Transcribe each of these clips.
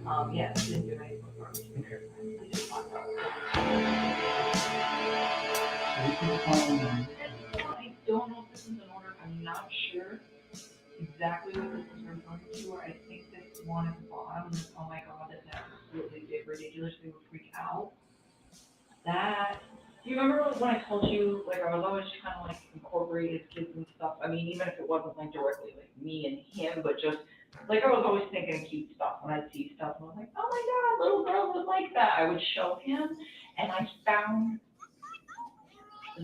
Yeah, I didn't do anything with garbage. Okay. I just thought that was I don't know if this is in order. I'm not sure exactly what this is referring to. I think this one at the bottom is, oh my god, that's absolutely ridiculous. They would freak out. That, do you remember when I told you, like, I was always kind of like incorporated kids and stuff? I mean, even if it wasn't like directly like me and him, but just like I was always thinking of cute stuff when I'd see stuff. And I was like, oh my god, little girls would like that. I would show him, and I found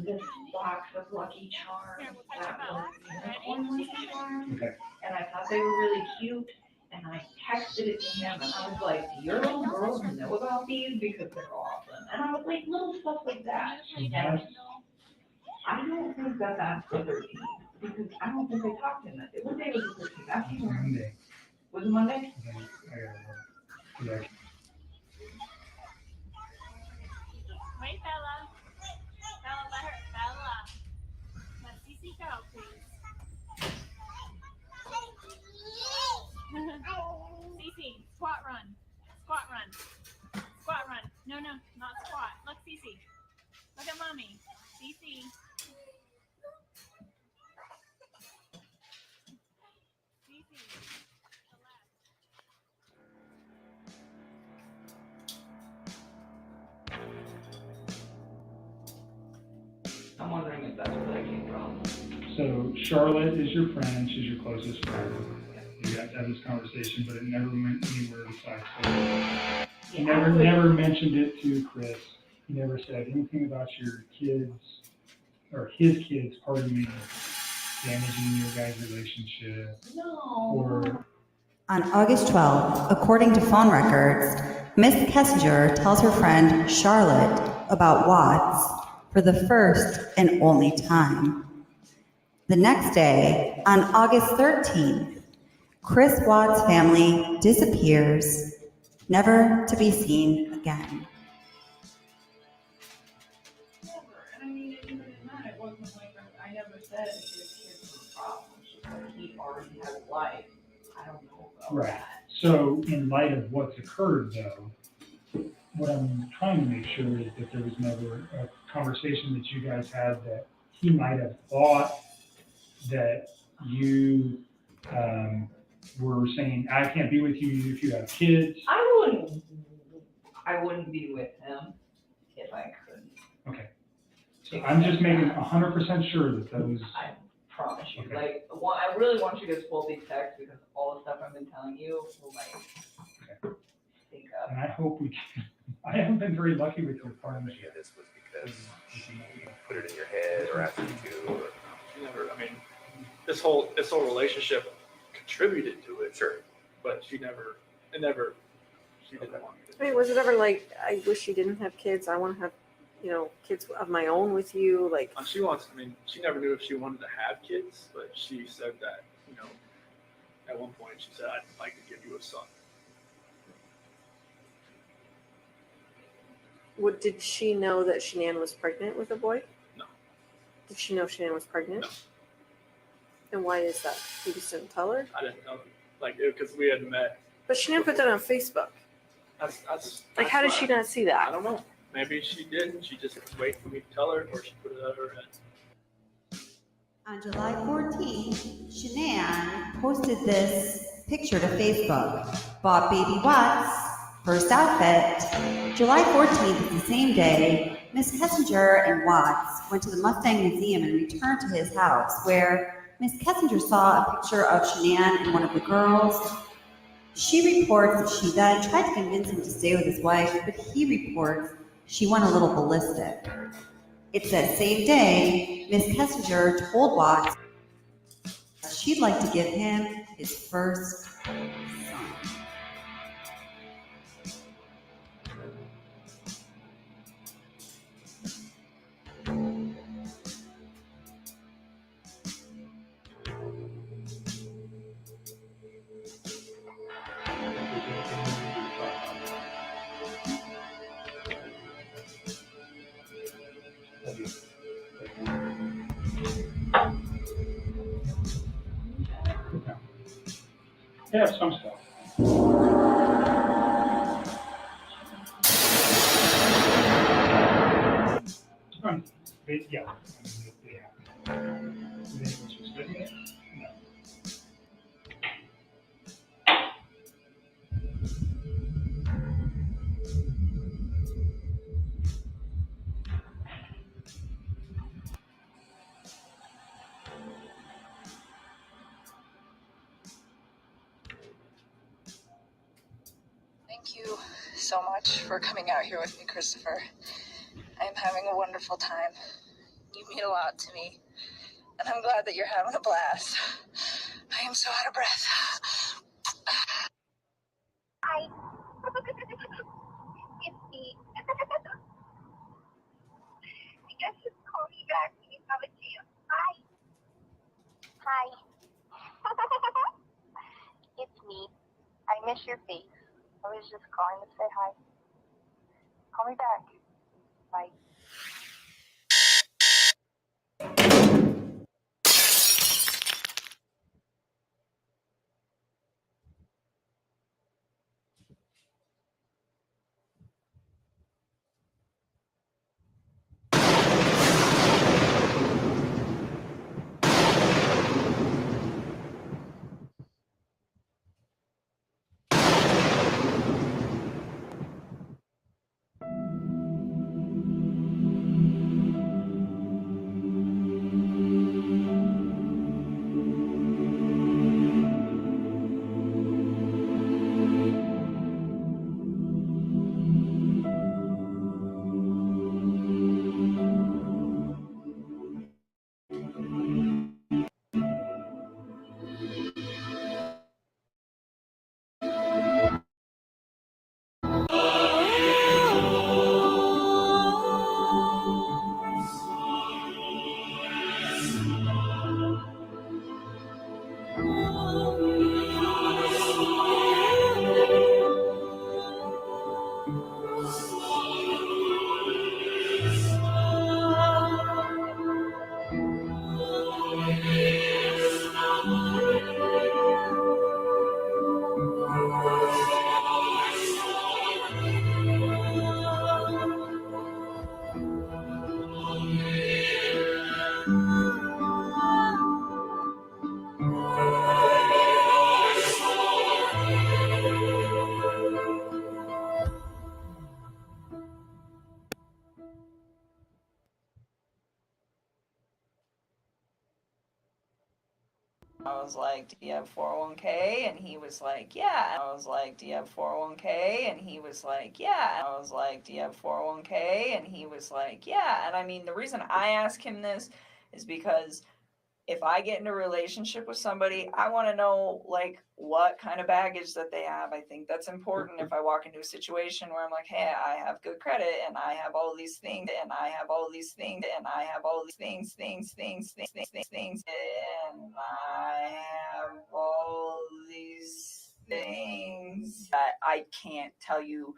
this box of Lucky Charms that was unicorn Lucky Charms, Okay. and I thought they were really cute. And I texted it to him, and I was like, do your little girls know about these? Because they're awesome. And I was like, little stuff like that. And I don't think that that's the 13th, because I don't think they talked to him that day. What day was the 13th? I can't remember. Monday. Was it Monday? I gotta look. Yeah. Wait, Bella. Bella, let her. Bella. Let Cece go, please. Cece, squat run. Squat run. Squat run. No, not squat. Look, Cece. Look at mommy. Cece. I'm wondering if that's where that came from. So Charlotte is your friend, she's your closest friend. You guys had this conversation, but it never went anywhere besides her. You never mentioned it to Chris. You never said anything about your kids, or his kids, pardon me, damaging your guys' relationship. No. Or On August 12th, according to phone records, Miss Kessinger tells her friend Charlotte about Watts for the first and only time. The next day, on August 13th, Chris Watts' family disappears, never to be seen again. Never. And I mean, even in that, it wasn't like I never said his kids were a problem. It's just like he already has a life. I don't know about right. that. So in light of what's occurred, though, what I'm trying to make sure is that there was never a conversation that you guys had that he might have thought that you were saying, I can't be with you if you have kids. I wouldn't be with him if I couldn't. Okay. So I'm just making 100% sure that those. I promise you. Okay. Like, I really want you to pull these texts because all the stuff I've been telling you will think up. And I hope we can. I haven't been very lucky with your partnership. This was because you put it in your head or asked you to, or You never. I mean, this whole relationship contributed to it. Sure. But she didn't want it. I mean, was it ever like, I wish you didn't have kids, I want to have, kids of my own with you, like? She never knew if she wanted to have kids, but she said that, at one point she said, I'd like to give you a son. Did she know that Shanann was pregnant with a boy? No. Did she know Shanann was pregnant? No. And why is that? You just didn't tell her? I didn't know, because we had met. But Shanann put that on Facebook. That's How did she not see I that? don't know. Maybe she didn't. She just waited for me to tell her, or she put it out of her head. On July 14th, Shanann posted this picture to Facebook. Bought baby Watts, first outfit. July 14th is the same day Miss Kessinger and Watts went to the Mustang Museum and returned to his house, where Miss Kessinger saw a picture of Shanann and one of the girls. She reports that she then tried to convince him to stay with his wife, but he reports she went a little ballistic. It's that same day, Miss Kessinger told Watts she'd like to give him his first son. Yeah, some stuff. Yeah, I mean, they have to. Do they think she's good at it? No. Thank you so much for coming out here with me, Christopher. I'm having a wonderful time. You mean a lot to me, and I'm glad that you're having a blast. I am so out of breath. Hi. It's me. I guess just call me back when you have a chance. Hi. Hi. It's me. I miss your face. I was just calling to say hi. Call me back. Bye. I was like, do you have 401k? And he was like, yeah. I was like, do you have 401k? And he was like, yeah. I was like, do you have 401k? And he was like, yeah. And I mean, the reason I ask him this is because if I get in a relationship with somebody, I want to know like what kind of baggage that they have. I think that's important. If I walk into a situation where I'm like, hey, I have good credit and I have all these things and I have all these things and I have all these things, and I have all these things that I can't tell you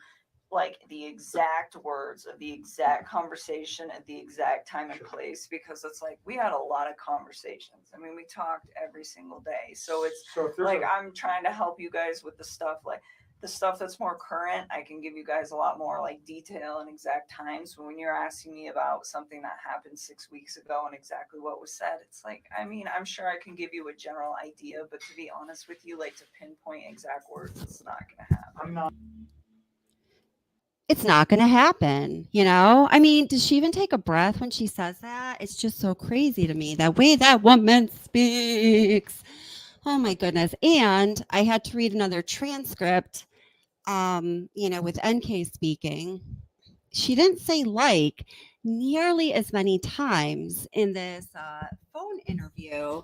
like the exact words of the exact conversation at the exact time and place, because it's like we had a lot of conversations. I mean, we talked every single day. So it's like I'm trying to help you guys with the stuff like the stuff that's more current. I can give you guys a lot more like detail and exact times. But when you're asking me about something that happened 6 weeks ago and exactly what was said, it's like, I mean, I'm sure I can give you a general idea, but to be honest with you, like to pinpoint exact words, it's not going to happen. It's not going to happen, you know? I mean, does she even take a breath when she says that? It's just so crazy to me, that way that woman speaks. Oh my goodness. And I had to read another transcript, with NK speaking. She didn't say like nearly as many times in this phone interview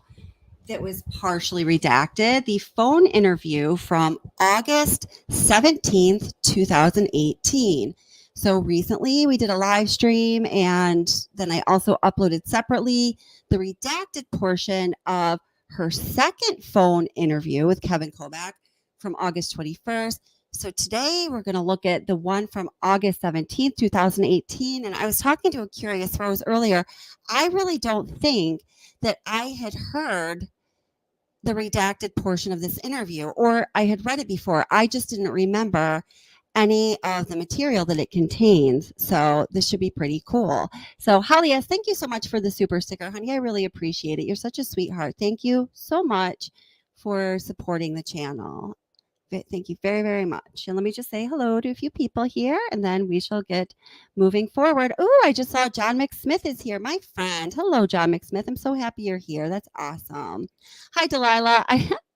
that was partially redacted. The phone interview from August 17th, 2018. So recently we did a live stream, and then I also uploaded separately the redacted portion of her second phone interview with Kevin Kovac from August 21st. So today we're going to look at the one from August 17th, 2018. And I was talking to a Curious Rose earlier. I really don't think that I had heard the redacted portion of this interview, or I had read it before. I just didn't remember. any of the material that it contains. So this should be pretty cool. So Holly S., thank you so much for the super sticker, honey. I really appreciate it. You're such a sweetheart. Thank you so much for supporting the channel. Thank you very, very much. And let me just say hello to a few people here, and then we shall get moving forward. Oh, I just saw John McSmith is here, my friend. Hello, John McSmith. I'm so happy you're here. That's awesome. Hi, Delilah.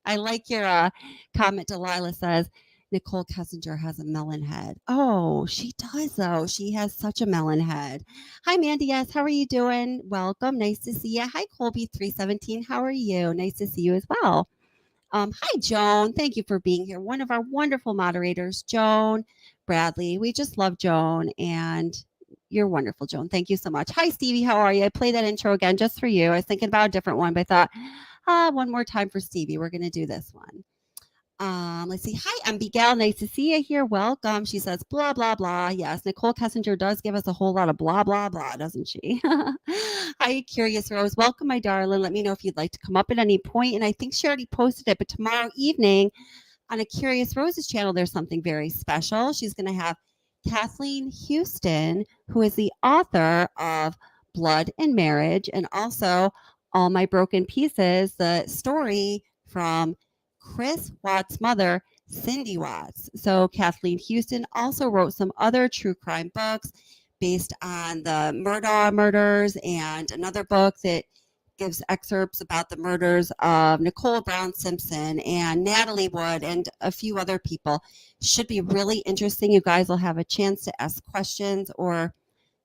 I like your comment. Delilah says, Nicole Kessinger has a melon head. Oh, she does, though. She has such a melon head. Hi, Mandy. Yes, how are you doing? Welcome. Nice to see you. Hi, Colby317. How are you? Nice to see you as well. Hi, Joan. Thank you for being here. One of our wonderful moderators, Joan Bradley. We just love Joan, and you're wonderful, Joan. Thank you so much. Hi, Stevie. How are you? I played that intro again just for you. I was thinking about a different one, but I thought, one more time for Stevie. We're going to do this one. Let's see. Hi, I'm Miguel. Nice to see you here. Welcome. She says, blah, blah, blah. Yes, Nicole Kessinger does give us a whole lot of blah, blah, blah, doesn't she? Hi, Curious Rose. Welcome, my darling. Let me know if you'd like to come up at any point. And I think she already posted it, but tomorrow evening on a Curious Rose's channel, there's something very special. She's going to have Kathleen Houston, who is the author of Blood and Marriage and also All My Broken Pieces, the story from Chris Watts' mother, Cindy Watts. So Kathleen Houston also wrote some other true crime books based on the Murdaugh murders and another book that gives excerpts about the murders of Nicole Brown Simpson and Natalie Wood and a few other people. Should be really interesting. You guys will have a chance to ask questions, or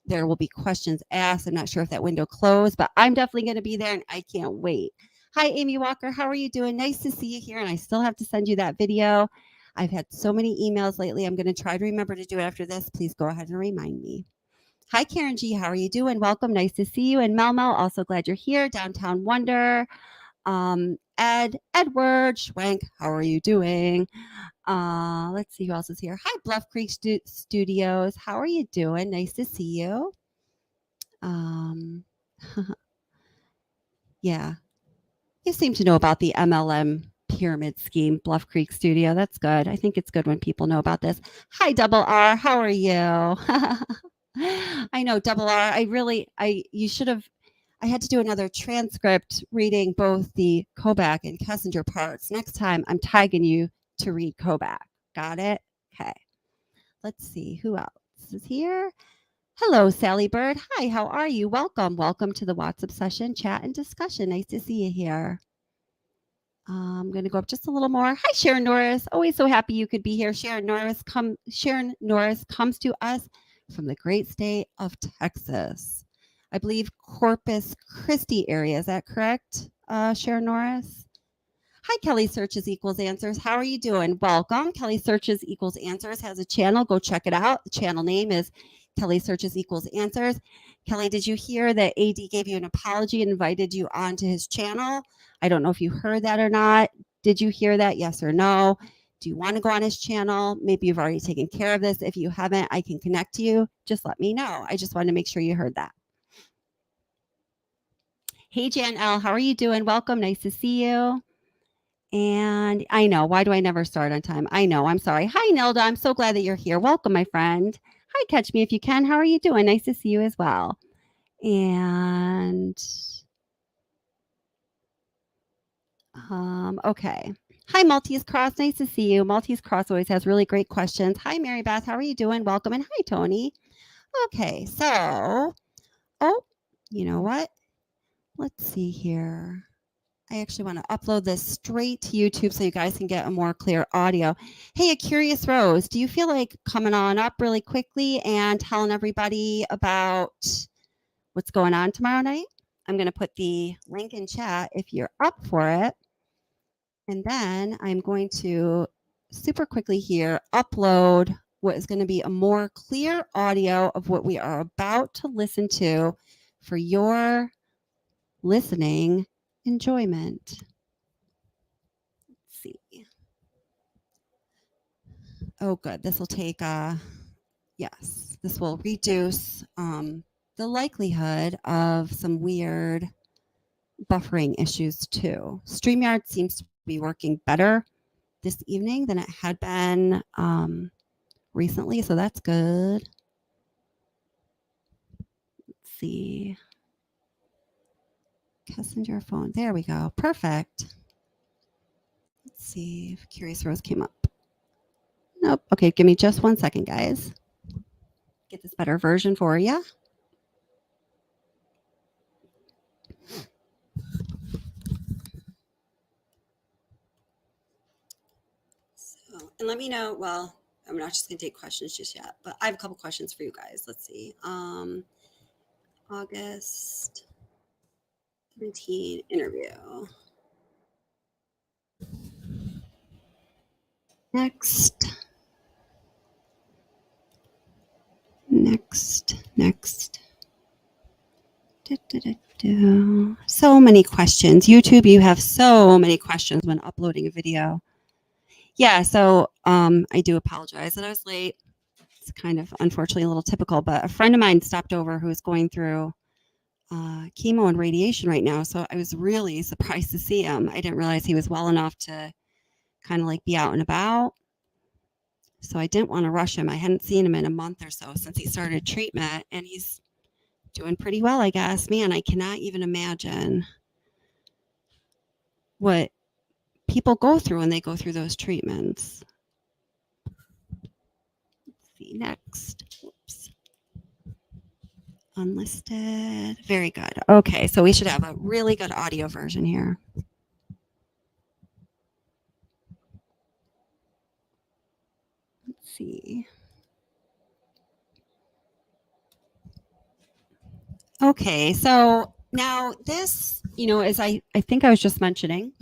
there will be questions asked. I'm not sure if that window closed, but I'm definitely going to be there and I can't wait. Hi, Amy Walker. How are you doing? Nice to see you here. And I still have to send you that video. I've had so many emails lately. I'm going to try to remember to do it after this. Please go ahead and remind me. Hi, Karen G. How are you doing? Welcome. Nice to see you. And Mel, also glad you're here. Downtown Wonder. Edward Schwenk. How are you doing? Let's see who else is here. Hi, Bluff Creek Studios. How are you doing? Nice to see you. Yeah. You seem to know about the MLM pyramid scheme, Bluff Creek Studio. That's good. I think it's good when people know about this. Hi, Double R. How are you? I know, Double R. I had to do another transcript reading both the Kobach and Kessinger parts. Next time, I'm tagging you to read Kobach. Got it? Okay. Let's see. Who else is here? Hello, Sally Bird. Hi, how are you? Welcome. Welcome to the WhatsApp session, chat, and discussion. Nice to see you here. I'm going to go up just a little more. Hi, Sharon Norris. Always so happy you could be here. Sharon Norris comes to us from the great state of Texas. I believe Corpus Christi area. Is that correct, Sharon Norris? Hi, Kelly Searches Equals Answers. How are you doing? Welcome. Kelly Searches Equals Answers has a channel. Go check it out. The channel name is Kelly Searches Equals Answers. Kelly, did you hear that AD gave you an apology and invited you onto his channel? I don't know if you heard that or not. Did you hear that? Yes or no? Do you want to go on his channel? Maybe you've already taken care of this. If you haven't, I can connect you. Just let me know. I just wanted to make sure you heard that. Hey, Jan L., how are you doing? Welcome. Nice to see you. And I know, why do I never start on time? I know, I'm sorry. Hi, Nilda. I'm so glad that you're here. Welcome, my friend. Hi, Catch Me If You Can. How are you doing? Nice to see you as well. And, okay. Hi, Maltese Cross. Nice to see you. Maltese Cross always has really great questions. Hi, Mary Beth. How are you doing? Welcome. And hi, Tony. Okay, so, you know what? Let's see here. I actually want to upload this straight to YouTube so you guys can get a more clear audio. Hey, A Curious Rose, do you feel like coming on up really quickly and telling everybody about what's going on tomorrow night? I'm going to put the link in chat if you're up for it. And then I'm going to super quickly here upload what is going to be a more clear audio of what we are about to listen to for your listening enjoyment. Let's see. Oh, good. This will take, yes, this will reduce the likelihood of some weird buffering issues too. StreamYard seems to be working better this evening than it had been recently, so that's good. Let's see. Kessinger phone. There we go. Perfect. Let's see if Curious Rose came up. Nope. Okay, give me just 1 second, guys. Get this better version for you. So, and let me know. Well, I'm not just gonna take questions just yet, but I have a couple questions for you guys. Let's see. August 17 interview. Next. So many questions. YouTube, you have so many questions when uploading a video. Yeah, so I do apologize that I was late. It's kind of unfortunately a little typical, but a friend of mine stopped over who is going through chemo and radiation right now. So I was really surprised to see him. I didn't realize he was well enough to kind of like be out and about. So I didn't want to rush him. I hadn't seen him in a month or so since he started treatment, and he's doing pretty well, I guess. Man, I cannot even imagine what people go through when they go through those treatments. Let's see, next. Whoops. Unlisted. Very good. Okay, so we should have a really good audio version here. Let's see. Okay, so now this, as I think I was just mentioning,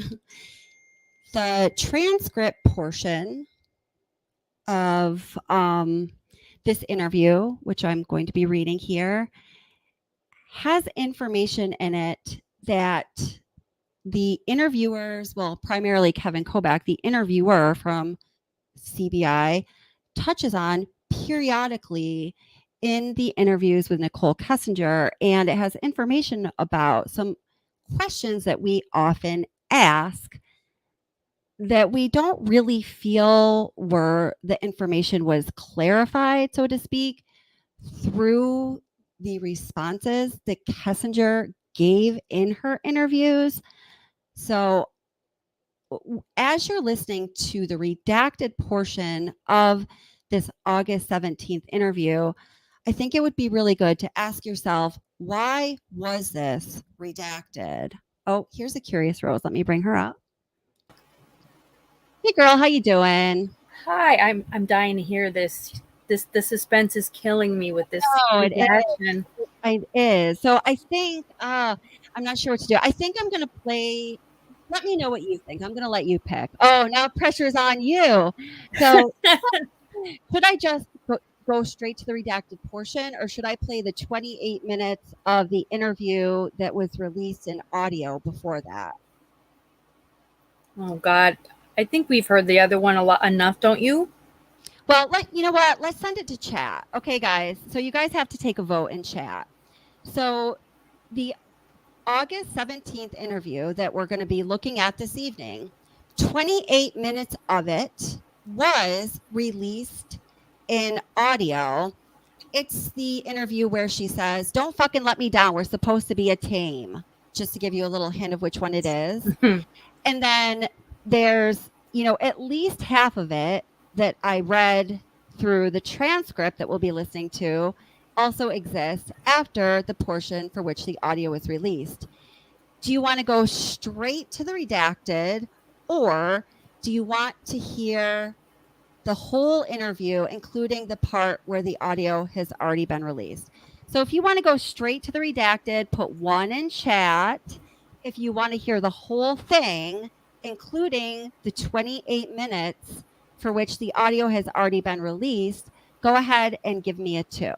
the transcript portion of this interview, which I'm going to be reading here, has information in it that the interviewers, well, primarily Kevin Kobach, the interviewer from CBI, touches on periodically in the interviews with Nicole Kessinger, and it has information about some questions that we often ask that we don't really feel the information was clarified, so to speak, through the responses that Kessinger gave in her interviews. So as you're listening to the redacted portion of this August 17th interview, I think it would be really good to ask yourself, why was this redacted? Oh, here's a Curious Rose. Let me bring her up. Hey girl, how you doing? Hi, I'm dying to hear this. The suspense is killing me with this reaction. It is. So I think I'm not sure what to do. I think I'm gonna play. Let me know what you think. I'm gonna let you pick. Oh, now pressure's on you. So should I just go straight to the redacted portion, or should I play the 28 minutes of the interview that was released in audio before that? Oh God, I think we've heard the other one enough, don't you? Well, you know what? Let's send it to chat. Okay, guys. So you guys have to take a vote in chat. So the August 17th interview that we're going to be looking at this evening, 28 minutes of it was released in audio. It's the interview where she says, "Don't fucking let me down. We're supposed to be a team." Just to give you a little hint of which one it is. And then there's, at least half of it that I read through the transcript that we'll be listening to also exists after the portion for which the audio was released. Do you want to go straight to the redacted, or do you want to hear the whole interview, including the part where the audio has already been released? So if you want to go straight to the redacted, put 1 in chat. If you want to hear the whole thing, including the 28 minutes for which the audio has already been released, go ahead and give me a 2.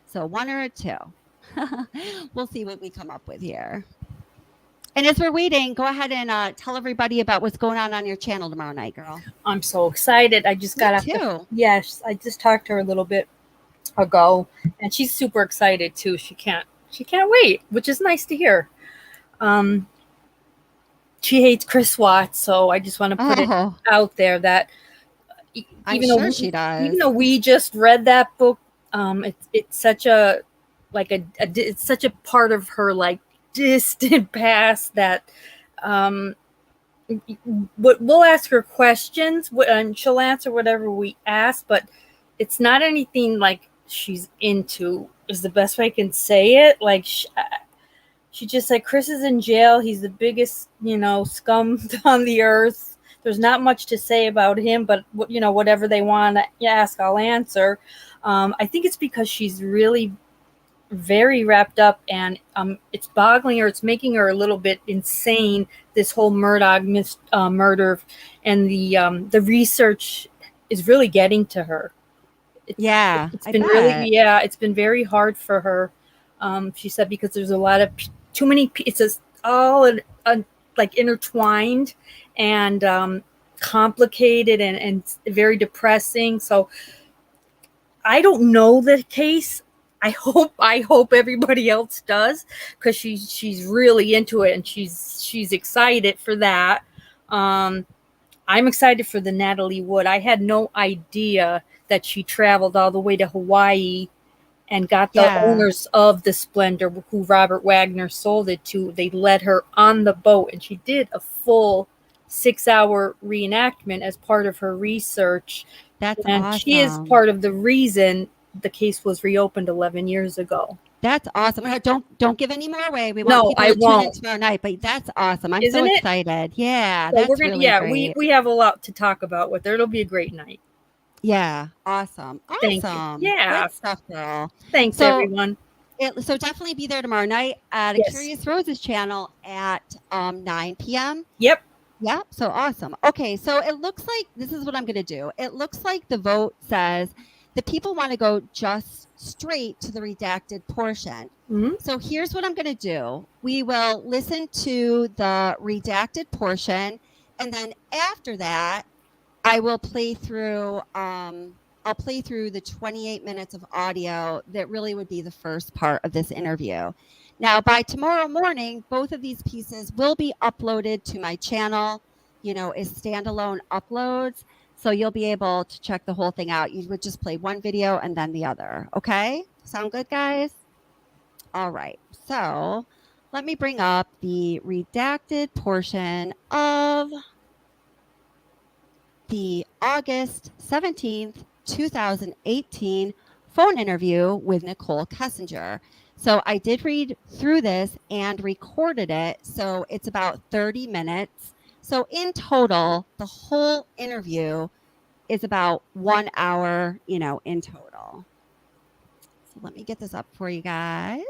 So 1 or a 2. We'll see what we come up with here. And as we're waiting, go ahead and tell everybody about what's going on your channel tomorrow night, girl. I'm so excited. I just got up. Yes, I just talked to her a little bit ago, and she's super excited too. She can't wait, which is nice to hear. She hates Chris Watts, so I just want to put it out there that even though she does. Even though we just read that book, it's such a it's such a part of her like distant past that we'll ask her questions and she'll answer whatever we ask, but it's not anything like she's into, is the best way I can say it. Like she just said, Chris is in jail. He's the biggest, scum on the earth. There's not much to say about him, but whatever they want to ask, I'll answer. I think it's because she's really very wrapped up, and it's boggling her. It's making her a little bit insane. This whole Murdoch murder, and the research is really getting to her. It's been very hard for her. She said because there's a lot of too many. It's all like intertwined and complicated and very depressing. So I don't know the case. I hope everybody else does, because she's really into it and she's excited for that. I'm excited for the Natalie Wood. I had no idea that she traveled all the way to Hawaii and got the owners of the Splendor, who Robert Wagner sold it to. They let her on the boat, and she did a full 6-hour reenactment as part of her research. That's and awesome. She is part of the reason the case was reopened 11 years ago. That's awesome. Don't give any more away. We No, want people I to tune won't. in tomorrow night, but that's awesome. I'm Isn't so it? excited. Yeah, So that's we're gonna, really great. we have a lot to talk about with her. It'll be a great night. Yeah, awesome. Thank you. Awesome. Yeah. Good stuff, girl. Thanks, So- everyone. So definitely be there tomorrow night at Yes. Curious Roses channel at 9 p.m. Yep. Yeah, so awesome. Okay, so it looks like this is what I'm going to do. It looks like the vote says the people want to go just straight to the redacted portion. Mhm. So here's what I'm going to do. We will listen to the redacted portion, and then after that, I will play through. I'll play through the 28 minutes of audio that really would be the first part of this interview. Now, by tomorrow morning, both of these pieces will be uploaded to my channel, as standalone uploads. So you'll be able to check the whole thing out. You would just play one video and then the other. Okay? Sound good, guys? All right. So let me bring up the redacted portion of the August 17th, 2018 phone interview with Nicole Kessinger. So I did read through this and recorded it. So it's about 30 minutes. So in total, the whole interview is about 1 hour, in total. So let me get this up for you guys.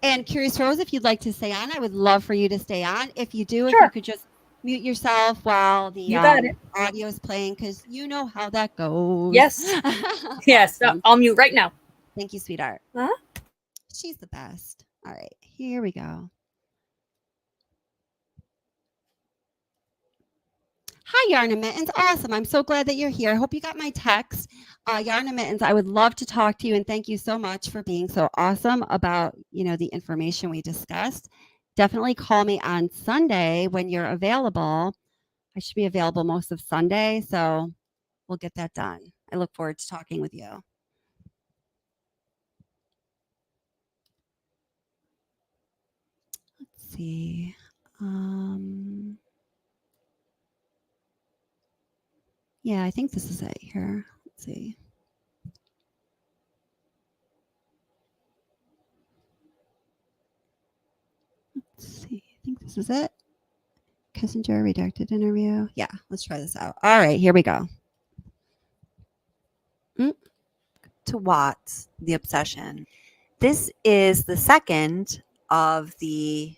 And Curious Rose, if you'd like to stay on, I would love for you to stay on. If you do, if you could just mute yourself while the audio is playing, because you know how that goes. Yes. Yes. Awesome. I'll mute right now. Thank you, sweetheart. Huh? She's the best. All right, here we go. Hi, Yarn and Mittens. Awesome. I'm so glad that you're here. I hope you got my text. Yarn and Mittens, I would love to talk to you, and thank you so much for being so awesome about, the information we discussed. Definitely call me on Sunday when you're available. I should be available most of Sunday, so we'll get that done. I look forward to talking with you. Let's see. Yeah, I think this is it here. Let's see. Let's see. I think this is it. Kessinger redacted interview. Yeah, let's try this out. All right, here we go. To Watts, the obsession. This is the second of the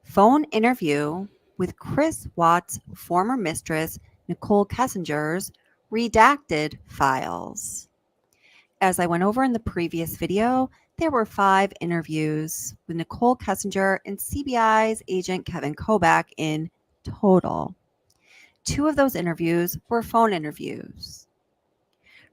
phone interview with Chris Watts' former mistress, Nicole Kessinger's redacted files. As I went over in the previous video, there were 5 interviews with Nicole Kessinger and CBI's agent Kevin Kobach in total. 2 of those interviews were phone interviews.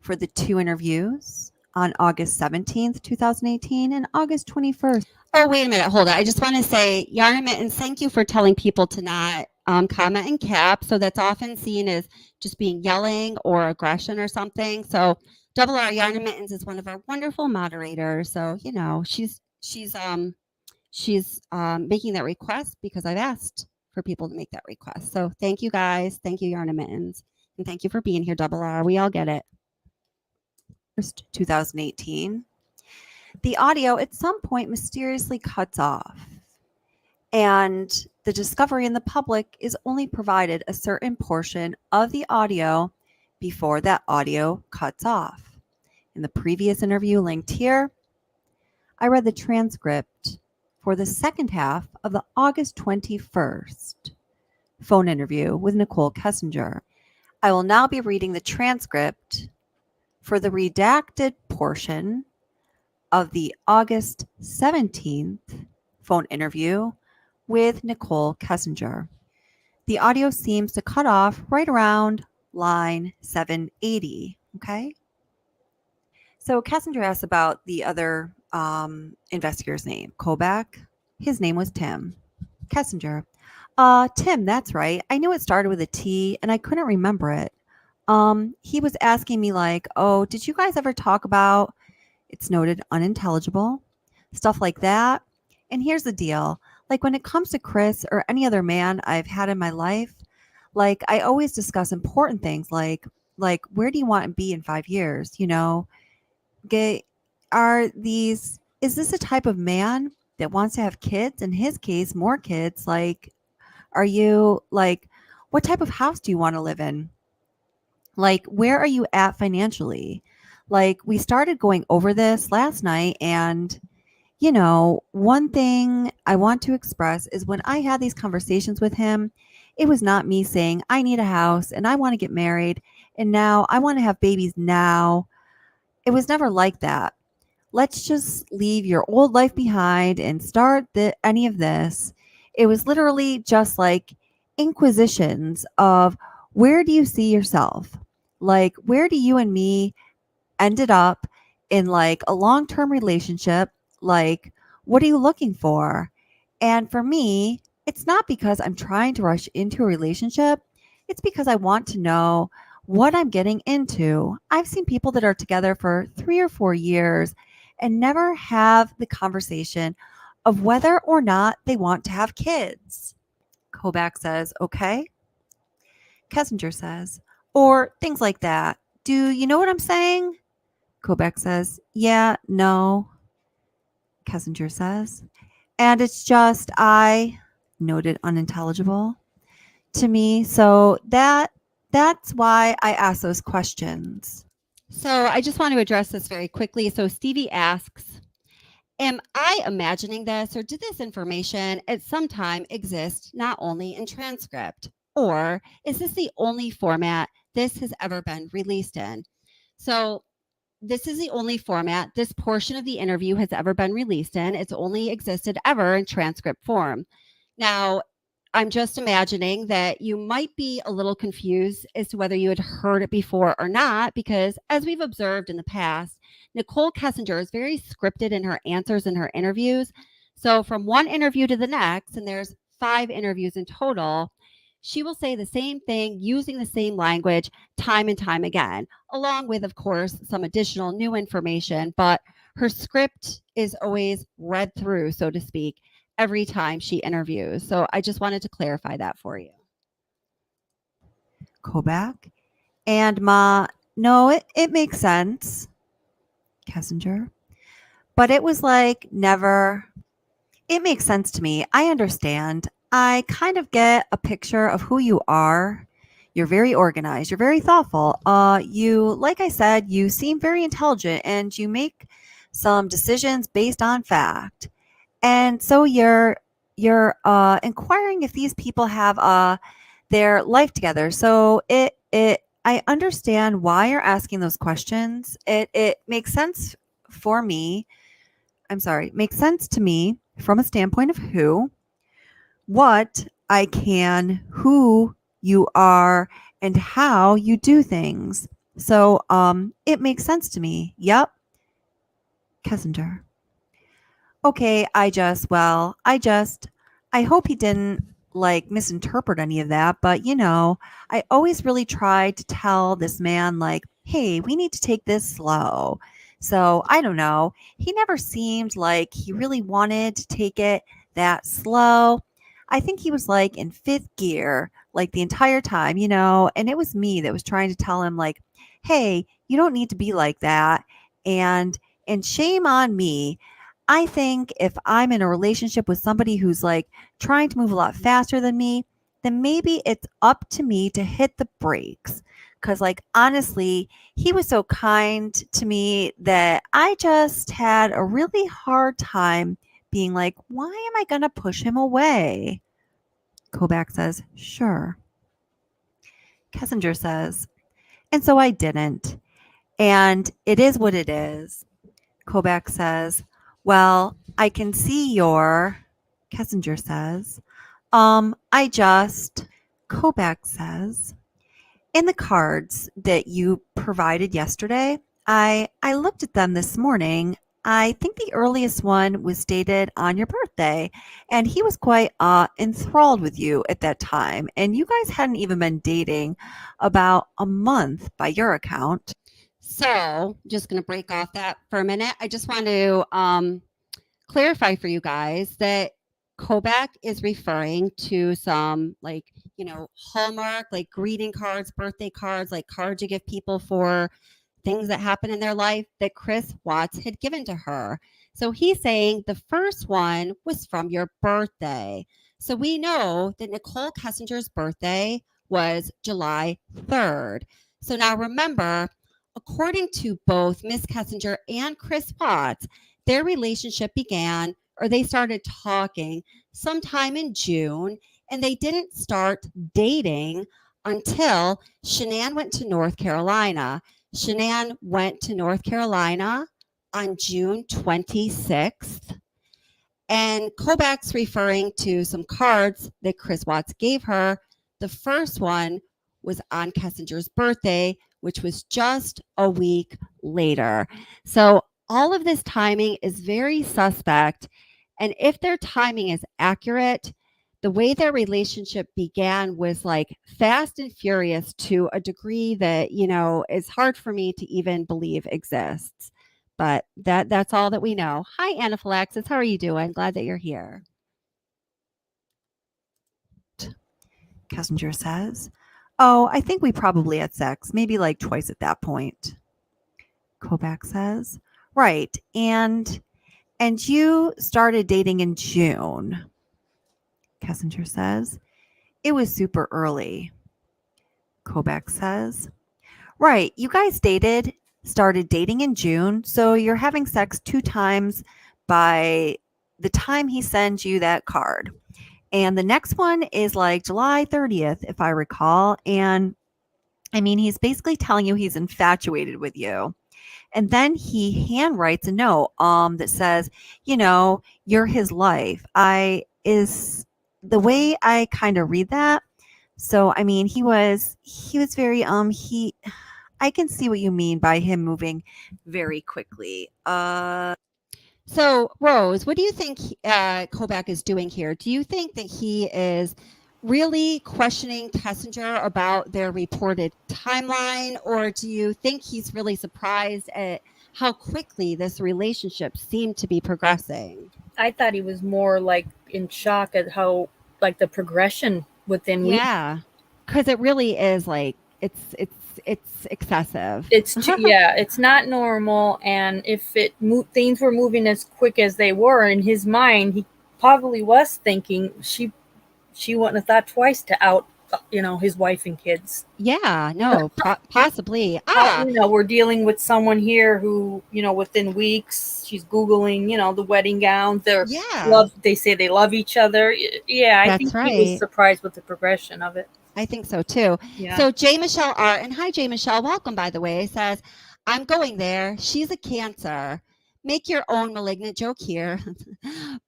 For the 2 interviews on August 17th, 2018 and August 21st. Oh, wait a minute. Hold on. I just want to say, Yarn and Mittens, thank you for telling people to not comment in caps. So that's often seen as just being yelling or aggression or something. So Double R Yarn Mittens is one of our wonderful moderators. So, you know, she's making that request because I've asked for people to make that request. So thank you guys. Thank you, Yarn Mittens. And thank you for being here, Double R. We all get it. 2018. The audio at some point mysteriously cuts off. And the discovery in the public is only provided a certain portion of the audio before that audio cuts off. In the previous interview linked here, I read the transcript for the second half of the August 21st phone interview with Nicole Kessinger. I will now be reading the transcript for the redacted portion of the August 17th phone interview with Nicole Kessinger. The audio seems to cut off right around line 780, okay? So Kessinger asked about the other investigator's name, Kobach. His name was Tim. Kessinger. Tim, that's right. I knew it started with a T and I couldn't remember it. He was asking me like, oh, did you guys ever talk about, it's noted unintelligible, stuff like that? And here's the deal. Like when it comes to Chris or any other man I've had in my life, like I always discuss important things like where do you want to be in 5 years? You know, is this a type of man that wants to have kids? In his case, more kids. Like, are you like, what type of house do you want to live in? Like, where are you at financially? Like, we started going over this last night and you know, one thing I want to express is when I had these conversations with him, it was not me saying, I need a house and I want to get married and now I want to have babies now. It was never like that. Let's just leave your old life behind and start any of this. It was literally just like inquisitions of where do you see yourself? Like, where do you and me ended up in like a long-term relationship? Like, what are you looking for? And for me, it's not because I'm trying to rush into a relationship. It's because I want to know what I'm getting into. I've seen people that are together for 3 or 4 years and never have the conversation of whether or not they want to have kids. Kobach says, okay. Kessinger says, or things like that. Do you know what I'm saying? Kobach says, yeah, no. Kessinger says, and it's just I noted unintelligible to me. So that's why I ask those questions. So I just want to address this very quickly. So Stevie asks, am I imagining this or did this information at some time exist not only in transcript? Or is this the only format this has ever been released in? So this is the only format this portion of the interview has ever been released in. It's only existed ever in transcript form. Now, I'm just imagining that you might be a little confused as to whether you had heard it before or not, because as we've observed in the past, Nicole Kessinger is very scripted in her answers in her interviews. So from one interview to the next, and there's 5 interviews in total, she will say the same thing using the same language time and time again, along with, of course, some additional new information. But her script is always read through, so to speak, every time she interviews. So I just wanted to clarify that for you. Kobach and Ma, no, it makes sense. Kessinger. But it was like never, it makes sense to me. I understand. I kind of get a picture of who you are. You're very organized. You're very thoughtful. You, like I said, you seem very intelligent and you make some decisions based on fact. And so you're inquiring if these people have their life together. So I understand why you're asking those questions. It makes sense for me. I'm sorry, makes sense to me from a standpoint of who, what I can, who you are, and how you do things. So it makes sense to me. Yep. Kessinger. Okay, I hope he didn't like misinterpret any of that, but I always really tried to tell this man like, hey, we need to take this slow. So I don't know. He never seemed like he really wanted to take it that slow. I think he was like in fifth gear like the entire time, and it was me that was trying to tell him like, hey, you don't need to be like that. And shame on me. I think if I'm in a relationship with somebody who's like trying to move a lot faster than me, then maybe it's up to me to hit the brakes. Because, like, honestly, he was so kind to me that I just had a really hard time being like, why am I going to push him away? Kobach says, sure. Kessinger says, and so I didn't. And it is what it is. Kobach says, well, I can see your, Kessinger says, Kobach says, in the cards that you provided yesterday, I looked at them this morning. I think the earliest one was dated on your birthday, and he was quite enthralled with you at that time. And you guys hadn't even been dating about a month by your account. So, just going to break off that for a minute. I just want to clarify for you guys that Kobach is referring to some Hallmark, like greeting cards, birthday cards, like cards you give people for things that happen in their life that Chris Watts had given to her. So he's saying the first one was from your birthday. So we know that Nicole Kessinger's birthday was July 3rd. So now remember, according to both Miss Kessinger and Chris Watts, their relationship began, or they started talking sometime in June, and they didn't start dating until Shanann went to North Carolina. Shanann went to North Carolina on June 26th. And Kobach's referring to some cards that Chris Watts gave her. The first one was on Kessinger's birthday, which was just a week later. So all of this timing is very suspect. And if their timing is accurate, the way their relationship began was like fast and furious to a degree that, is hard for me to even believe exists. But that's all that we know. Hi, Anaphylaxis. How are you doing? Glad that you're here. Kessinger says, oh, I think we probably had sex, maybe like twice at that point. Kobach says, right. And you started dating in June. Kessinger says, it was super early. Kobach says, right. You guys started dating in June, so you're having sex 2 times by the time he sends you that card. And the next one is like July 30th, if I recall. And I mean, he's basically telling you he's infatuated with you. And then he handwrites a note that says, you're his life. Is the way I kind of read that. So, I mean, he was very, I can see what you mean by him moving very quickly. So, Rose, what do you think Kobach is doing here? Do you think that he is really questioning Kessinger about their reported timeline, or do you think he's really surprised at how quickly this relationship seemed to be progressing? I thought he was more like in shock at how like the progression within weeks. Yeah, because it really is like it's excessive. It's it's not normal. And if things were moving as quick as they were in his mind, he probably was thinking she wouldn't have thought twice to out his wife and kids. Yeah, no, possibly. We're dealing with someone here who within weeks she's Googling the wedding gowns. They say they love each other. I think he was surprised with the progression of it. I think so too. Yeah. So J. Michelle R. and hi J. Michelle, welcome by the way, says, I'm going there. She's a Cancer. Make your own malignant joke here.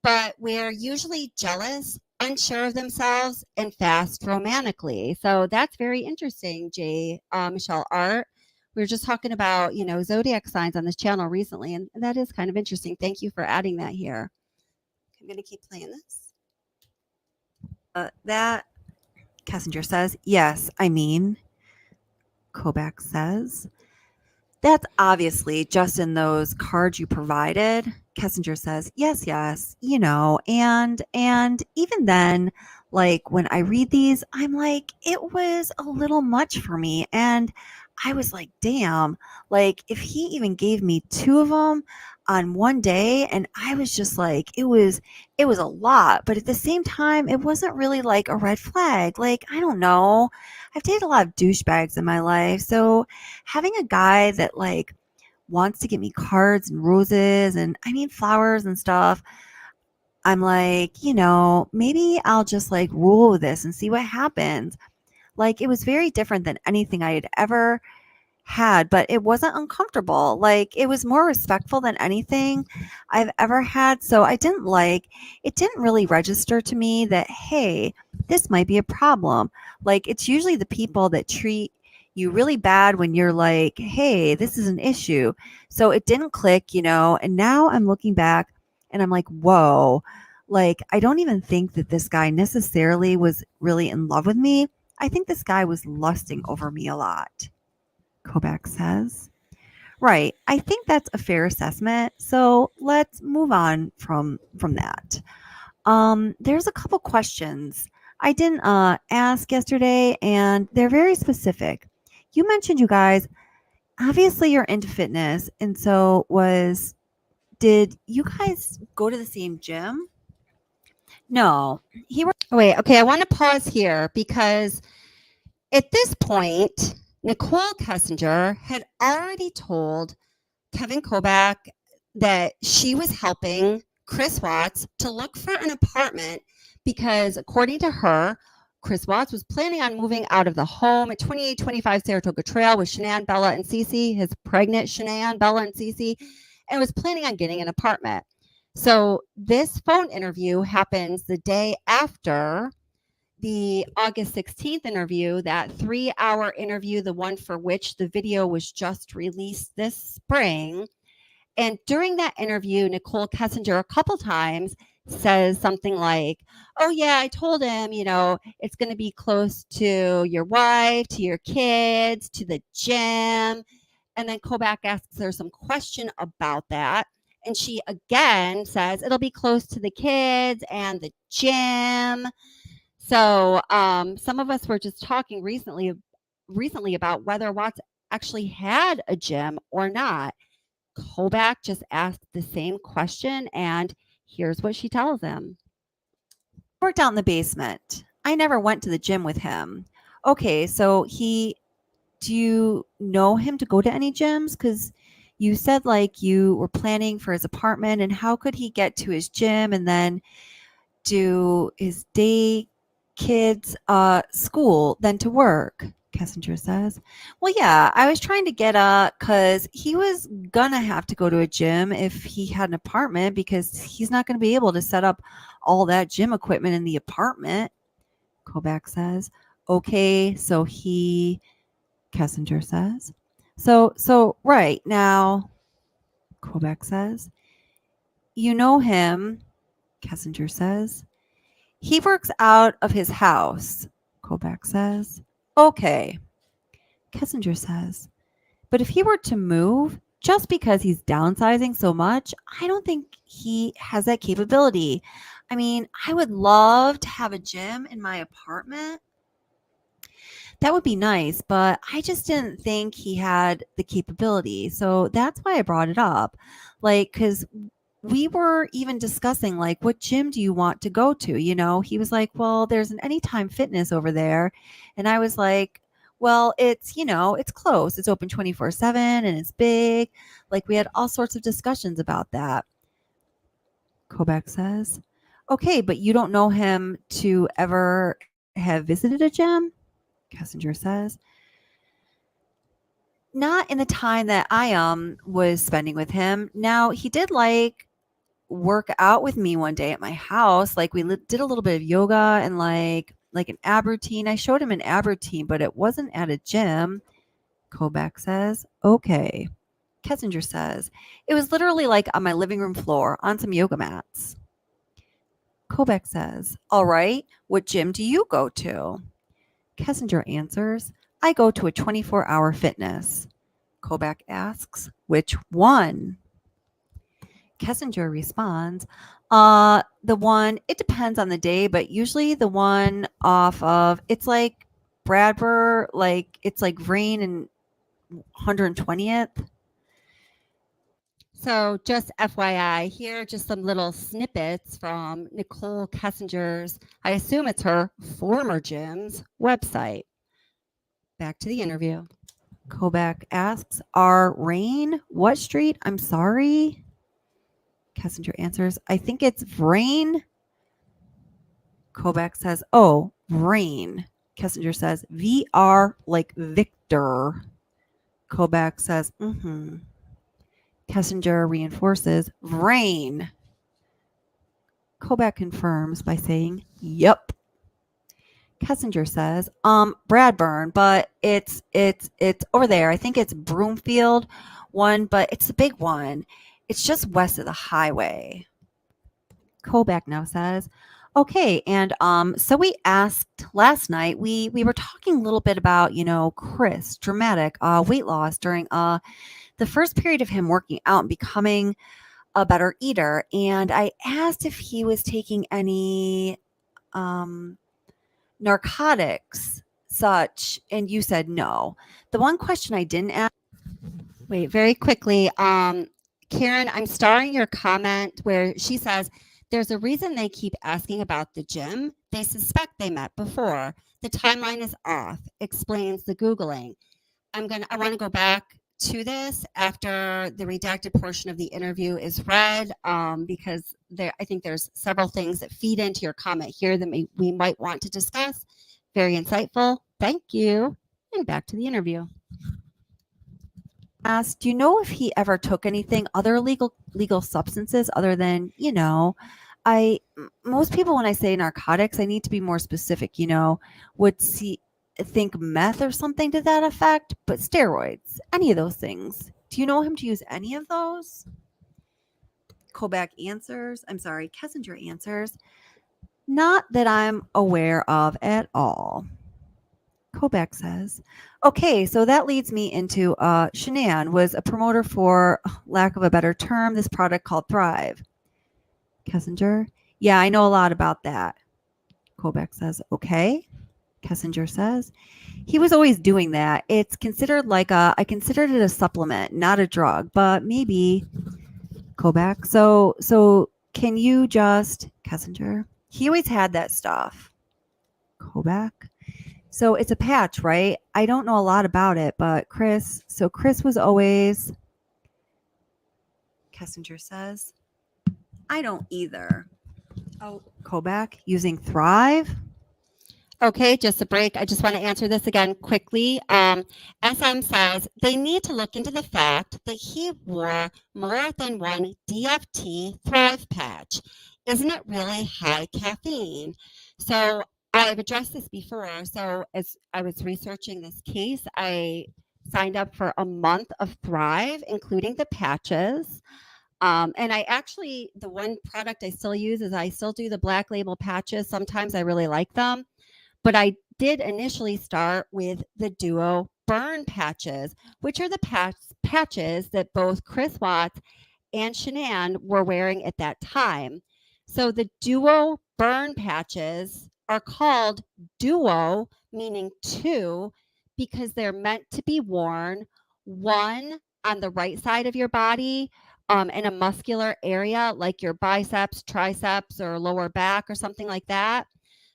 But we're usually jealous, unsure of themselves, and fast romantically. So that's very interesting, J. Michelle R. We were just talking about, zodiac signs on this channel recently, and that is kind of interesting. Thank you for adding that here. I'm going to keep playing this. That, Kessinger says, yes, I mean, Kobach says, that's obviously just in those cards you provided. Kessinger says, yes, and even then, like when I read these, I'm like, it was a little much for me. And I was like, damn, like if he even gave me 2 of them on one day, and I was just like, it was a lot, but at the same time, it wasn't really like a red flag. Like, I don't know. I've dated a lot of douchebags in my life. So having a guy that like wants to get me cards and roses and I mean flowers and stuff, I'm like, maybe I'll just like roll with this and see what happens. Like it was very different than anything I had ever had, but it wasn't uncomfortable. Like it was more respectful than anything I've ever had. So it didn't really register to me that, hey, this might be a problem. Like it's usually the people that treat you really bad when you're like, hey, this is an issue. So it didn't click, and now I'm looking back and I'm like, whoa, like I don't even think that this guy necessarily was really in love with me. I think this guy was lusting over me a lot. Kobach says. Right. I think that's a fair assessment. So let's move on from that. There's a couple questions I didn't ask yesterday, and they're very specific. You mentioned, you guys, obviously you're into fitness, and so did you guys go to the same gym? No. Wait, okay, I want to pause here because at this point, Nicole Kessinger had already told Kevin Kobach that she was helping Chris Watts to look for an apartment because, according to her, Chris Watts was planning on moving out of the home at 2825 Saratoga Trail with Shanann, Bella, and Cece, his pregnant Shanann, Bella, and Cece, and was planning on getting an apartment. So this phone interview happens the day after the August 16th interview, that 3-hour interview, the one for which the video was just released this spring. And during that interview, Nicole Kessinger a couple times says something like, oh yeah, I told him, it's going to be close to your wife, to your kids, to the gym. And then Kobach asks her some question about that. And she again says, it'll be close to the kids and the gym. So some of us were just talking recently about whether Watts actually had a gym or not. Kobach just asked the same question, and here's what she tells him. Worked out in the basement. I never went to the gym with him. Okay, so do you know him to go to any gyms? Because you said like you were planning for his apartment, and how could he get to his gym and then do his day kids school then to work? Kessinger says, well, yeah, I was trying to get because he was gonna have to go to a gym if he had an apartment because he's not going to be able to set up all that gym equipment in the apartment. Kobach says, okay, so Kessinger says, so right now, Kobach says, you know him. Kessinger says, he works out of his house. Kobach says, okay. Kessinger says, but if he were to move, just because he's downsizing so much, I don't think he has that capability. I mean, I would love to have a gym in my apartment. That would be nice, but I just didn't think he had the capability. So that's why I brought it up. Like, because we were even discussing, like, what gym do you want to go to? He was like, well, there's an Anytime Fitness over there. And I was like, well, it's close. It's open 24/7 and it's big. Like, we had all sorts of discussions about that. Kobach says, okay, but you don't know him to ever have visited a gym? Kessinger says, not in the time that I was spending with him. Now, he did work out with me one day at my house. Like we did a little bit of yoga and like an ab routine. I showed him an ab routine, but it wasn't at a gym. Kobach says, okay. Kessinger says, it was literally like on my living room floor on some yoga mats. Kobach says, all right, what gym do you go to? Kessinger answers, I go to a 24-hour fitness. Kobach asks, which one? Kessinger responds, the one, it depends on the day, but usually the one off of, it's like Bradburn, like it's like Rain and 120th. So just FYI, here are just some little snippets from Nicole Kessinger's, I assume it's her former gym's website. Back to the interview. Kobach asks, are Rain, what street? I'm sorry. Kessinger answers, I think it's Vrain. Kobach says, oh, Vrain. Kessinger says, VR like Victor. Kobach says, mm-hmm. Kessinger reinforces, Vrain. Kobach confirms by saying, yep. Kessinger says, Bradburn, but it's over there. I think it's Broomfield one, but it's the big one. It's just west of the highway. Kobach now says, okay, and so we asked last night, we were talking a little bit about, Chris, dramatic weight loss during the first period of him working out and becoming a better eater. And I asked if he was taking any narcotics such, and you said no. The one question I didn't ask. Wait, very quickly. Karen, I'm starring your comment where she says, there's a reason they keep asking about the gym. They suspect they met before. The timeline is off, explains the Googling. I want to go back to this after the redacted portion of the interview is read, because I think there's several things that feed into your comment here that we might want to discuss. Very insightful. Thank you. And back to the interview. Asked, do you know if he ever took anything other legal substances other than, most people, when I say narcotics, I need to be more specific, would think meth or something to that effect, but steroids, any of those things. Do you know him to use any of those? Kessinger answers, not that I'm aware of at all. Kobach says, okay, so that leads me into Shanann was a promoter for, lack of a better term, this product called Thrive. Kessinger, yeah, I know a lot about that. Kobach says, okay. Kessinger says, he was always doing that. It's considered I considered it a supplement, not a drug, but maybe. Kobach, so can you just, Kessinger, he always had that stuff. Kobach, so it's a patch, right? I don't know a lot about it, but Chris was always, Kessinger says, I don't either. Oh, Kobach, using Thrive? Okay, just a break. I just want to answer this again quickly. SM says they need to look into the fact that he wore more than one DFT Thrive patch. Isn't it really high caffeine? So I've addressed this before. So as I was researching this case, I signed up for a month of Thrive, including the patches. And the one product I still use is I still do the Black Label patches. Sometimes I really like them. But I did initially start with the Duo Burn patches, which are the patches that both Chris Watts and Shanann were wearing at that time. So the Duo Burn patches are called Duo, meaning two, because they're meant to be worn, one on the right side of your body, in a muscular area like your biceps, triceps, or lower back or something like that.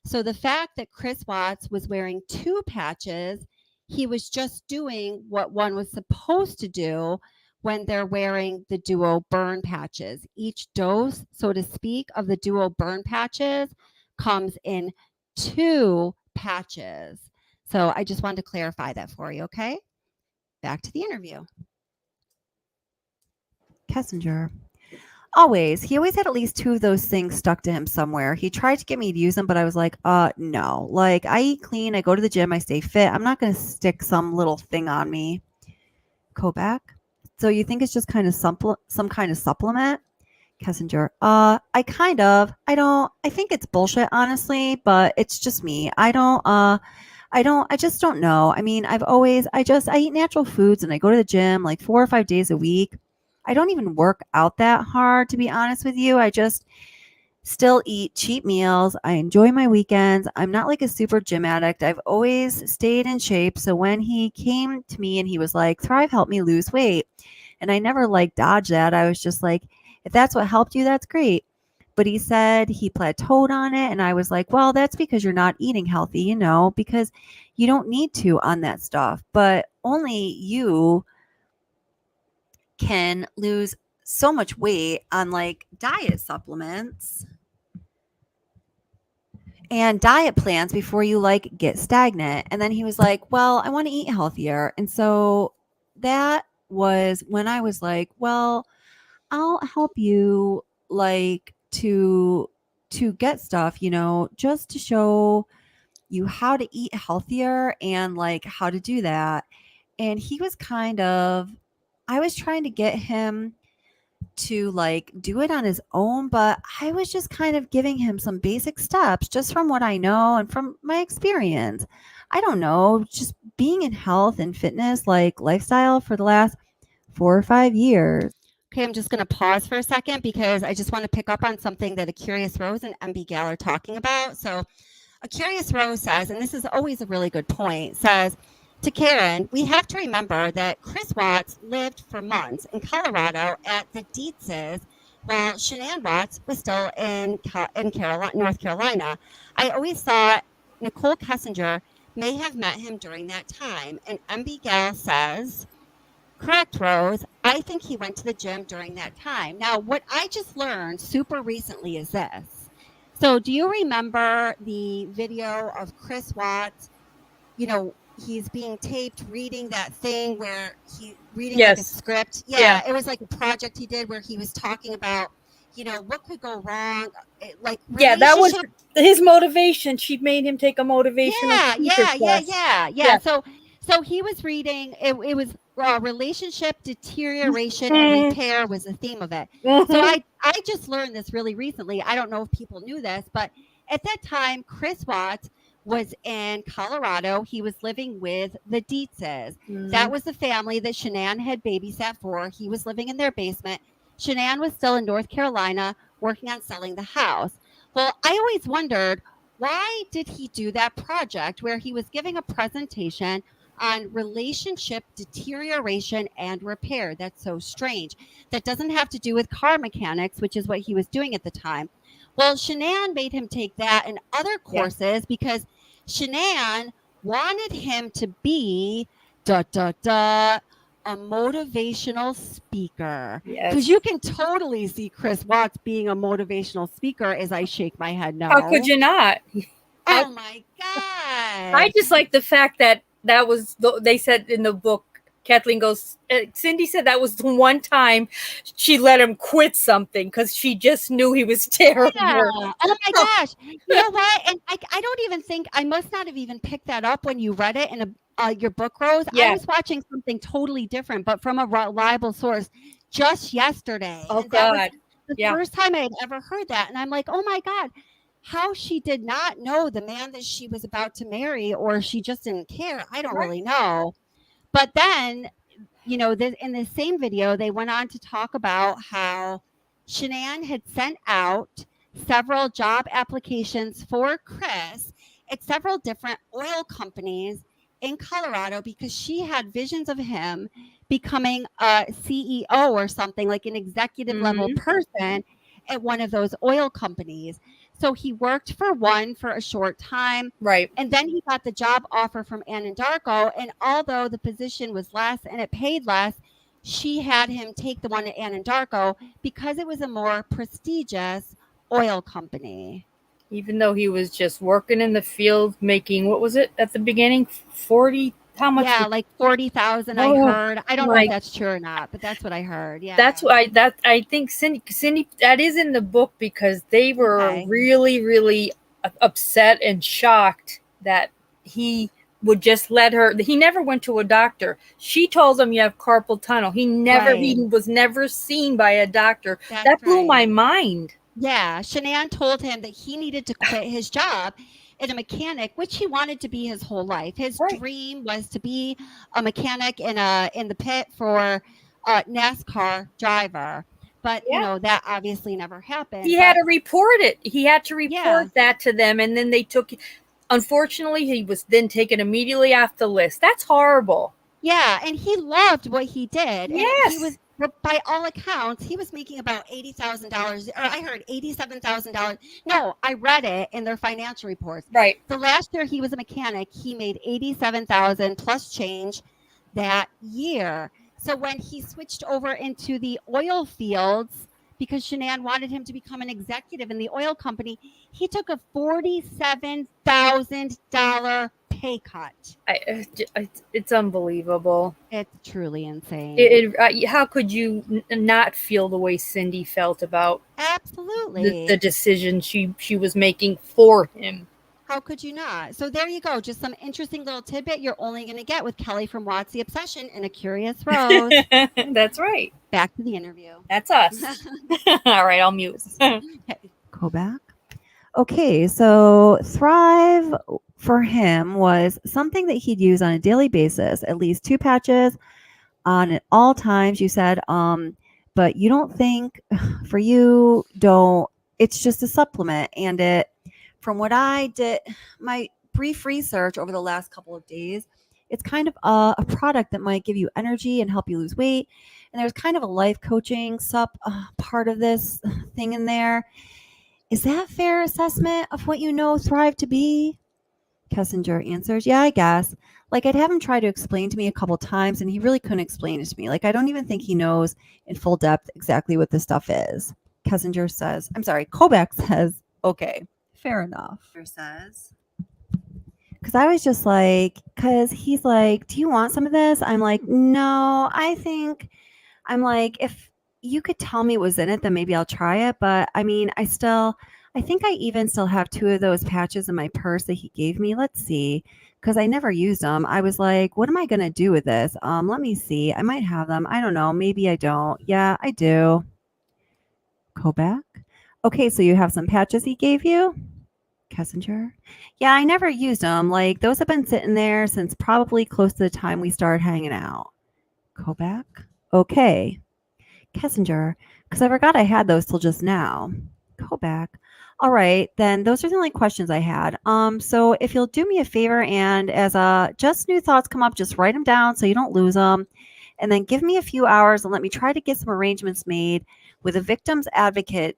So the fact that Chris Watts was wearing two patches, he was just doing what one was supposed to do when they're wearing the Duo Burn patches. Each dose, so to speak, of the Duo Burn patches comes in two patches. So I just wanted to clarify that for you, okay? Back to the interview. Kessinger. He always had at least two of those things stuck to him somewhere. He tried to get me to use them, but I was like, no. Like, I eat clean, I go to the gym, I stay fit. I'm not going to stick some little thing on me. Kobach, so you think it's just some kind of supplement? Kessinger, I think it's bullshit, honestly, but it's just me. I just don't know. I mean, I eat natural foods and I go to the gym like 4 or 5 days a week. I don't even work out that hard, to be honest with you. I just still eat cheap meals. I enjoy my weekends. I'm not like a super gym addict. I've always stayed in shape. So when he came to me and he was like, Thrive helped me lose weight. And I never like dodged that. I was just like, if that's what helped you, that's great. But he said he plateaued on it. And I was like, well, that's because you're not eating healthy, because you don't need to on that stuff. But only you can lose so much weight on like diet supplements and diet plans before you like get stagnant. And then he was like, well, I want to eat healthier. And so that was when I was like, well, I'll help you like to get stuff, just to show you how to eat healthier and like how to do that. And I was trying to get him to like do it on his own, but I was just kind of giving him some basic steps just from what I know and from my experience. I don't know, just being in health and fitness like lifestyle for the last 4 or 5 years. Okay, I'm just going to pause for a second because I just want to pick up on something that A Curious Rose and MB Gal are talking about. So A Curious Rose says, and this is always a really good point, says, to Karen, we have to remember that Chris Watts lived for months in Colorado at the Dietz's while Shanann Watts was still in North Carolina. I always thought Nicole Kessinger may have met him during that time. And MB Gal says, correct, Rose. I think he went to the gym during that time. Now, what I just learned super recently is this. So do you remember the video of Chris Watts, he's being taped reading that thing where reading like a script. Yeah, it was like a project he did where he was talking about, what could go wrong. That was his motivation. She made him take a motivational Yeah. So he was reading, it was relationship deterioration and repair was the theme of it. So I just learned this really recently. I don't know if people knew this, but at that time, Chris Watts was in Colorado. He was living with the Dietz's. That was the family that Shanann had babysat for. He was living in their basement. Shanann was still in North Carolina working on selling the house. Well, I always wondered, why did he do that project where he was giving a presentation on relationship deterioration and repair? That's so strange. That doesn't have to do with car mechanics, which is what he was doing at the time. Well, Shanann made him take that and other courses because Shanann wanted him to be a motivational speaker. Because you can totally see Chris Watts being a motivational speaker as I shake my head no. How could you not? Oh my God. I just like the fact that was, they said in the book, Kathleen goes, Cindy said that was the one time she let him quit something because she just knew he was terrible. Yeah. Oh my gosh. You know what? And I don't even think, I must not have even picked that up when you read it in your book, Rose. I was watching something totally different, but from a reliable source just yesterday. Oh, and that God. was the first time I had ever heard that. And I'm like, oh my God, how she did not know the man that she was about to marry, or she just didn't care. I don't really know. But then, in the same video, they went on to talk about how Shanann had sent out several job applications for Chris at several different oil companies in Colorado because she had visions of him becoming a CEO or something, like an executive level person at one of those oil companies. So he worked for one for a short time. Right. And then he got the job offer from Anadarko. And although the position was less and it paid less, she had him take the one at Anadarko because it was a more prestigious oil company. Even though he was just working in the field making, what was it at the beginning? 40, how much? Yeah, like 40,000 I heard. I don't know if that's true or not, but that's what I heard. Yeah. That's why I think Cindy, that is in the book because they were really, really upset and shocked that he would just let her. He never went to a doctor. She told him you have carpal tunnel. He was never seen by a doctor. That blew my mind. Yeah, Shanann told him that he needed to quit his job as a mechanic, which he wanted to be his whole life. His dream was to be a mechanic in the pit for a NASCAR driver. But you know, that obviously never happened. He had to report it. He had to report that to them, and then they took. Unfortunately, he was then taken immediately off the list. That's horrible. Yeah, and he loved what he did. Yes. And he was, by all accounts, he was making about $80,000, or I heard $87,000. No, I read it in their financial reports. Right. The last year he was a mechanic, he made $87,000 plus change that year. So when he switched over into the oil fields, because Shanann wanted him to become an executive in the oil company, he took a $47,000 pay cut. It's unbelievable. It's truly insane. How could you not feel the way Cindy felt about absolutely the decision she was making for him? How could you not? So there you go. Just some interesting little tidbit you're only going to get with Kelly from Watts the Obsession and a Curious Rose. That's right. Back to the interview. That's us. All right, I'll mute. Go back. Okay, so Thrive for him was something that he'd use on a daily basis, at least 2 patches on at all times, you said. But you don't think, for you, it's just a supplement. And from what I did, my brief research over the last couple of days, it's kind of a product that might give you energy and help you lose weight. And there's kind of a life coaching part of this thing in there. Is that a fair assessment of what you know Thrive to be? Kessinger answers, yeah, I guess. Like, I'd have him try to explain to me a couple times, and he really couldn't explain it to me. Like, I don't even think he knows in full depth exactly what this stuff is. Kessinger says, Kobach says, okay, fair enough. Says, because I was just like, because he's like, do you want some of this? I'm like, no, I'm like, if you could tell me what was in it, then maybe I'll try it. But I mean, I think I even still have 2 of those patches in my purse that he gave me. Let's see, because I never used them. I was like, what am I going to do with this? Let me see. I might have them. I don't know. Maybe I don't. Yeah, I do. Kobach. Okay, so you have some patches he gave you? Kessinger. Yeah, I never used them. Like, those have been sitting there since probably close to the time we started hanging out. Kobach. Okay. Kessinger, because I forgot I had those till just now. Kobach. All right, then those are the only questions I had. So if you'll do me a favor, and as just new thoughts come up, just write them down so you don't lose them, and then give me a few hours and let me try to get some arrangements made with a victim's advocate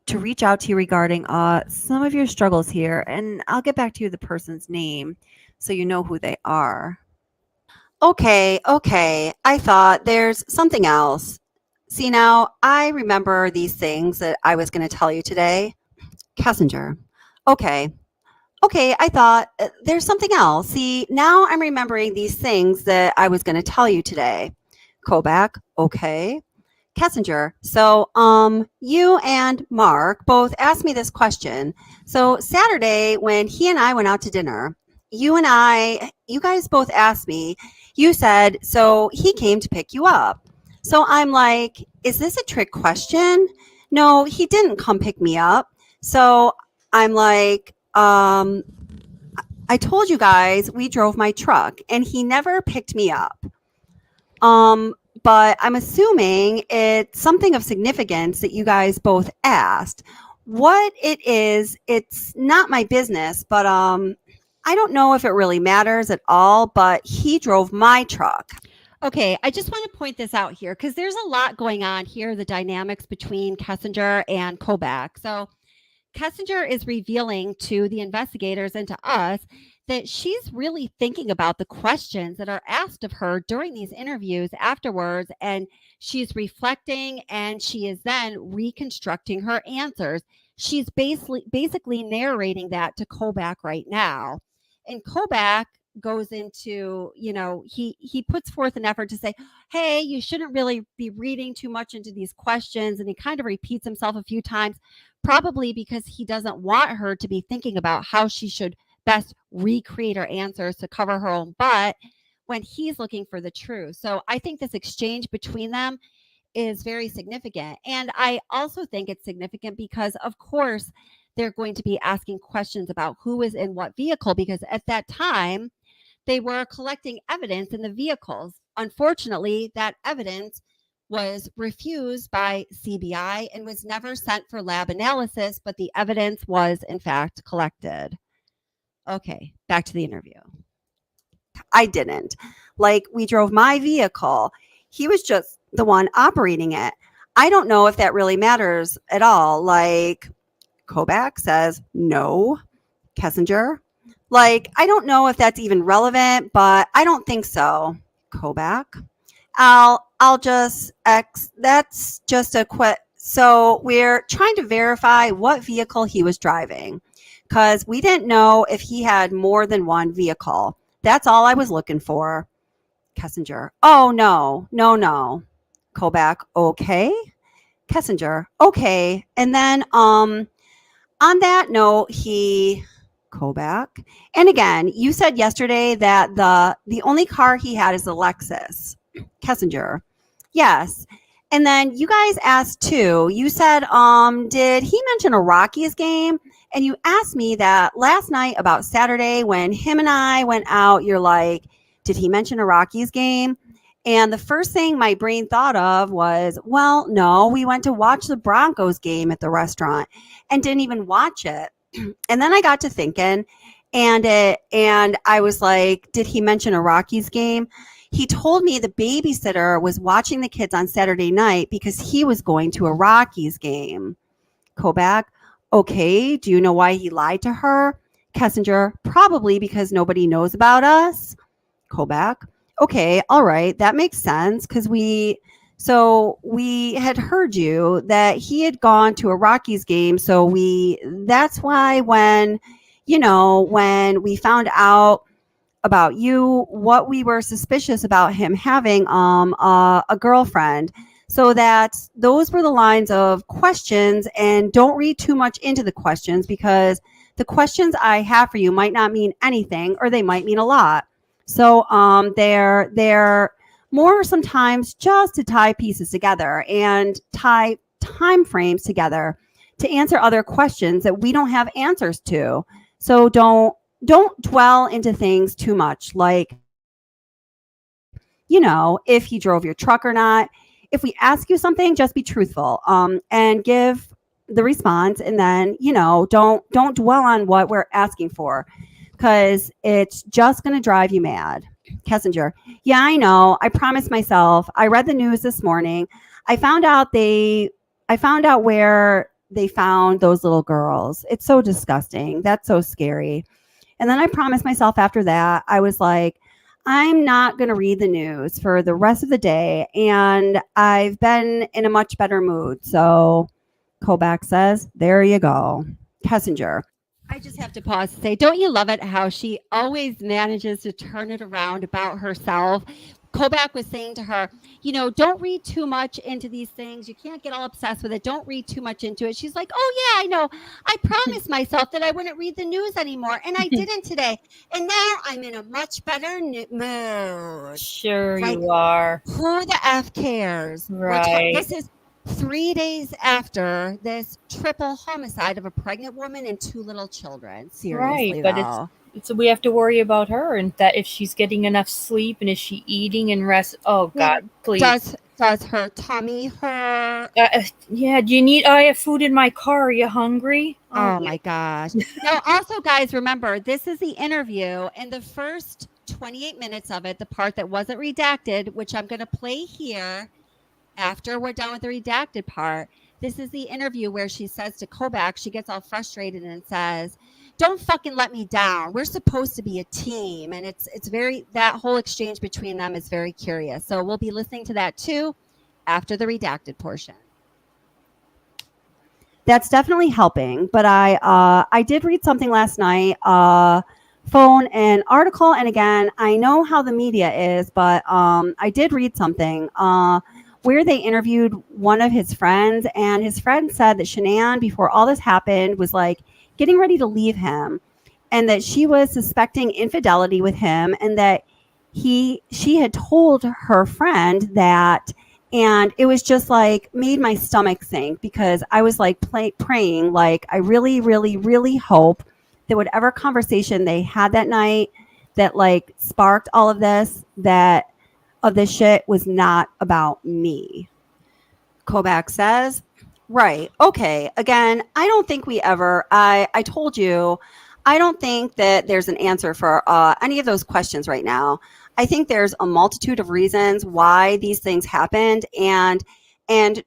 to reach out to you regarding some of your struggles here, and I'll get back to you the person's name so you know who they are. Okay. I thought there's something else. See, now I remember these things that I was going to tell you today. Kessinger. Okay, I thought there's something else. See, now I'm remembering these things that I was going to tell you today. Kobach. Okay. Kessinger. So, you and Mark both asked me this question. So Saturday when he and I went out to dinner, you guys both asked me, you said, so he came to pick you up. So I'm like, is this a trick question? No, he didn't come pick me up. So I'm like, I told you guys we drove my truck and he never picked me up. But I'm assuming it's something of significance that you guys both asked. What it is, it's not my business, but I don't know if it really matters at all, but he drove my truck. Okay, I just want to point this out here because there's a lot going on here, the dynamics between Kessinger and Kobach. So Kessinger is revealing to the investigators and to us that she's really thinking about the questions that are asked of her during these interviews afterwards, and she's reflecting and she is then reconstructing her answers. She's basically narrating that to Kobach right now. And Kobach goes into, he puts forth an effort to say, hey, you shouldn't really be reading too much into these questions. And he kind of repeats himself a few times, probably because he doesn't want her to be thinking about how she should best recreator answers to cover her own butt when he's looking for the truth. So I think this exchange between them is very significant. And I also think it's significant because, of course, they're going to be asking questions about who is in what vehicle, because at that time, they were collecting evidence in the vehicles. Unfortunately, that evidence was refused by CBI and was never sent for lab analysis, but the evidence was, in fact, collected. Okay, back to the interview. I didn't. Like, we drove my vehicle. He was just the one operating it. I don't know if that really matters at all. Like, Kobach says, no. Kessinger. Like, I don't know if that's even relevant, but I don't think so. Kobach. I'll just that's just a quit. So we're trying to verify what vehicle he was driving, because we didn't know if he had more than one vehicle. That's all I was looking for. Kessinger. Oh, no. Kobach. Okay. Kessinger. Okay. And then on that note, Kobach. And again, you said yesterday that the only car he had is a Lexus. Kessinger. Yes. And then you guys asked too, you said, did he mention a Rockies game? And you asked me that last night about Saturday when him and I went out, you're like, did he mention a Rockies game? And the first thing my brain thought of was, well, no, we went to watch the Broncos game at the restaurant and didn't even watch it. And then I got to thinking, and I was like, did he mention a Rockies game? He told me the babysitter was watching the kids on Saturday night because he was going to a Rockies game. Kobach. Okay, do you know why he lied to her? Kessinger. Probably because nobody knows about us. Kobach. Okay, all right, that makes sense, because we had heard you that he had gone to a Rockies game, so that's why when we found out about you, what we were suspicious about him having a girlfriend. So those were the lines of questions, and don't read too much into the questions, because the questions I have for you might not mean anything, or they might mean a lot. So they're more sometimes just to tie pieces together and tie time frames together to answer other questions that we don't have answers to. So don't dwell into things too much, like, if he drove your truck or not. If we ask you something, just be truthful and give the response, and then don't dwell on what we're asking for, because it's just going to drive you mad. Kessinger. Yeah, I know. I promised myself. I read the news this morning. I found out where they found those little girls. It's so disgusting. That's so scary. And then I promised myself after that, I was like, I'm not going to read the news for the rest of the day. And I've been in a much better mood. So Kobach says, there you go. Kessinger. I just have to pause to say, don't you love it how she always manages to turn it around about herself? Kobach was saying to her, don't read too much into these things. You can't get all obsessed with it. Don't read too much into it. She's like, oh, yeah, I know. I promised myself that I wouldn't read the news anymore, and I didn't today. And now I'm in a much better mood. Sure, Like, you are. Who the F cares? Right. This is 3 days after this triple homicide of a pregnant woman and 2 little children. Seriously, right, but it's we have to worry about her, and that if she's getting enough sleep, and is she eating and rest. Oh God, please. Does her tummy hurt? Yeah. Do you need? I have food in my car. Are you hungry? Oh my gosh. Now, also, guys, remember, this is the interview, and the first 28 minutes of it, the part that wasn't redacted, which I'm going to play here after we're done with the redacted part. This is the interview where she says to Kobach, she gets all frustrated and says, don't fucking let me down. We're supposed to be a team. And it's very, that whole exchange between them is very curious. So we'll be listening to that too after the redacted portion. That's definitely helping. But I did read something last night, phone and article. And again, I know how the media is, but I did read something where they interviewed one of his friends, and his friend said that Shanann, before all this happened, was like getting ready to leave him. and that she was suspecting infidelity with him, and that she had told her friend that, and it was just like made my stomach sink, because I was like praying, like, I really, really, really hope that whatever conversation they had that night that like sparked all of this, that of this shit was not about me. Kobach says, right, okay, again, I don't think we ever, I told you, I don't think that there's an answer for any of those questions right now. I think there's a multitude of reasons why these things happened, and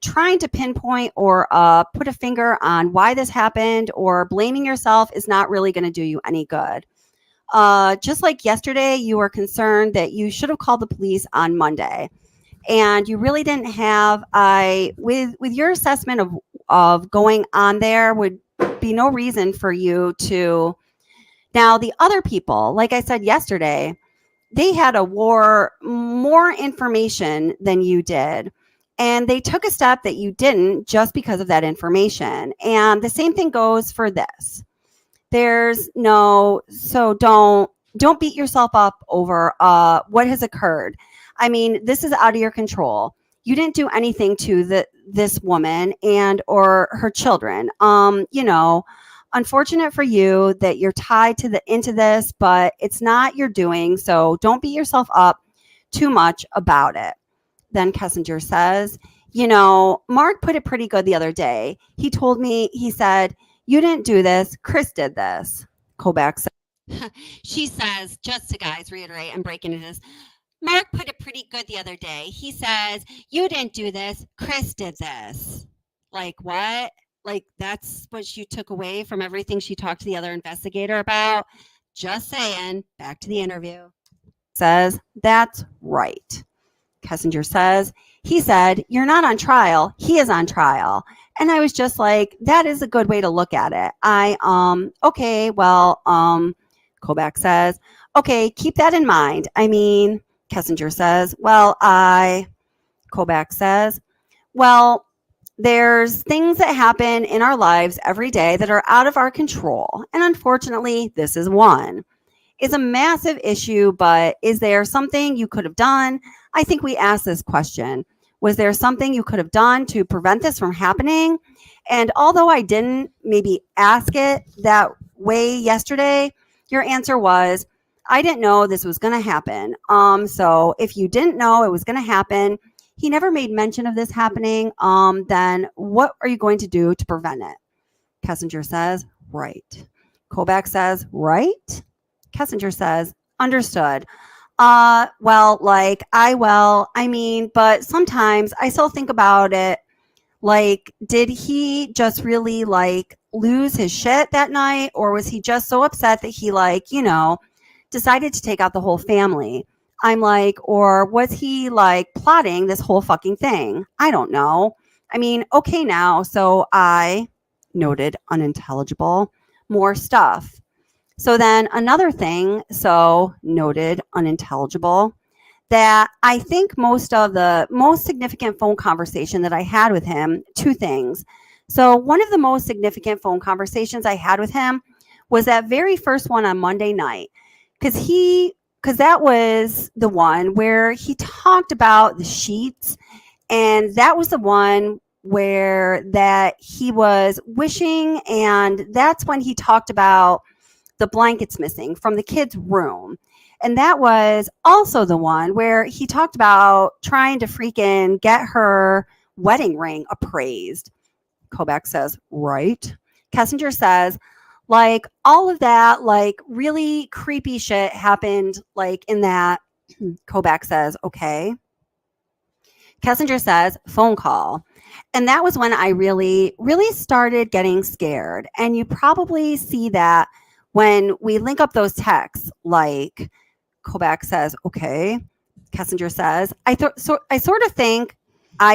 trying to pinpoint or put a finger on why this happened or blaming yourself is not really going to do you any good. Just like yesterday, you were concerned that you should have called the police on Monday, and you really didn't have. With your assessment of going on there would be no reason for you to. Now, the other people, like I said yesterday, they had more information than you did. And they took a step that you didn't just because of that information. And the same thing goes for this. So don't beat yourself up over what has occurred. I mean, this is out of your control. You didn't do anything to this woman and or her children. Unfortunate for you that you're tied into this, but it's not your doing. So don't beat yourself up too much about it. Then Kessinger says, Mark put it pretty good the other day. He told me, he said, you didn't do this. Chris did this. Kobach says, she says, just to guys reiterate and break into this, Mark put it pretty good the other day. He says, you didn't do this. Chris did this. Like what? Like that's what you took away from everything she talked to the other investigator about? Just saying. Back to the interview. Says, that's right. Kessinger says, he said, you're not on trial. He is on trial. And I was just like, that is a good way to look at it. Okay, well, Kobach says, okay, keep that in mind. I mean, Kessinger says, Kobach says, well, there's things that happen in our lives every day that are out of our control. And unfortunately, this is one. It's a massive issue, but is there something you could have done? I think we asked this question. Was there something you could have done to prevent this from happening? And although I didn't maybe ask it that way yesterday, your answer was, I didn't know this was going to happen. So if you didn't know it was going to happen, he never made mention of this happening, then what are you going to do to prevent it? Kessinger says, right. Kobach says, right. Kessinger says, understood. But sometimes I still think about it. Like, did he just really lose his shit that night? Or was he just so upset that he decided to take out the whole family? I'm like, or was he plotting this whole fucking thing? I don't know. I mean, okay now. So I noted unintelligible, more stuff. So then another thing, so noted unintelligible, that I think most significant phone conversation that I had with him, two things. So one of the most significant phone conversations I had with him was that very first one on Monday night. Because that was the one where he talked about the sheets, and that was the one where that he was wishing, and that's when he talked about the blankets missing from the kids' room. And that was also the one where he talked about trying to freaking get her wedding ring appraised. Kobach says, right. Kessinger says, all of that, really creepy shit happened, in that. Kobach says, okay. Kessinger says, phone call. And that was when I really, really started getting scared. And you probably see that when we link up those texts, Kobach says, okay. Kessinger says, I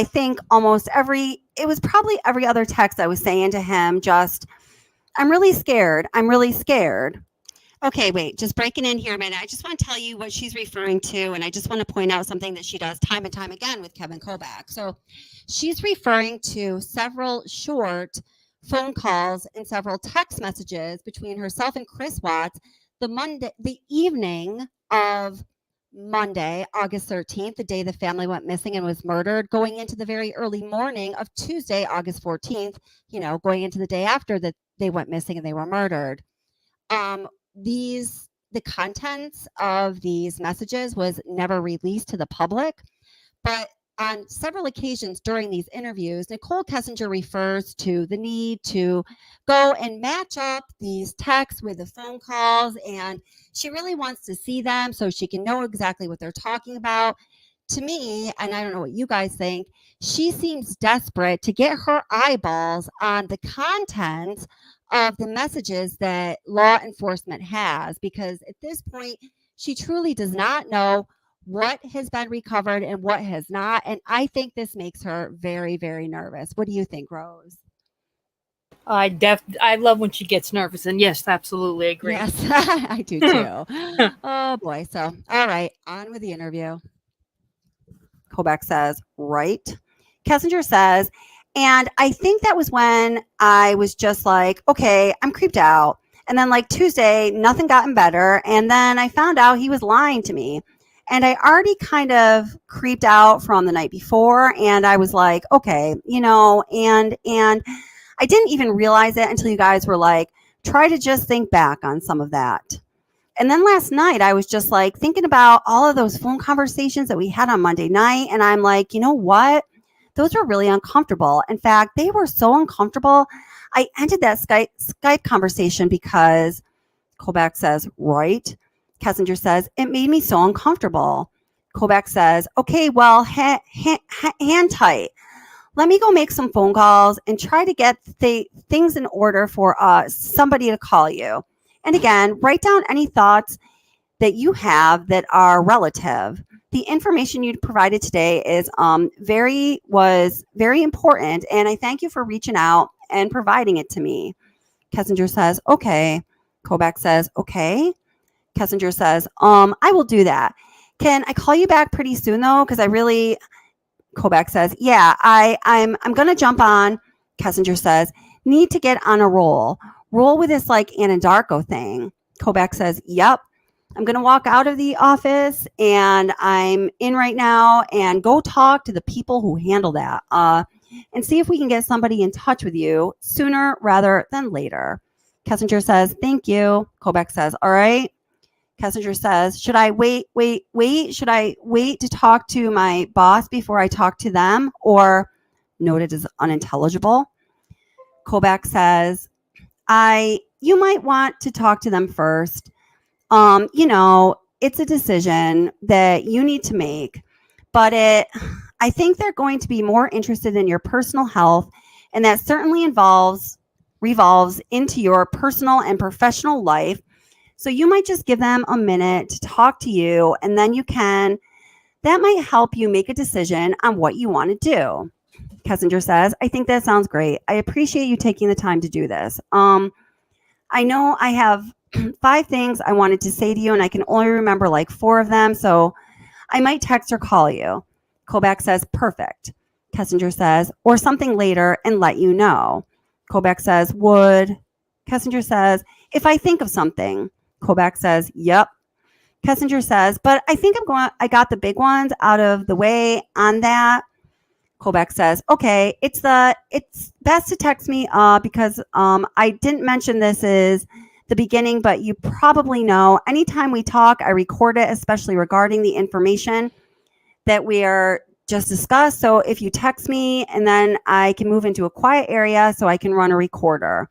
think almost it was probably every other text I was saying to him, just, I'm really scared. I'm really scared. Okay, wait, just breaking in here a minute. I just want to tell you what she's referring to, and I just want to point out something that she does time and time again with Kevin Kobach. So she's referring to several short phone calls and several text messages between herself and Chris Watts the evening of Monday, August 13th, the day the family went missing and was murdered, going into the very early morning of Tuesday, August 14th, going into the day after that they went missing and they were murdered. The contents of these messages was never released to the public, but on several occasions during these interviews, Nicole Kessinger refers to the need to go and match up these texts with the phone calls, and she really wants to see them so she can know exactly what they're talking about. To me, and I don't know what you guys think, she seems desperate to get her eyeballs on the content of the messages that law enforcement has, because at this point, she truly does not know what has been recovered and what has not. And I think this makes her very, very nervous. What do you think, Rose? I love when she gets nervous, and yes, absolutely agree. Yes, I do too. Oh boy. So, all right, on with the interview. Kobach says, right. Kessinger says, and I think that was when I was just like, okay, I'm creeped out. And then like Tuesday, nothing gotten better. And then I found out he was lying to me. And I already kind of creeped out from the night before. And I was like, okay, and I didn't even realize it until you guys were like, try to just think back on some of that. And then last night, I was just like thinking about all of those phone conversations that we had on Monday night. And I'm like, you know what? Those were really uncomfortable. In fact, they were so uncomfortable. I ended that Skype conversation because Kobach says, right. Kessinger says, it made me so uncomfortable. Kobach says, okay, well, hand tight. Let me go make some phone calls and try to get things in order for somebody to call you. And again, write down any thoughts that you have that are relative. The information you provided today is very important, and I thank you for reaching out and providing it to me. Kessinger says, okay. Kobach says, okay. Kessinger says, I will do that. Can I call you back pretty soon though? Because Kobach says, yeah, I'm gonna jump on. Kessinger says, need to get on a roll with this like Anadarko thing. Kobach says, yep. I'm gonna walk out of the office and I'm in right now and go talk to the people who handle that and see if we can get somebody in touch with you sooner rather than later. Kessinger says, thank you. Kobach says, all right. Kessinger says, should I wait? Should I wait to talk to my boss before I talk to them? Or noted as unintelligible. Kobach says, you might want to talk to them first. It's a decision that you need to make, but I think they're going to be more interested in your personal health, and that certainly revolves into your personal and professional life. So you might just give them a minute to talk to you, and then that might help you make a decision on what you want to do. Kessinger says, I think that sounds great. I appreciate you taking the time to do this. I know I have 5 things I wanted to say to you, and I can only remember like 4 of them, so I might text or call you. Kobach says, perfect. Kessinger says, or something later and let you know. Kobach says, would. Kessinger says, if I think of something. Kobach says, yep. Kessinger says, but I think I got the big ones out of the way on that. Kobach says, okay, it's best to text me because I didn't mention this is the beginning, but you probably know anytime we talk, I record it, especially regarding the information that we are just discussed. So if you text me and then I can move into a quiet area so I can run a recorder.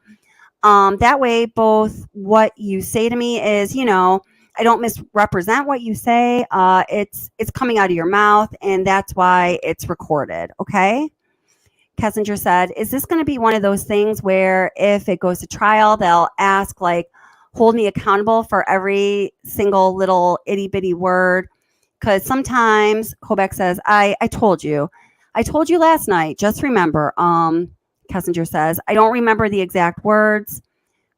That way, both what you say to me is, I don't misrepresent what you say. It's coming out of your mouth, and that's why it's recorded. Okay. Kessinger said, is this going to be one of those things where if it goes to trial, they'll ask, like, hold me accountable for every single little itty bitty word? Because sometimes Kobach says, I told you last night, just remember. Kessinger says, I don't remember the exact words.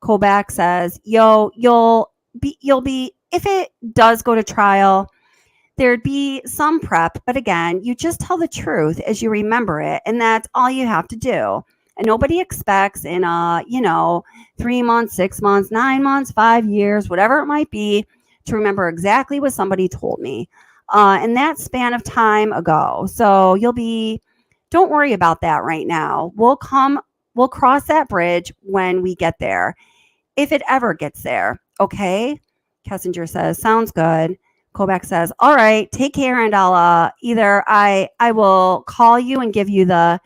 Kobach says, you'll be, if it does go to trial, there'd be some prep, but again, you just tell the truth as you remember it, and that's all you have to do. And nobody expects in 3 months, 6 months, 9 months, 5 years, whatever it might be, to remember exactly what somebody told me in that span of time ago. So don't worry about that right now. We'll cross that bridge when we get there, if it ever gets there. Okay? Kessinger says, sounds good. Kobach says, all right, take care, and I'll either I will call you and give you the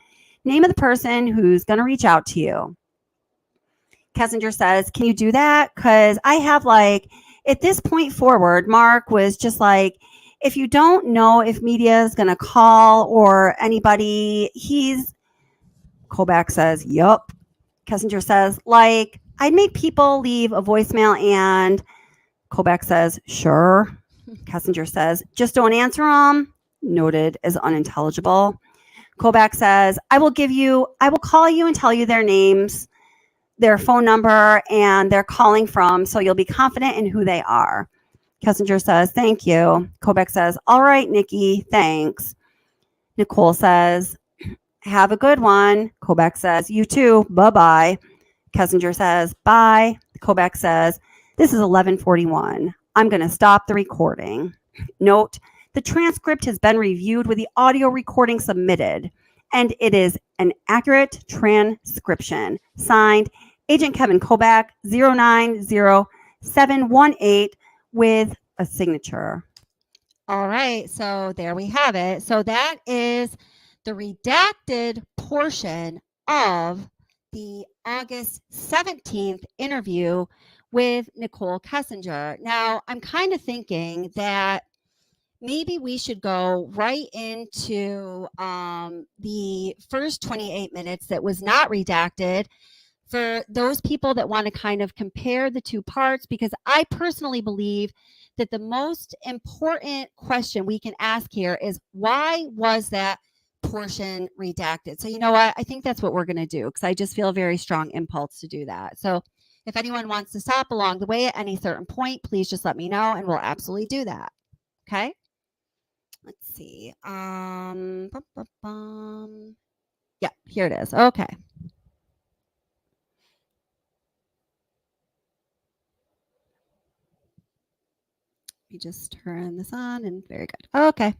name of the person who's going to reach out to you. Kessinger says, can you do that? Because I have at this point forward, Mark was just like, if you don't know if media is going to call or anybody, Kobach says, yup. Kessinger says, I'd make people leave a voicemail, and Kobach says, sure. Kessinger says, just don't answer them. Noted as unintelligible. Kobach says, I will call you and tell you their names, their phone number, and they're calling from, so you'll be confident in who they are. Kessinger says, thank you. Kobach says, all right, Nikki, thanks. Nicole says, have a good one. Kobach says, you too. Bye-bye. Kessinger says, bye. Kobach says, this is 11:41. I'm going to stop the recording. Note, the transcript has been reviewed with the audio recording submitted, and it is an accurate transcription. Signed, Agent Kevin Kobach, 090718, with a signature. All right, so there we have it. So that is the redacted portion of the August 17th interview with Nicole Kessinger. Now, I'm kind of thinking that maybe we should go right into the first 28 minutes that was not redacted for those people that want to kind of compare the two parts, because I personally believe that the most important question we can ask here is, why was that portion redacted? So you know what? I think that's what we're going to do, because I just feel a very strong impulse to do that. So if anyone wants to stop along the way at any certain point, please just let me know, and we'll absolutely do that. Okay? Let's see. Yeah, here it is. Okay. Let me just turn this on, and very good. Okay.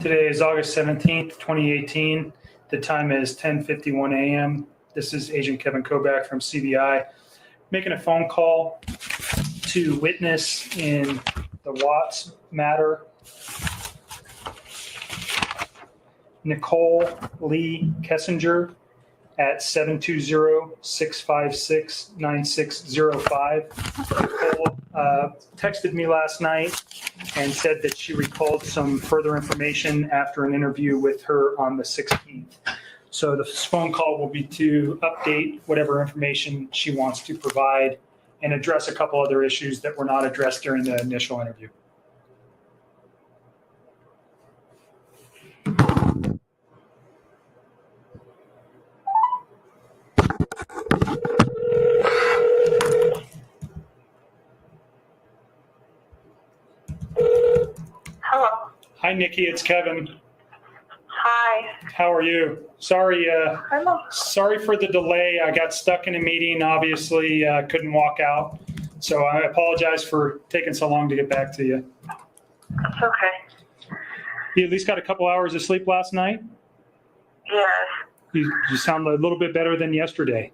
Today is August 17th, 2018. The time is 10:51 a.m. This is Agent Kevin Kobach from CBI, making a phone call to witness in the Watts matter, Nicole Lee Kessinger, at 720-656-9605. Nicole texted me last night and said that she recalled some further information after an interview with her on the 16th. So the phone call will be to update whatever information she wants to provide and address a couple other issues that were not addressed during the initial interview. Hello. Hi, Nikki. It's Kevin. Hi. How are you? Sorry for the delay. I got stuck in a meeting, obviously couldn't walk out. So I apologize for taking so long to get back to you. It's okay. You at least got a couple hours of sleep last night? Yes. You sound a little bit better than yesterday.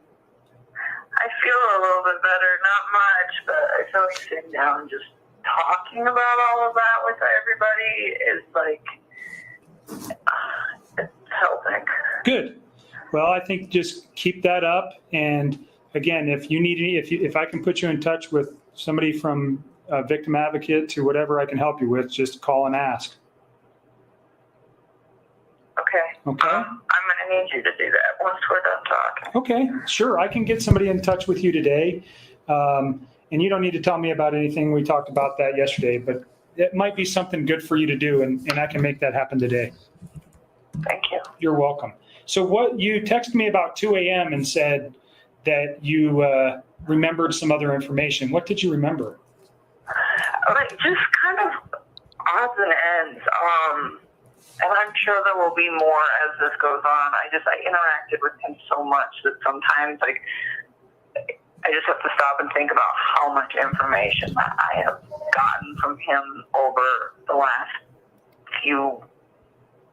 I feel a little bit better. Not much, but I feel like sitting down and just talking about all of that with everybody is it's helping. Good. Well, I think just keep that up. And again, if you need any, if I can put you in touch with somebody from a victim advocate to whatever I can help you with, just call and ask. Okay. Okay. I'm going to need you to do that once we're done talking. Okay, sure. I can get somebody in touch with you today. And you don't need to tell me about anything. We talked about that yesterday, but it might be something good for you to do, and I can make that happen today. Thank you. You're welcome. So what you texted me about 2 a.m. and said that you remembered some other information. What did you remember? Just kind of odds and ends. And And I'm sure there will be more as this goes on. I interacted with him so much that sometimes, like, I just have to stop and think about how much information that I have gotten from him over the last few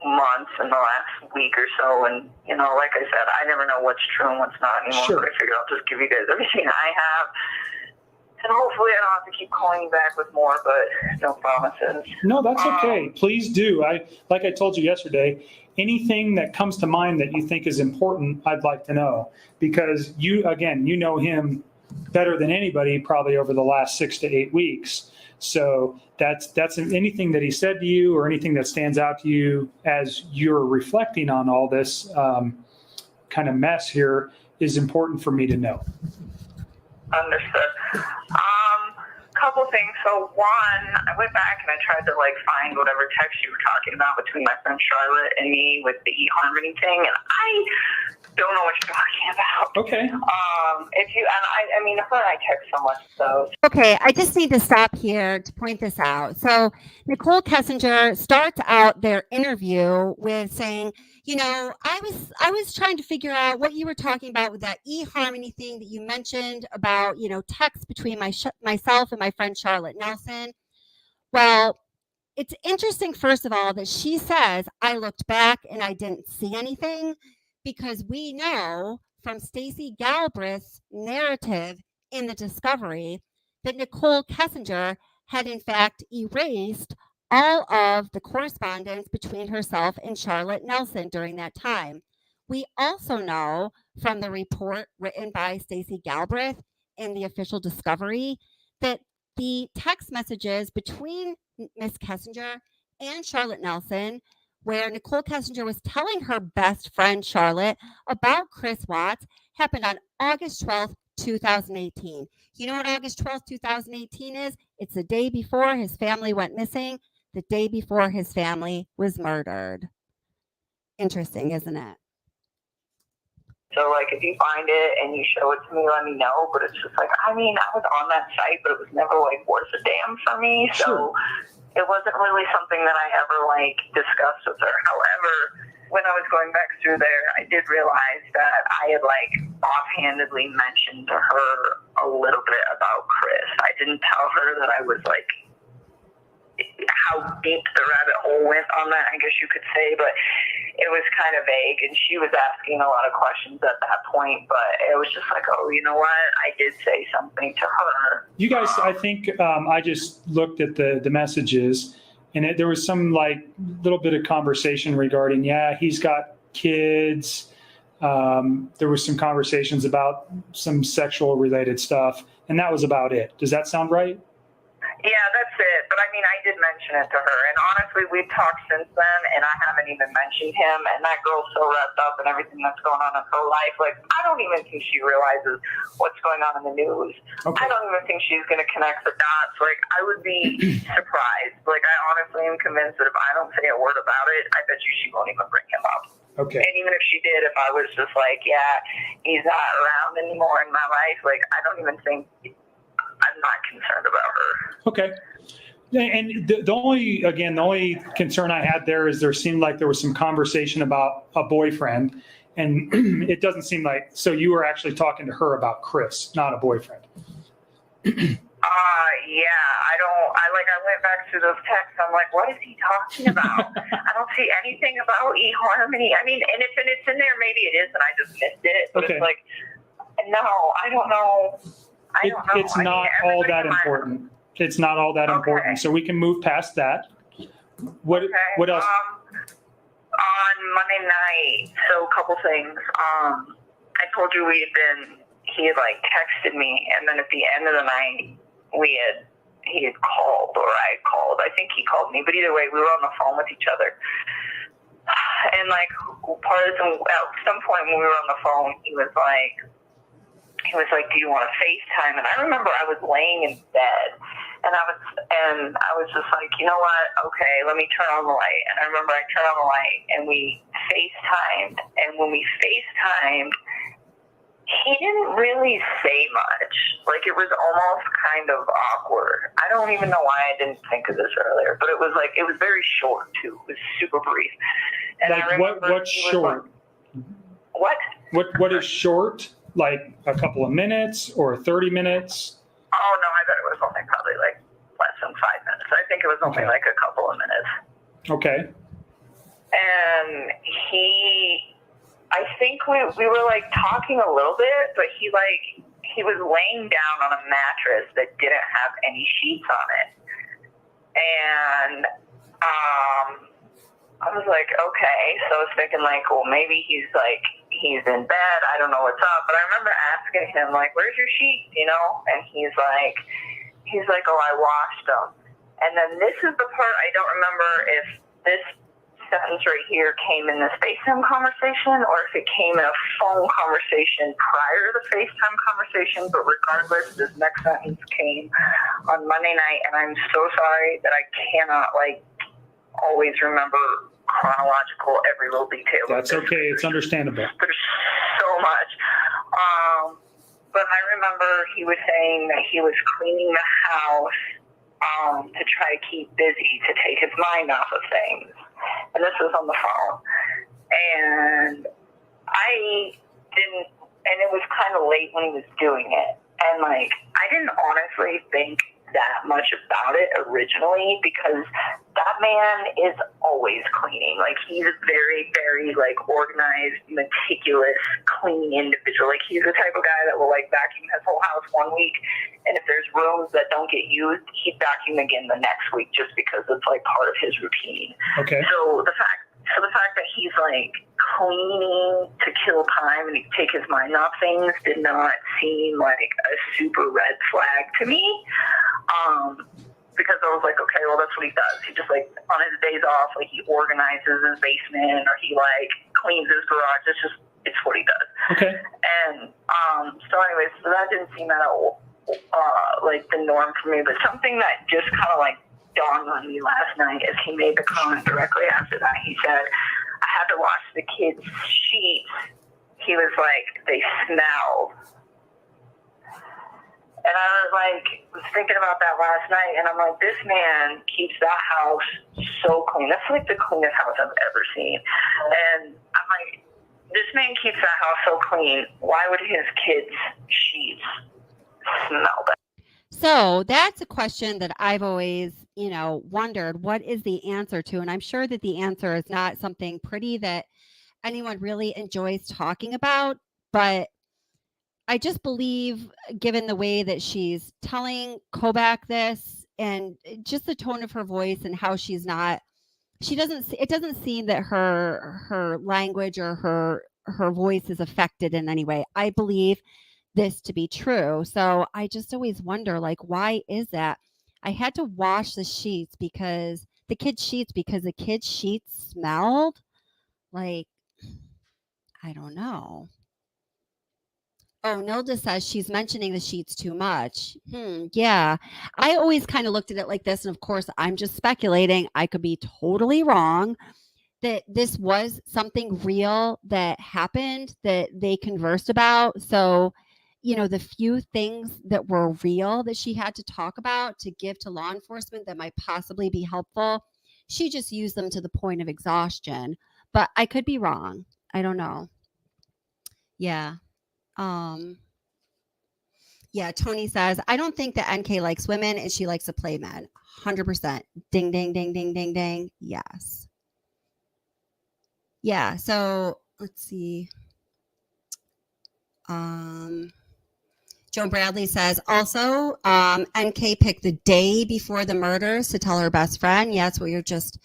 months and the last week or so. And, like I said, I never know what's true and what's not anymore. Sure. But I figure I'll just give you guys everything I have. And hopefully I don't have to keep calling you back with more, but no promises. No, that's okay. Please do. Like I told you yesterday, anything that comes to mind that you think is important, I'd like to know. Because you know him better than anybody probably over the last 6 to 8 weeks. So that's anything that he said to you or anything that stands out to you as you're reflecting on all this kind of mess here is important for me to know. Understood. Couple things. So one, I went back and I tried to find whatever text you were talking about between my friend Charlotte and me with the eHarmony thing, and I don't know what you're talking about. Okay. Her and I text so much, so. Okay, I just need to stop here to point this out. So Nicole Kessinger starts out their interview with saying, I was trying to figure out what you were talking about with that eHarmony thing that you mentioned about, text between myself and my friend Charlotte Nelson. Well, it's interesting, first of all, that she says, I looked back and I didn't see anything, because we know from Stacey Galbraith's narrative in the discovery that Nicole Kessinger had in fact erased all of the correspondence between herself and Charlotte Nelson during that time. We also know from the report written by Stacey Galbraith in the official discovery that the text messages between Miss Kessinger and Charlotte Nelson, where Nicole Kessinger was telling her best friend Charlotte about Chris Watts, happened on August 12th, 2018. You know what August 12th, 2018 is? It's the day before his family went missing, the day before his family was murdered. Interesting, isn't it? So, if you find it and you show it to me, let me know. But it's just I was on that site, but it was never, worth a damn for me. So it wasn't really something that I ever, discussed with her. However, when I was going back through there, I did realize that I had, offhandedly mentioned to her a little bit about Chris. I didn't tell her that I was, how deep the rabbit hole went on that, I guess you could say, but it was kind of vague, and she was asking a lot of questions at that point, but it was just oh, you know what? I did say something to her. You guys, I think I just looked at the messages, and there was some little bit of conversation regarding, he's got kids. There was some conversations about some sexual related stuff, and that was about it. Does that sound right? Yeah, that's it. But I did mention it to her. And honestly, we've talked since then, and I haven't even mentioned him. And that girl's so wrapped up in everything that's going on in her life. I don't even think she realizes what's going on in the news. Okay. I don't even think she's going to connect the dots. I would be surprised. I honestly am convinced that if I don't say a word about it, I bet you she won't even bring him up. Okay. And even if she did, if I was just he's not around anymore in my life, I don't even think... I'm not concerned about her. Okay. And the only concern I had there is there seemed like there was some conversation about a boyfriend, and it doesn't seem like, so you were actually talking to her about Chris, not a boyfriend. I went back through those texts. I'm what is he talking about? I don't see anything about eHarmony. And if it's in there, maybe it is, and I just missed it. But okay. It's no, I don't know. It's not all that important. It's not all that important. So we can move past that. What else? On Monday night, so a couple things. I told you he had texted me, and then at the end of the night, he had called, or I had called. I think he called me, but either way, we were on the phone with each other. And at some point when we were on the phone, he was like, do you want to FaceTime? And I remember I was laying in bed, and I was just you know what? Okay, let me turn on the light. And I remember I turned on the light, and we FaceTimed. And when we FaceTimed, he didn't really say much. Like, it was almost kind of awkward. I don't even know why I didn't think of this earlier, but it was very short too. It was super brief. And I remember what's short? What is short? Like a couple of minutes or 30 minutes? Oh no, I bet it was only probably like less than 5 minutes. I think it was only like a couple of minutes. Okay. And I think we were like talking a little bit, but he was laying down on a mattress that didn't have any sheets on it. And I was like, okay. So I was thinking like, well, maybe he's in bed. I don't know what's up. But I remember asking him like, where's your sheets, you know? And he's like, oh, I washed them. And then this is the part I don't remember if this sentence right here came in this FaceTime conversation or if it came in a phone conversation prior to the FaceTime conversation, but regardless, this next sentence came on Monday night, and I'm so sorry that I cannot always remember chronological every little detail. That's okay. It's understandable. There's so much. But I remember he was saying that he was cleaning the house to try to keep busy, to take his mind off of things. And this was on the phone. And it was kind of late when he was doing it. And I didn't honestly think that much about it originally because that man is always cleaning. He's a very, very organized, meticulous, clean individual. He's the type of guy that will vacuum his whole house one week, and if there's rooms that don't get used, he'd vacuum again the next week just because it's part of his routine. Okay. So the fact that he's cleaning to kill time and he take his mind off things did not seem like a super red flag to me. Because I was like, okay, well, that's what he does. He just on his days off, he organizes his basement or he cleans his garage. It's what he does. Okay. And so anyways, so that didn't seem at all the norm for me. But something that just kind of dawned on me last night as he made the comment directly after that. He said, I had to wash the kids' sheets. He was like, they smelled. And I was thinking about that last night, and I'm like, this man keeps that house so clean. That's the cleanest house I've ever seen. And I'm like, this man keeps that house so clean. Why would his kids' sheets smell bad? So that's a question that I've always, wondered, what is the answer to? And I'm sure that the answer is not something pretty that anyone really enjoys talking about, but I just believe, given the way that she's telling Kobach this and just the tone of her voice and how it doesn't seem that her language or her voice is affected in any way. I believe this to be true. So I just always wonder, why is that? I had to wash the kids' sheets smelled. I don't know. Oh, Nilda says she's mentioning the sheets too much. Yeah. I always kind of looked at it like this. And of course, I'm just speculating. I could be totally wrong that this was something real that happened that they conversed about. So, the few things that were real that she had to talk about to give to law enforcement that might possibly be helpful, she just used them to the point of exhaustion. But I could be wrong. I don't know. Yeah. Yeah, Tony says, I don't think that NK likes women and she likes to play men. 100%. Ding, ding, ding, ding, ding, ding. Yes. Yeah, so let's see. Joan Bradley says, also, NK picked the day before the murders to tell her best friend. Yeah, that's what you're just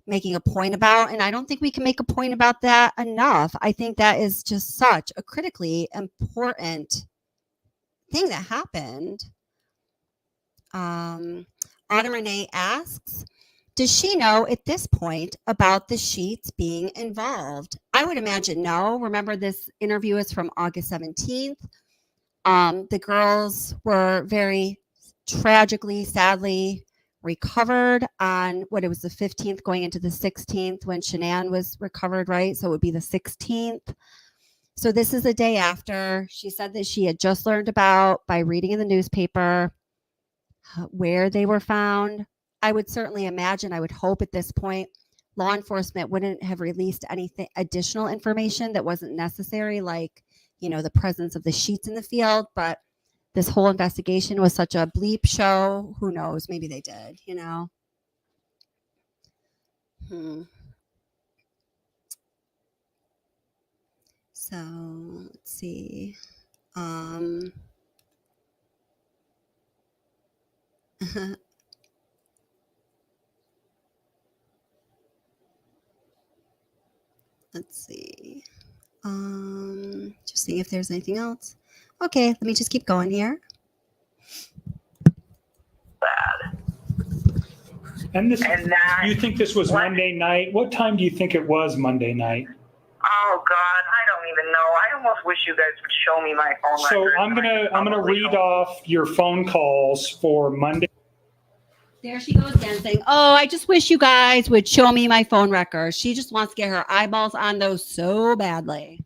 making a point about. And I don't think we can make a point about that enough. I think that is just such a critically important thing that happened. Autumn Renee asks, does she know at this point about the sheets being involved? I would imagine no. Remember, this interview is from August 17th. The girls were very tragically, sadly recovered on the 15th going into the 16th when Shanann was recovered, right? So it would be the 16th. So this is the day after. She said that she had just learned about, by reading in the newspaper, where they were found. I would certainly imagine, I would hope at this point, law enforcement wouldn't have released anything additional information that wasn't necessary, like, the presence of the sheets in the field. But this whole investigation was such a bleep show. Who knows? Maybe they did, So let's see. Let's see. Just seeing if there's anything else. Okay, let me just keep going here. And this, that, you think this was Monday night? What time do you think it was Monday night? Oh God, I don't even know. I almost wish you guys would show me my phone So records. I'm gonna read off your phone calls for Monday. There she goes again saying, "Oh, I just wish you guys would show me my phone records." She just wants to get her eyeballs on those so badly.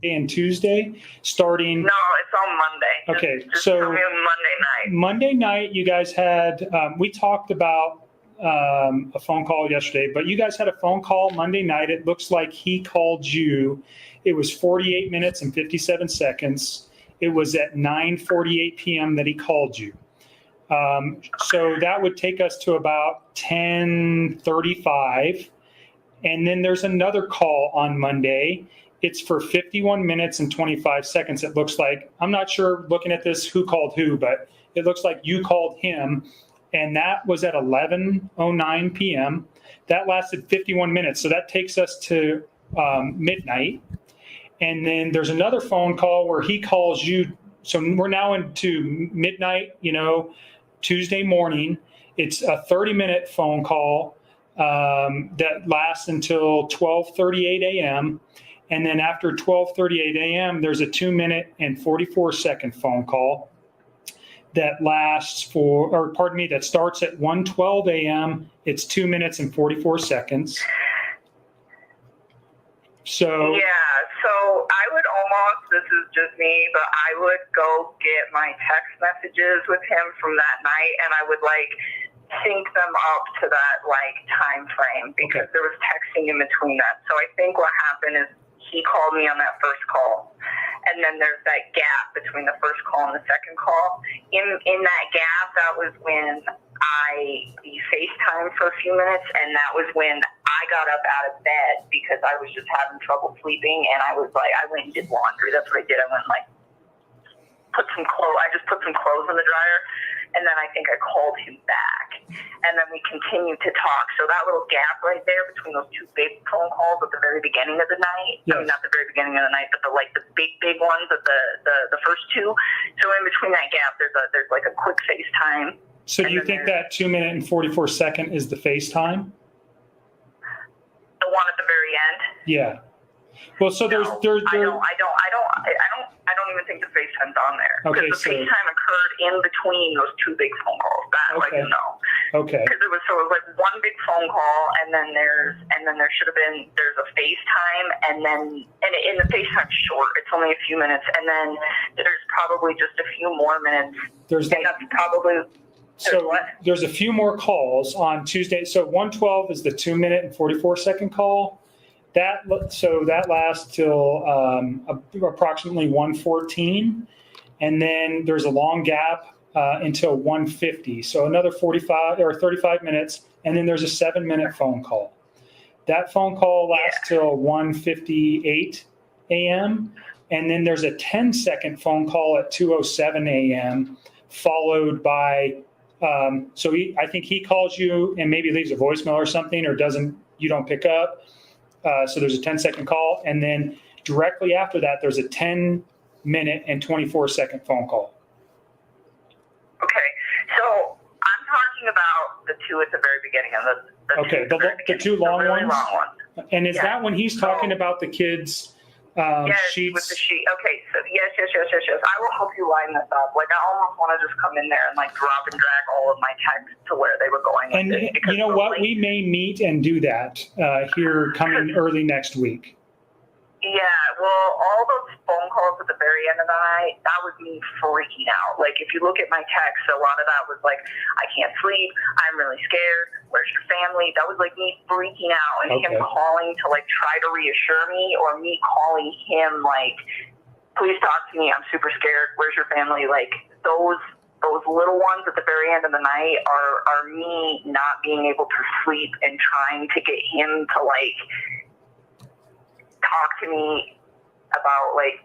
And Tuesday, starting. No, it's on Monday. Okay, just so Monday night. Monday night, you guys had. We talked about a phone call yesterday, but you guys had a phone call Monday night. It looks like he called you. It was 48 minutes and 57 seconds. It was at 9:48 p.m. that he called you. So that would take us to about 10:35. And then there's another call on Monday. It's for 51 minutes and 25 seconds. It looks like, I'm not sure looking at this who called who, but it looks like you called him. And that was at 11:09 p.m. That lasted 51 minutes. So that takes us to midnight. And then there's another phone call where he calls you. So we're now into midnight, Tuesday morning. It's a 30-minute phone call that lasts until 12:38 a.m. And then after 12:38 a.m., there's a 2-minute and 44-second phone call that that starts at 1:12 a.m. It's 2 minutes and 44 seconds. So I would almost, this is just me, but I would go get my text messages with him from that night, and I would sync them up to that time frame, because there was texting in between that. So I think what happened is he called me on that first call, and then there's that gap between the first call and the second call. In that gap, that was when I FaceTime for a few minutes, and that was when I got up out of bed because I was just having trouble sleeping, and I went and did laundry. That's what I did. I went I just put some clothes in the dryer, and then I think I called him back, and then we continued to talk. So that little gap right there between those two big phone calls at the very beginning of the night, yes. I mean, not the very beginning of the night, but the big ones at the first two. So in between that gap, there's a quick FaceTime. So do you think that 2 minute and 44 second is the FaceTime? The one at the very end? Yeah. Well, so I don't even think the FaceTime's on there. Okay, because the FaceTime occurred in between those two big phone calls. That Okay. Because it was one big phone call, and then there's a FaceTime, and in the FaceTime short, it's only a few minutes, and then there's probably just a few more minutes. There's a few more calls on Tuesday. So 1:12 is the 2 minute and 44 second call. That lasts till approximately 1:14, and then there's a long gap until 1:50. So another 45 or 35 minutes, and then there's a 7-minute phone call. That phone call lasts till 1:58 a.m., and then there's a 10-second phone call at 2:07 a.m., followed by. I think he calls you and maybe leaves a voicemail or something, or you don't pick up. So there's a 10-second call, and then directly after that, there's a 10-minute and 24-second phone call. Okay, so I'm talking about the two at the very beginning of the two long really ones. Long ones. And is that when he's talking about the kids' sheets? With the sheet. Okay, so yes. I will help you line this up. I almost want to just come in there and drop and drag all of my texts to where they were going. And you know what? We may meet and do that here coming early next week. Yeah, well, all those phone calls at the very end of the night, that was me freaking out. Like, if you look at my text, a lot of that was like, I can't sleep, I'm really scared, where's your family? That was like me freaking out and him calling to like try to reassure me, or me calling him like, please talk to me, I'm super scared, where's your family? Like, those little ones at the very end of the night are me not being able to sleep and trying to get him to like talk to me about like,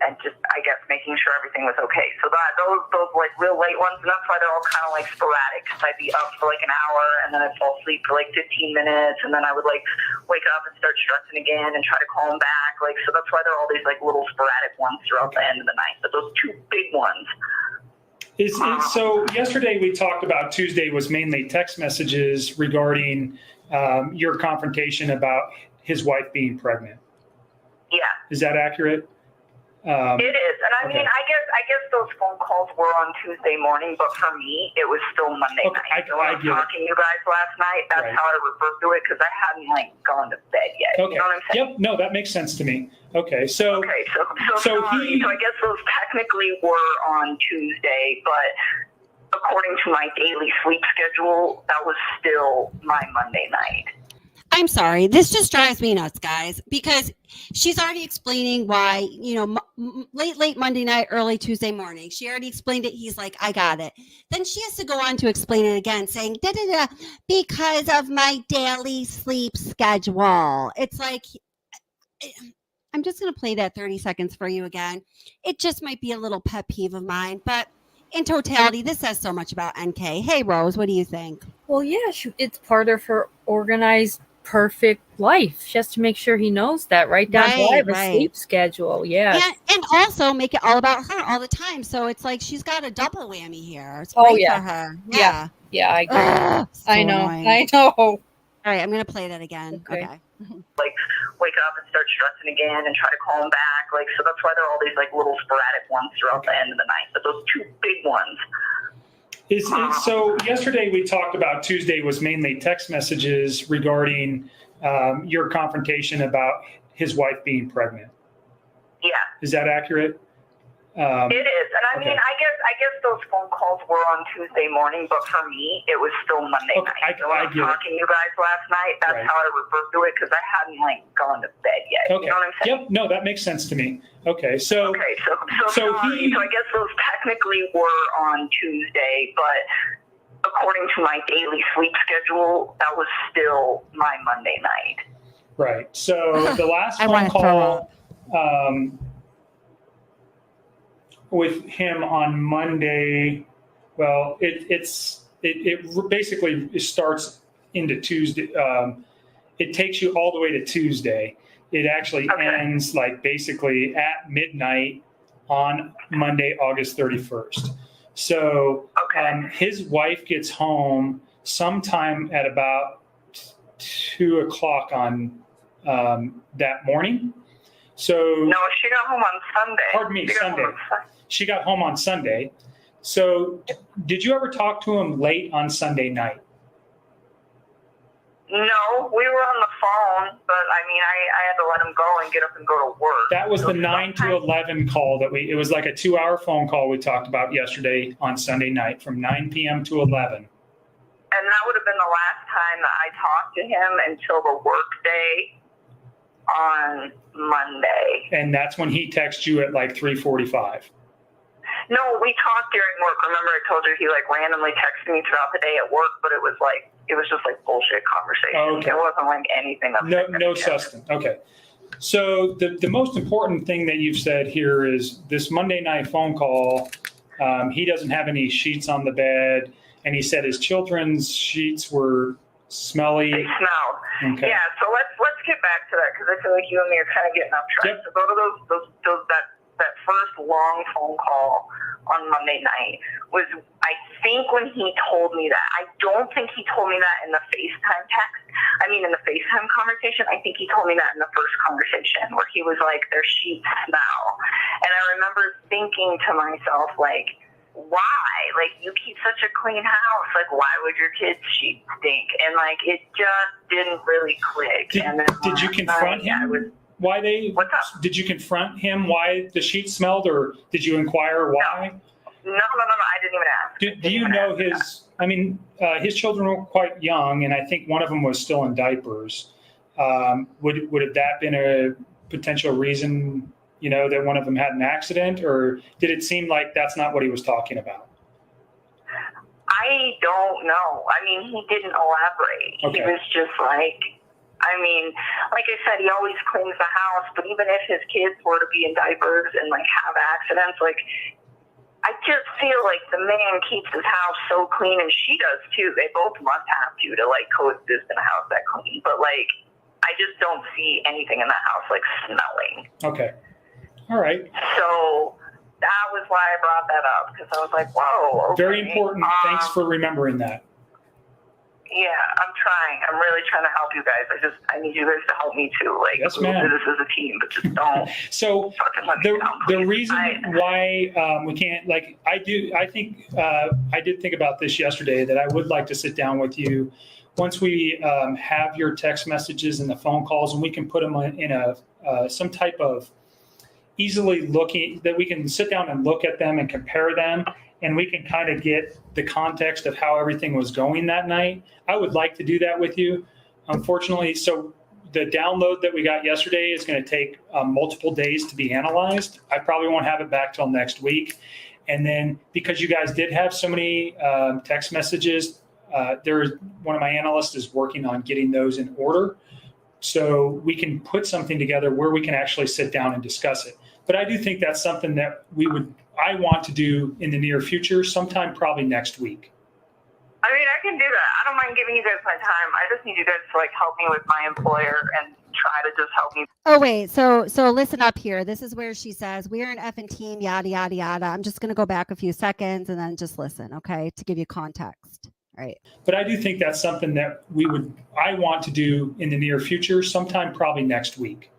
and just, I guess, making sure everything was okay. So those like real late ones, and that's why they're all kind of like sporadic, because I'd be up for like an hour and then I'd fall asleep for like 15 minutes, and then I would like wake up and start stressing again and try to call him back. Like, so that's why there are all these like little sporadic ones throughout the end of the night. But those two big ones. So yesterday we talked about Tuesday was mainly text messages regarding your confrontation about his wife being pregnant. Yeah. Is that accurate? It is, and I mean, I guess those phone calls were on Tuesday morning, but for me, it was still Monday night. So when I was talking to you guys last night, that's how I referred to it, because I hadn't like gone to bed yet. Okay. You know what I'm saying? Yep. No, that makes sense to me. Okay. So I guess those technically were on Tuesday, but according to my daily sleep schedule, that was still my Monday night. I'm sorry. This just drives me nuts, guys, because she's already explaining why, late Monday night, early Tuesday morning. She already explained it. He's like, I got it. Then she has to go on to explain it again, saying, because of my daily sleep schedule. It's like, I'm just going to play that 30 seconds for you again. It just might be a little pet peeve of mine, but in totality, this says so much about NK. Hey, Rose, what do you think? Well, yeah, it's part of her organized, perfect life. She has to make sure he knows that, right down to I have a sleep schedule. Yeah. And also make it all about her all the time. So it's like she's got a double whammy here. It's great for her. Yeah. Yeah, I agree. I know. Annoying. I know. All right, I'm going to play that again. Okay. Like, wake up and start stressing again and try to call him back. Like, so that's why there are all these like little sporadic ones throughout the end of the night. But those two big ones. So yesterday we talked about Tuesday was mainly text messages regarding your confrontation about his wife being pregnant. Yeah. Is that accurate? It is, and I mean, I guess those phone calls were on Tuesday morning, but for me, it was still Monday night. So when I was talking to you guys last night, that's how I referred to it, because I hadn't like gone to bed yet. Okay. You know what I'm saying? Yep. No, that makes sense to me. Okay. So I guess those technically were on Tuesday, but according to my daily sleep schedule, that was still my Monday night. Right. So the last phone call with him on Monday, well, it basically starts into Tuesday. It takes you all the way to Tuesday. It actually ends like basically at midnight on Monday, August 31st. So his wife gets home sometime at about 2:00 on that morning. So no, she got home on Sunday. Pardon me, Sunday. She got home on Sunday. So did you ever talk to him late on Sunday night? No, we were on the phone, but I mean, I had to let him go and get up and go to work. That was the 9 to 11 call it was like a 2-hour phone call we talked about yesterday on Sunday night from 9 p.m. to 11. And that would have been the last time that I talked to him until the work day on Monday. And that's when he texted you at like 3:45. No, we talked during work. Remember I told you he like randomly texted me throughout the day at work, but it was just like bullshit conversation. Okay. It wasn't like anything. No substance. Okay. So the most important thing that you've said here is this Monday night phone call. He doesn't have any sheets on the bed, and he said his children's sheets were smelly. They smelled. Okay. Yeah. So let's get back to that, because I feel like you and me are kind of getting off track. Yep. So go to that first long phone call on Monday night was, I think, when he told me that. I don't think he told me that in the FaceTime text. I mean, in the FaceTime conversation, I think he told me that in the first conversation, where he was like, their sheets smell. And I remember thinking to myself, like, why? Like, you keep such a clean house. Like, why would your kids' sheets stink? And like, it just didn't really click. Did you confront him? why they? What's up? Did you confront him why the sheet smelled, or did you inquire why? No, I didn't even ask. Do you know his? I mean, his children were quite young, and I think one of them was still in diapers. Would have that been a potential reason, that one of them had an accident, or did it seem like that's not what he was talking about? I don't know. I mean, he didn't elaborate. Okay. He was just like I said, he always cleans the house, but even if his kids were to be in diapers and have accidents, I just feel like the man keeps his house so clean, and she does too. They both must have to coexist in a house that clean. But I just don't see anything in the house smelling. Okay. All right. So that was why I brought that up, because I was like, whoa. Okay. Very important. Thanks for remembering that. Yeah, I'm trying. I'm really trying to help you guys. I need you guys to help me too. Yes, we'll ma'am. do this as a team, but just don't. So fucking let me down, the please. reason why we can't, I did think about this yesterday, that I would like to sit down with you once we have your text messages and the phone calls, and we can put them in some type of easily looking, that we can sit down and look at them and compare them, and we can kind of get the context of how everything was going that night. I would like to do that with you. Unfortunately, so the download that we got yesterday is going to take multiple days to be analyzed. I probably won't have it back till next week. And then because you guys did have so many text messages, one of my analysts is working on getting those in order, so we can put something together where we can actually sit down and discuss it. But I do think that's something that I want to do in the near future, sometime probably next week. I mean, I can do that. I don't mind giving you guys my time. I just need you guys to help me with my employer and try to just help me. Oh, wait. So listen up here. This is where she says, we're an effing team, yada, yada, yada. I'm just going to go back a few seconds and then just listen, okay, to give you context. All right. But I do think that's something that I want to do in the near future, sometime probably next week.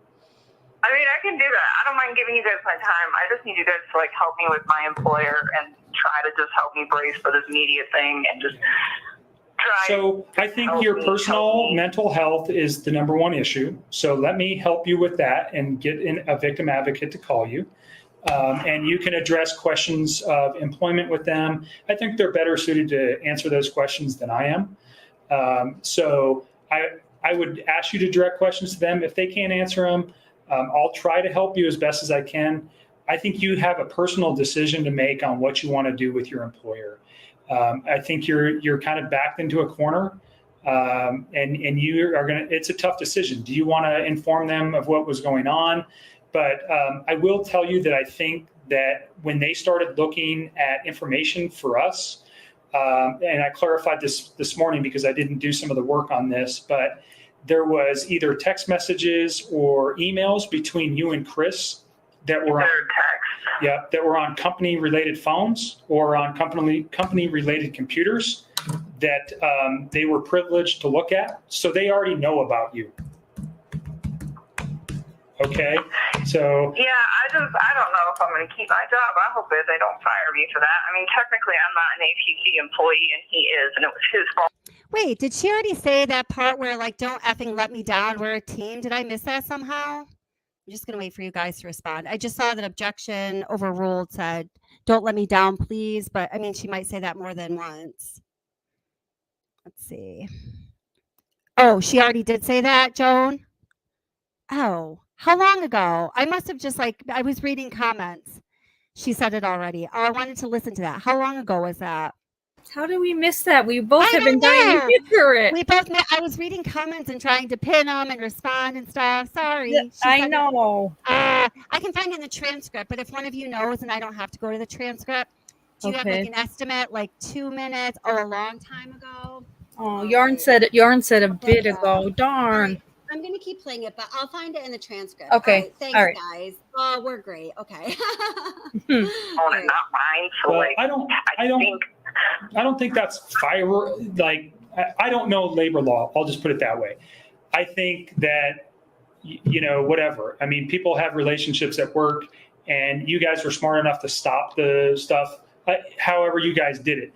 I mean, I can do that. I don't mind giving you guys my time. I just need you guys to help me with my employer and try to just help me brace for this media thing and just try. So I think your personal mental health is the number one issue. So let me help you with that and get a victim advocate to call you. And you can address questions of employment with them. I think they're better suited to answer those questions than I am. So I would ask you to direct questions to them. If they can't answer them, I'll try to help you as best as I can. I think you have a personal decision to make on what you want to do with your employer. I think you're kind of backed into a corner, and you are going to. It's a tough decision. Do you want to inform them of what was going on? But I will tell you that I think that when they started looking at information for us, and I clarified this morning because I didn't do some of the work on this, but there was either text messages or emails between you and Chris that were on company-related phones or on company-related computers that they were privileged to look at. So they already know about you. Okay, so yeah, I don't know if I'm going to keep my job. I hope that they don't fire me for that. I mean, technically, I'm not an APC employee, and he is, and it was his fault. Wait, did she already say that part where don't effing let me down? We're a team. Did I miss that somehow? I'm just going to wait for you guys to respond. I just saw that objection overruled said, don't let me down, please. But I mean, she might say that more than once. Let's see. Oh, she already did say that, Joan? Oh, how long ago? I must have just I was reading comments. She said it already. Oh, I wanted to listen to that. How long ago was that? How did we miss that? We both have been dying to hear it. We both met. I was reading comments and trying to pin them and respond and stuff. Sorry. I know. I can find it in the transcript, but if one of you knows and I don't have to go to the transcript, do you have an estimate, 2 minutes or a long time ago? Oh, Yarn said it. Yarn said a bit ago. Darn. I'm going to keep playing it, but I'll find it in the transcript. Okay. All right, thanks, guys. Oh, we're great. Okay. Not mine. So well, I don't think that's fire. I don't know labor law. I'll just put it that way. I think that, whatever. I mean, people have relationships at work, and you guys were smart enough to stop the stuff. However you guys did it.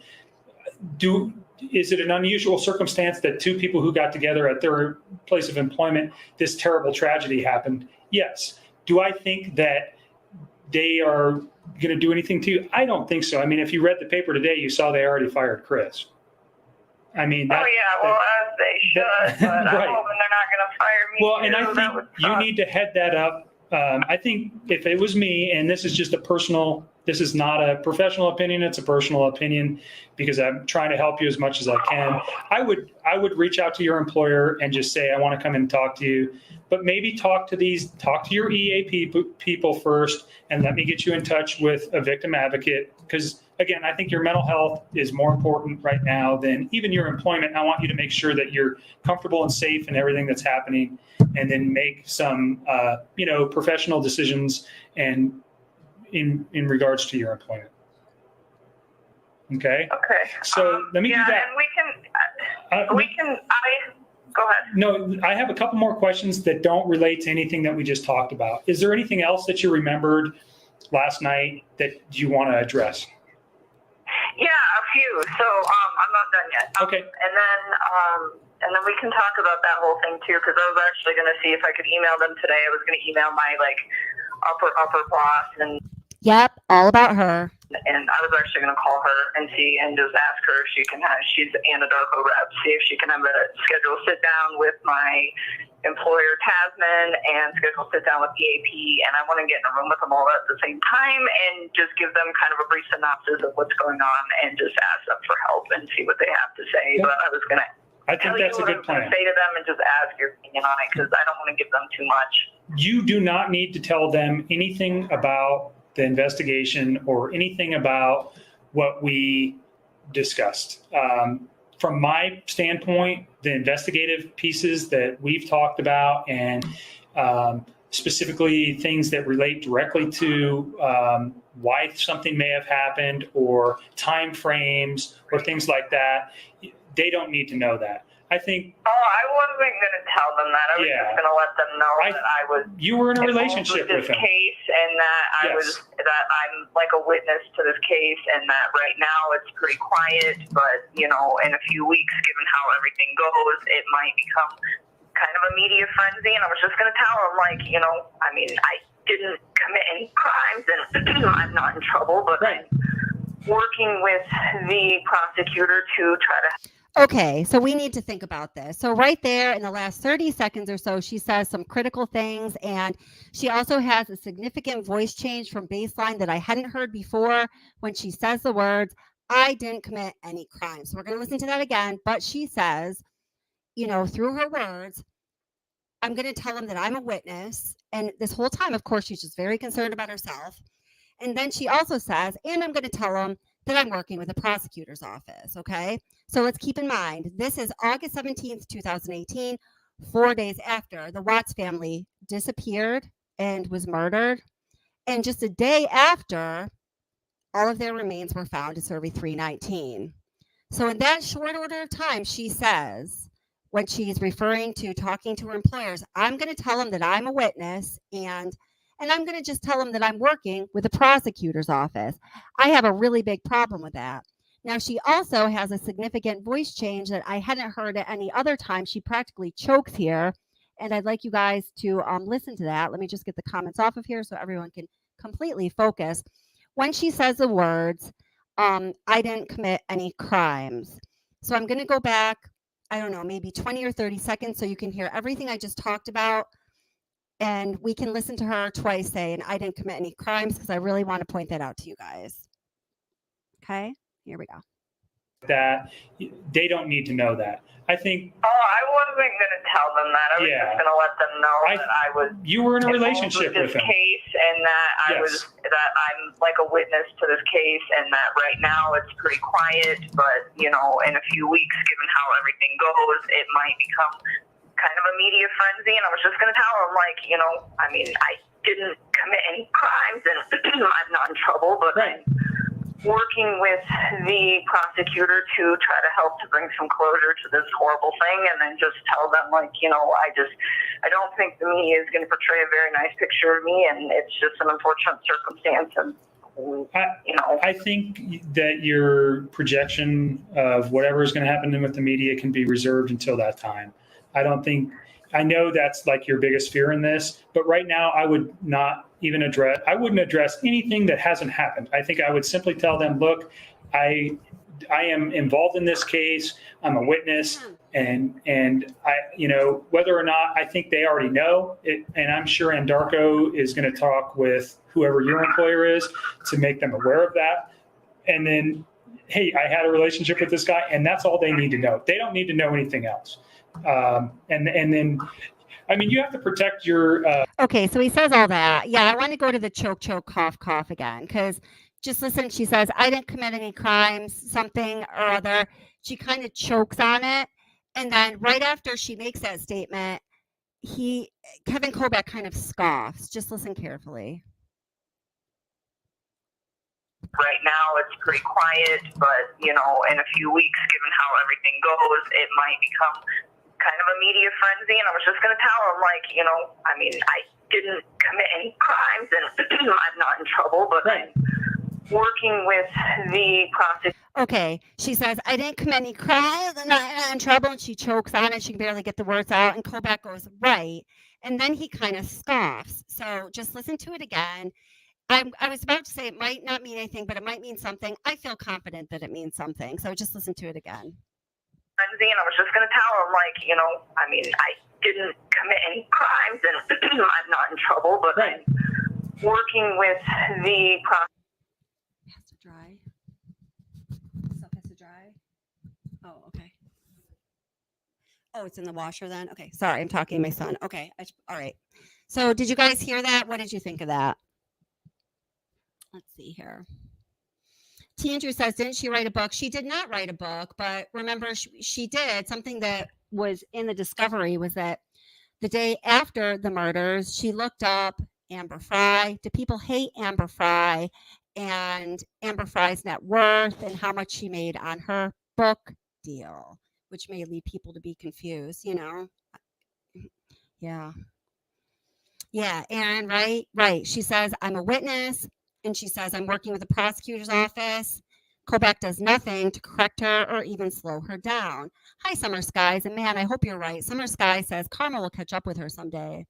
is it an unusual circumstance that two people who got together at their place of employment, this terrible tragedy happened? Yes. Do I think that they are going to do anything to you? I don't think so. I mean, if you read the paper today, you saw they already fired Chris. I mean, oh yeah, well, as they should, but right. I'm hoping they're not going to fire me. Well, and too. I think you need to head that up. I think if it was me, and this is just a personal, this is not a professional opinion, it's a personal opinion, because I'm trying to help you as much as I can. I would reach out to your employer and just say, I want to come in and talk to you, but maybe talk to your EAP people first, and let me get you in touch with a victim advocate. Because again, I think your mental health is more important right now than even your employment. I want you to make sure that you're comfortable and safe in everything that's happening, and then make some, professional decisions and in regards to your employment. Okay. Okay. So let me do that. And we can. Go ahead. No, I have a couple more questions that don't relate to anything that we just talked about. Is there anything else that you remembered last night that you want to address? Yeah, a few. So I'm not done yet. Okay. And then we can talk about that whole thing too, because I was actually going to see if I could email them today. I was going to email my upper boss and. Yep, all about her. And I was actually going to call her and see and just ask her if she can have, she's Anadarko rep, see if she can have a schedule sit down with my employer Tasman and schedule sit down with EAP. And I want to get in a room with them all at the same time and just give them kind of a brief synopsis of what's going on and just ask them for help and see what they have to say. Yeah. But I was going to tell you what I was going to say to them and just ask your opinion on it, because I don't want to give them too much. You do not need to tell them anything about the investigation or anything about what we discussed. From my standpoint, the investigative pieces that we've talked about, and specifically things that relate directly to why something may have happened or time frames or things like that, they don't need to know that. I think. Oh, I wasn't going to tell them that. I was just going to let them know that I was. You were in a relationship with this them. Case, and that I'm like a witness to this case, and that right now it's pretty quiet. But in a few weeks, given how everything goes, it might become kind of a media frenzy. And I was just going to tell them, I didn't commit any crimes, and I'm not in trouble, but I'm working with the prosecutor to try to. Okay, so we need to think about this. So right there in the last 30 seconds or so, she says some critical things, and she also has a significant voice change from baseline that I hadn't heard before when she says the words, I didn't commit any crimes. So we're going to listen to that again, but she says, through her words, I'm going to tell him that I'm a witness. And this whole time, of course, she's just very concerned about herself. And then she also says, and I'm going to tell him that I'm working with the prosecutor's office, okay? So let's keep in mind, this is August 17th, 2018, 4 days after the Watts family disappeared and was murdered. And just a day after, all of their remains were found in Survey 319. So in that short order of time, she says, when she's referring to talking to her employers, I'm going to tell them that I'm a witness, and I'm going to just tell them that I'm working with the prosecutor's office. I have a really big problem with that. Now, she also has a significant voice change that I hadn't heard at any other time. She practically chokes here, and I'd like you guys to listen to that. Let me just get the comments off of here so everyone can completely focus. When she says the words, I didn't commit any crimes. So I'm going to go back, I don't know, maybe 20 or 30 seconds so you can hear everything I just talked about. And we can listen to her twice saying, I didn't commit any crimes, because I really want to point that out to you guys. Okay, here we go. That they don't need to know that. I think. Oh, I wasn't going to tell them that. I was just going to let them know that I was. You were in a relationship with them. Case, and that I'm like a witness to this case, and that right now it's pretty quiet. But in a few weeks, given how everything goes, it might become kind of a media frenzy. And I was just going to tell them, I didn't commit any crimes, and I'm not in trouble, but I'm working with the prosecutor to try to help to bring some closure to this horrible thing, and then just tell them, I don't think the media is going to portray a very nice picture of me, and it's just an unfortunate circumstance, and I think that your projection of whatever is going to happen with the media can be reserved until that time. I know that's like your biggest fear in this, but right now I would not even I wouldn't address anything that hasn't happened. I think I would simply tell them, look, I am involved in this case. I'm a witness, and I, whether or not, I think they already know it, and I'm sure Anadarko is going to talk with whoever your employer is to make them aware of that. And then, hey, I had a relationship with this guy, and that's all they need to know. They don't need to know anything else. And then, I mean, you have to protect your. Okay, so he says all that. Yeah, I want to go to the choke, cough, cough again, because just listen, she says, I didn't commit any crimes, something or other. She kind of chokes on it. And then right after she makes that statement, Kevin Kobeck kind of scoffs. Just listen carefully. Right now, it's pretty quiet, but, in a few weeks, given how everything goes, it might become kind of a media frenzy. And I was just going to tell him, I didn't commit any crimes, and I'm not in trouble, but I'm working with the prosecutor. Okay, she says, I didn't commit any crimes, and I'm not in trouble, and she chokes on it. She can barely get the words out, and Kobeck goes, right. And then he kind of scoffs. So just listen to it again. I was about to say it might not mean anything, but it might mean something. I feel confident that it means something. So just listen to it again. And I was just going to tell him, I didn't commit any crimes, and I'm not in trouble, but I'm working with the prosecutor. It has to dry. Stuff has to dry. Oh, okay. Oh, it's in the washer then? Okay, sorry, I'm talking to my son. Okay, all right. So did you guys hear that? What did you think of that? Let's see here. T. Andrew says, didn't she write a book? She did not write a book, but remember, she did. Something that was in the discovery was that the day after the murders, she looked up Amber Frey. Do people hate Amber Frey? And Amber Frey's net worth and how much she made on her book deal, which may lead people to be confused, Yeah. Yeah, Aaron, right. She says, I'm a witness. And she says, I'm working with the prosecutor's office. Kobeck does nothing to correct her or even slow her down. Hi, Summer Skies. And man, I hope you're right. Summer Sky says Karma will catch up with her someday.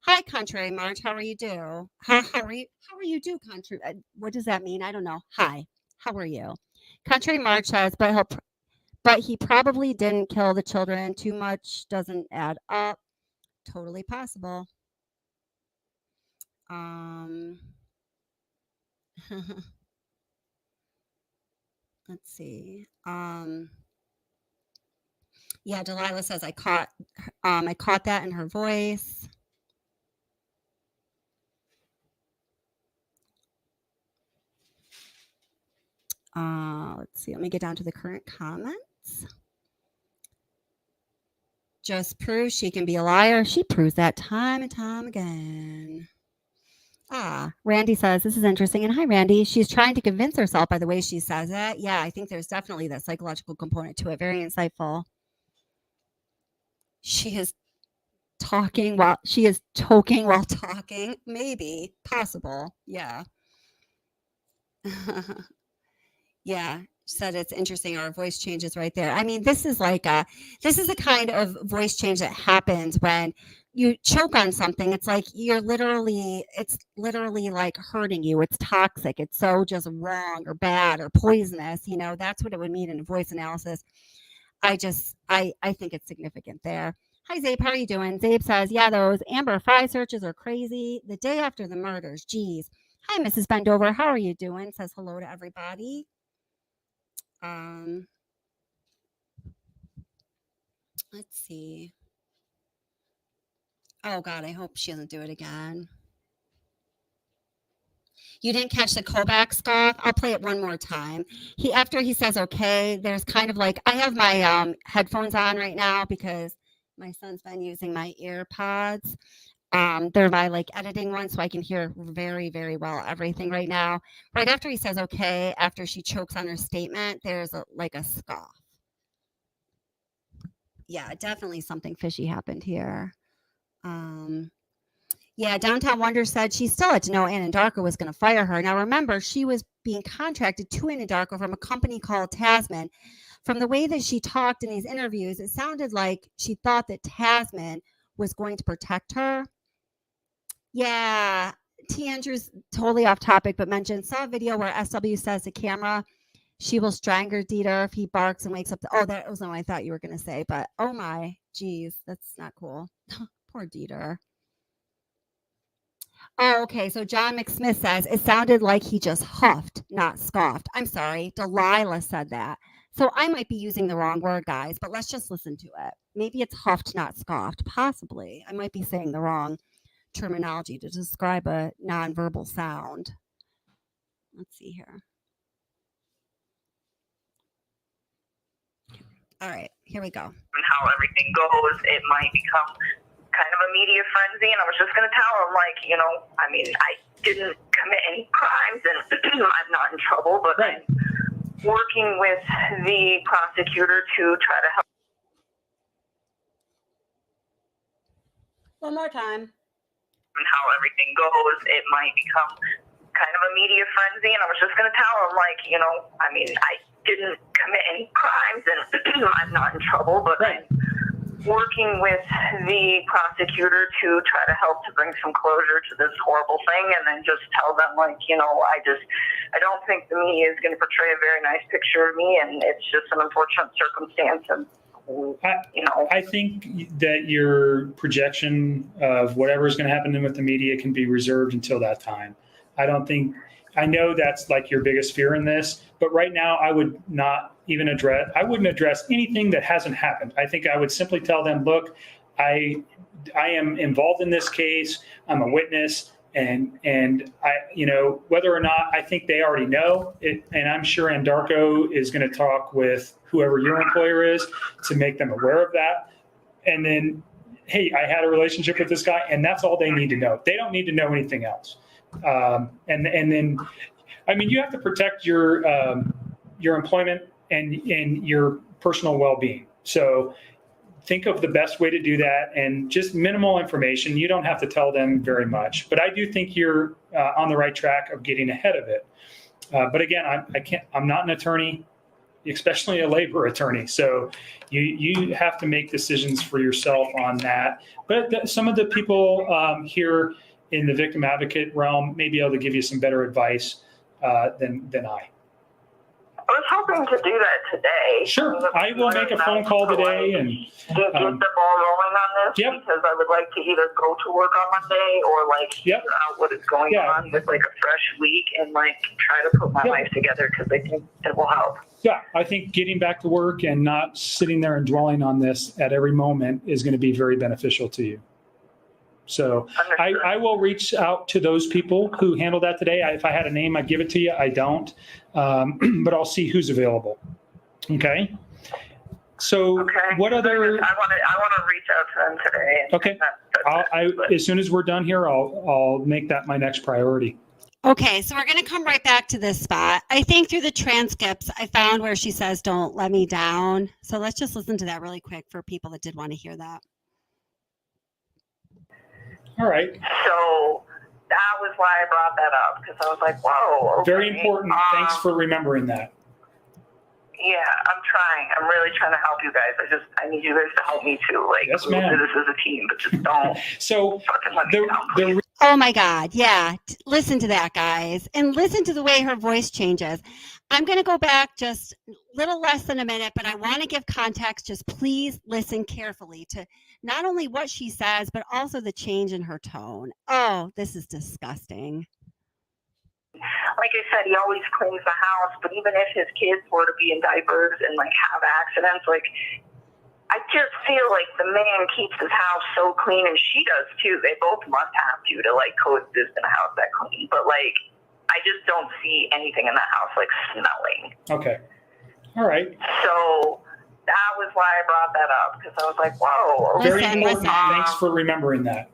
Hi, Contrary March. How are you do? How are you do, Contrary? What does that mean? I don't know. Hi. How are you? Contrary March says, but he probably didn't kill the children. Too much doesn't add up. Totally possible. Let's see. Yeah, Delilah says I caught that in her voice. Let's see. Let me get down to the current comments. Just proves she can be a liar. She proves that time and time again. Randy says, this is interesting. And hi, Randy. She's trying to convince herself by the way she says it. Yeah, I think there's definitely that psychological component to it. Very insightful. She is toking while talking. Maybe. Possible. Yeah. Yeah. Said it's interesting. Our voice changes right there. I mean, this is the kind of voice change that happens when you choke on something. It's like it's literally like hurting you. It's toxic. It's so just wrong or bad or poisonous. That's what it would mean in a voice analysis. I think it's significant there. Hi, Zabe. How are you doing? Zabe says, yeah, those Amber Frey searches are crazy. The day after the murders. Geez. Hi, Mrs. Bendover. How are you doing? Says hello to everybody. Let's see. Oh God, I hope she doesn't do it again. You didn't catch the Kobeck scoff? I'll play it one more time. After he says okay, there's kind of like, I have my headphones on right now because my son's been using my ear pods. They're my editing ones, so I can hear very, very well everything right now. Right after he says okay, after she chokes on her statement, there's a scoff. Yeah, definitely something fishy happened here. Yeah, Downtown Wonder said she still had to know Anadarko was going to fire her. Now, remember, she was being contracted to Anadarko from a company called Tasman. From the way that she talked in these interviews, it sounded like she thought that Tasman was going to protect her. Yeah, T. Andrews, totally off topic, but mentioned, saw a video where SW says to camera, she will strangle Dieter if he barks and wakes up. Oh, that was the one I thought you were going to say, but oh my, geez, that's not cool. Poor Dieter. Oh, okay. So John McSmith says it sounded like he just huffed, not scoffed. I'm sorry. Delilah said that. So I might be using the wrong word, guys, but let's just listen to it. Maybe it's huffed, not scoffed. Possibly. I might be saying the wrong terminology to describe a nonverbal sound. Let's see here. All right, here we go. And how everything goes, it might become kind of a media frenzy. And I was just going to tell him, like, you know, I mean, I didn't commit any crimes and I'm not in trouble, but I'm working with the prosecutor to try to help. One more time. And how everything goes, it might become kind of a media frenzy. And I was just going to tell him, like, you know, I mean, I didn't commit any crimes and I'm not in trouble, but I'm working with the prosecutor to try to help to bring some closure to this horrible thing, and then just tell them, like, you know, I don't think the media is going to portray a very nice picture of me, and it's just an unfortunate circumstance. And you know, I think that your projection of whatever is going to happen with the media can be reserved until that time. I know that's like your biggest fear in this, but right now I would not even I wouldn't address anything that hasn't happened. I think I would simply tell them, look, I am involved in this case. I'm a witness. And I, you know, whether or not, I think they already know it. And I'm sure Anadarko is going to talk with whoever your employer is to make them aware of that. And then, hey, I had a relationship with this guy, and that's all they need to know. They don't need to know anything else. And then, I mean, you have to protect your employment and your personal well-being. So think of the best way to do that, and just minimal information. You don't have to tell them very much, but I do think you're on the right track of getting ahead of it. But again, I'm not an attorney, especially a labor attorney. So you have to make decisions for yourself on that. But some of the people here in the victim advocate realm may be able to give you some better advice than I. I was hoping to do that today. Sure, I will make a phone call today and get the ball rolling on this, because I would like to either go to work on Monday or like figure out what is going on with like a fresh week and like try to put my life together, because I think it will help. Yeah, I think getting back to work and not sitting there and dwelling on this at every moment is going to be very beneficial to you. So I will reach out to those people who handle that today. If I had a name, I'd give it to you. I don't, but I'll see who's available. Okay. So what other? I want to reach out to them today. Okay. As soon as we're done here, I'll make that my next priority. Okay, so we're going to come right back to this spot. I think through the transcripts, I found where she says, "Don't let me down." So let's just listen to that really quick for people that did want to hear that. All right. So that was why I brought that up, because I was like, whoa. Okay. Very important. Thanks for remembering that. Yeah, I'm trying. I'm really trying to help you guys. I need you guys to help me too. Like, yes, we'll ma'am. do this as a team, but just don't fucking let me down. Oh my God. Yeah. Listen to that, guys. And listen to the way her voice changes. I'm going to go back just a little less than a minute, but I want to give context. Just please listen carefully to not only what she says, but also the change in her tone. Oh, this is disgusting. Like I said, he always cleans the house, but even if his kids were to be in diapers and like have accidents, like, I just feel like the man keeps his house so clean, and she does too. They both must have to like coexist in a house that clean. But like, I just don't see anything in that house like smelling. Okay. All right. So that was why I brought that up, because I was like, whoa. Very important. Thanks for remembering that.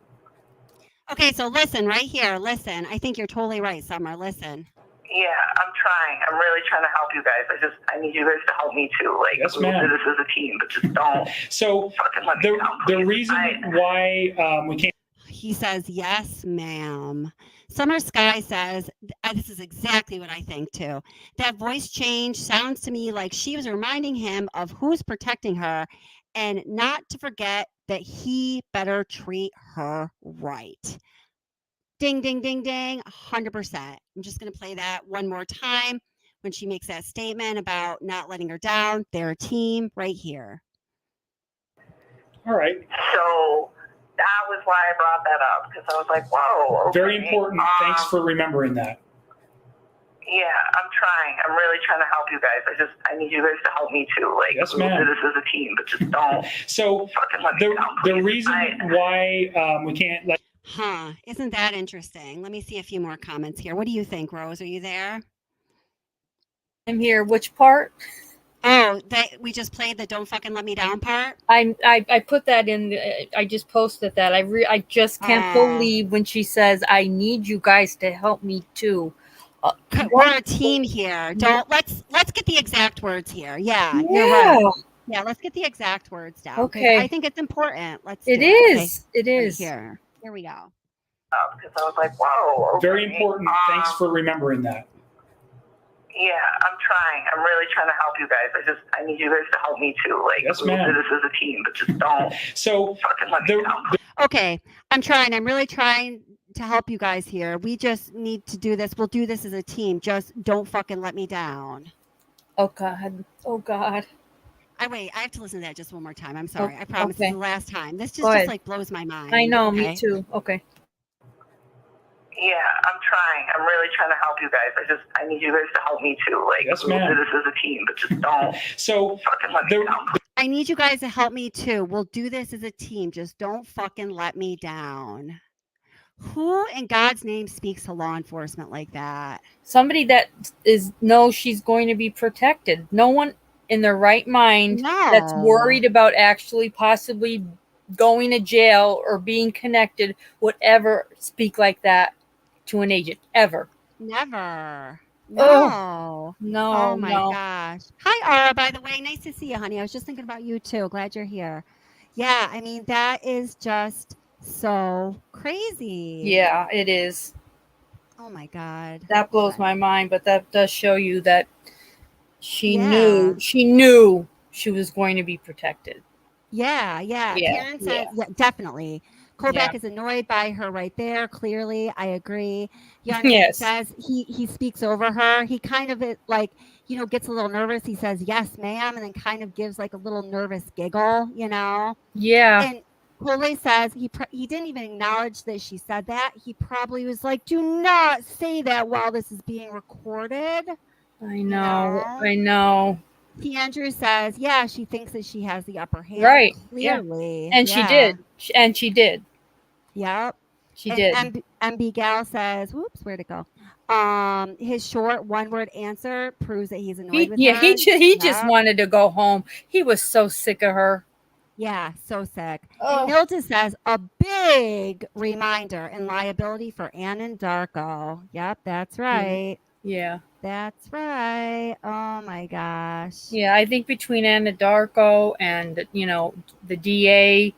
Okay, so listen right here. Listen, I think you're totally right, Summer. Listen. Yeah, I'm trying. I'm really trying to help you guys. I need you guys to help me too. Like, yes, we'll ma'am. do this as a team, but just don't. So fucking let me down, the reason why we can't. He says, yes, ma'am. Summer Sky says, this is exactly what I think too. That voice change sounds to me like she was reminding him of who's protecting her and not to forget that he better treat her right. Ding, ding, ding, ding, 100%. I'm just going to play that one more time when she makes that statement about not letting her down. They're a team right here. All right. So that was why I brought that up, because I was like, whoa. Okay. Very important. Thanks for remembering that. Yeah, I'm trying. I'm really trying to help you guys. I need you guys to help me too. Like, yes, we'll ma'am. do this as a team, but just don't. So fucking let me down, the reason why we can't let. Isn't that interesting? Let me see a few more comments here. What do you think, Rose? Are you there? I'm here. Which part? Oh, we just played the "Don't fucking let me down" part. I put that in. I just posted that. I just can't believe when she says, "I need you guys to help me too." We're a team here. Let's get the exact words here. Yeah, you're Yeah. right. Yeah, let's get the exact words down. Okay. I think it's important. It is. Okay. It is. Right here we go. Because I was like, whoa. Okay. Very important. Thanks for remembering that. Yeah, I'm trying. I'm really trying to help you guys. I need you guys to help me too. Like, yes, we'll ma'am. do this as a team, but just don't. So fucking let me down. Okay, I'm trying. I'm really trying to help you guys here. We just need to do this. We'll do this as a team. Just don't fucking let me down. Oh God. Oh God. I have to listen to that just one more time. I'm sorry. I promise it's the last time. This just like blows my mind. I know, okay? me too. Okay. Yeah, I'm trying. I'm really trying to help you guys. I need you guys to help me too. Like, yes, we'll ma'am. do this as a team, but just don't. So fucking let me down. I need you guys to help me too. We'll do this as a team. Just don't fucking let me down. Who in God's name speaks to law enforcement like that? Somebody that knows she's going to be protected. No one in their right mind that's worried about actually possibly going to jail or being connected would ever speak like that to an agent. Ever. Never. No. Oh my gosh. Hi, Ara, by the way. Nice to see you, honey. I was just thinking about you too. Glad you're here. Yeah, I mean, that is just so crazy. Yeah, it is. Oh my God. That blows my mind, but that does show you that she knew she was going to be protected. Yeah. Karen says, yeah, definitely. Colbeck is annoyed by her right there. Clearly, I agree. Young says he speaks over her. He kind of gets a little nervous. He says, yes, ma'am, and then kind of gives like a little nervous giggle, Yeah. And Cole says he didn't even acknowledge that she said that. He probably was like, do not say that while this is being recorded. I know. T. Andrew says, yeah, she thinks that she has the upper hand. Right. Clearly. Yeah. And she did. And she did. Yep. She did. MB Gal says, whoops, where'd it go? His short one-word answer proves that he's annoyed with her. He just wanted to go home. He was so sick of her. Yeah, so sick. And Milton says, a big reminder and liability for Anadarko. Yep, that's right. Yeah. That's right. Oh my gosh. Yeah, I think between Anadarko and, the DA,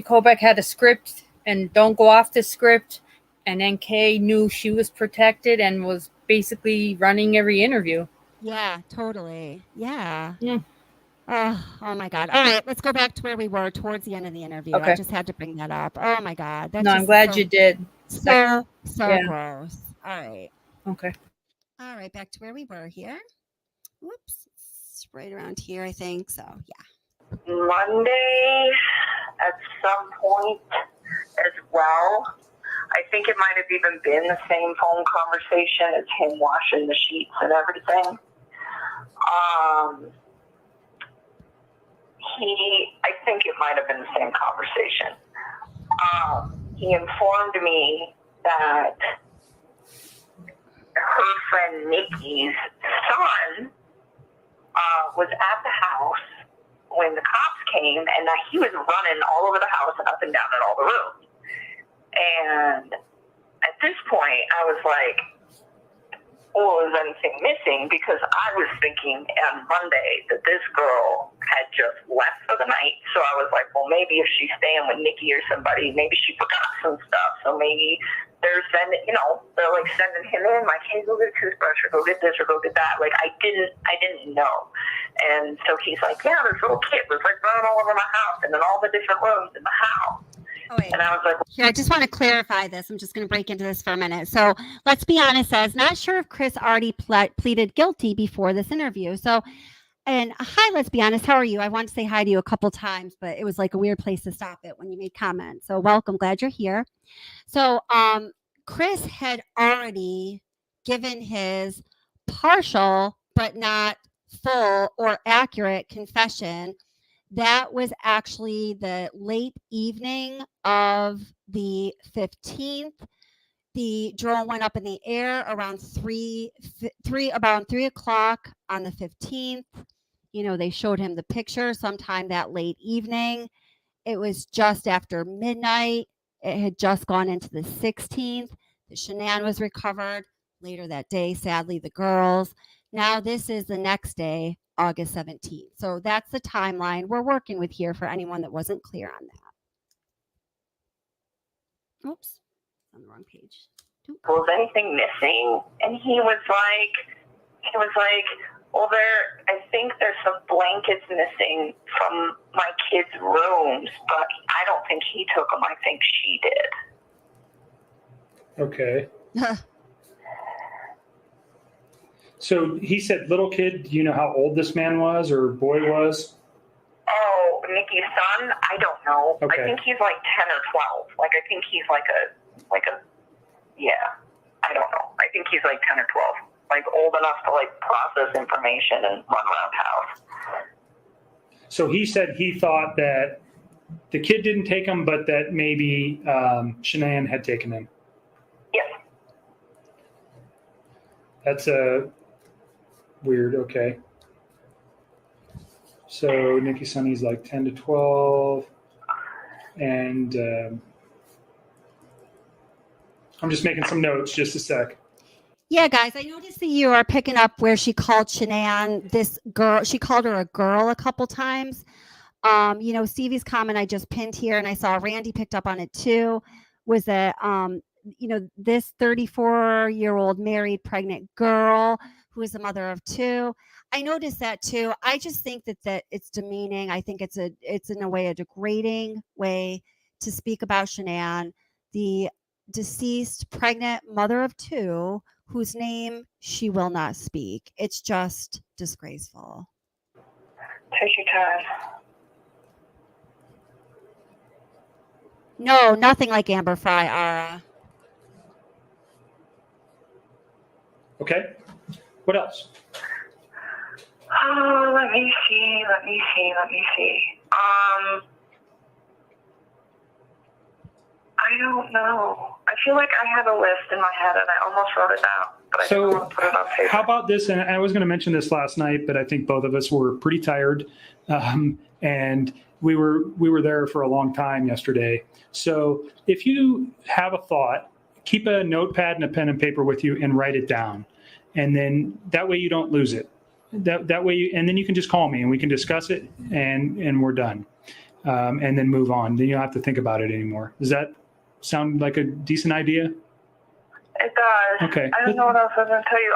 Colbeck had a script and don't go off the script. And NK knew she was protected and was basically running every interview. Yeah, totally. Yeah. Oh my God. All right, let's go back to where we were towards the end of the interview. Okay. I just had to bring that up. Oh my God. I'm glad you did. So gross. All right. Okay. All right, back to where we were here. Whoops. It's right around here, I think. So, yeah. Monday at some point as well. I think it might have even been the same phone conversation as him washing the sheets and everything. I think it might have been the same conversation. He informed me that her friend Nikki's son was at the house when the cops came, and that he was running all over the house and up and down in all the rooms. And at this point, I was like, well, is anything missing? Because I was thinking on Monday that this girl had just left for the night. So I was like, well, maybe if she's staying with Nikki or somebody, maybe she forgot some stuff. So maybe they're sending, they're like sending him in, like, hey, go get a toothbrush or go get this or go get that. Like, I didn't know. And so he's like, yeah, this little kid was like running all over my house and in all the different rooms in the house. Oh, wait. And I was like, Here, I just want to clarify this. I'm just going to break into this for a minute. So let's be honest, says, not sure if Chris already pleaded guilty before this interview. So, and hi, let's be honest. How are you? I want to say hi to you a couple times, but it was like a weird place to stop it when you made comments. So welcome. Glad you're here. So Chris had already given his partial, but not full or accurate confession. That was actually the late evening of the 15th. The drone went up in the air around about 3 o'clock on the 15th. They showed him the picture sometime that late evening. It was just after midnight. It had just gone into the 16th. The Shanann was recovered later that day. Sadly, the girls. Now this is the next day, August 17th. So that's the timeline we're working with here for anyone that wasn't clear on that. Oops, on the wrong page. was anything missing? And he was like, well, I think there's some blankets missing from my kids' rooms, but I don't think he took them. I think she did. Okay. So he said, little kid, do you know how old this man was or boy was? Oh, Nikki's son? I don't know. Okay. I think he's like 10 or 12. Like, I think he's yeah, I don't know. I think he's like 10 or 12. Like, old enough to, like, process information and run around house. So he said he thought that the kid didn't take him, but that maybe Shanann had taken him. Yes. That's weird. Okay. So Nikki Sonny's like 10 to 12. And I'm just making some notes. Just a sec. Yeah, guys, I noticed that you are picking up where she called Shanann this girl. She called her a girl a couple times. Stevie's comment I just pinned here, and I saw Randy picked up on it too, was that, this 34-year-old married pregnant girl who is the mother of 2. I noticed that too. I just think that it's demeaning. I think it's in a way a degrading way to speak about Shanann, the deceased pregnant mother of 2, whose name she will not speak. It's just disgraceful. Take your time. No, nothing like Amber Fry, Ara. Okay. What else? Oh, let me see. I don't know. I feel like I had a list in my head and I almost wrote it down, but I didn't want to put it on paper. How about this? And I was going to mention this last night, but I think both of us were pretty tired, and we were there for a long time yesterday. So if you have a thought, keep a notepad and a pen and paper with you and write it down, and then that way you don't lose it. That way, and then you can just call me and we can discuss it, and we're done, and then move on. Then you don't have to think about it anymore. Does that sound like a decent idea? It does. Okay. I don't know what else I was going to tell you.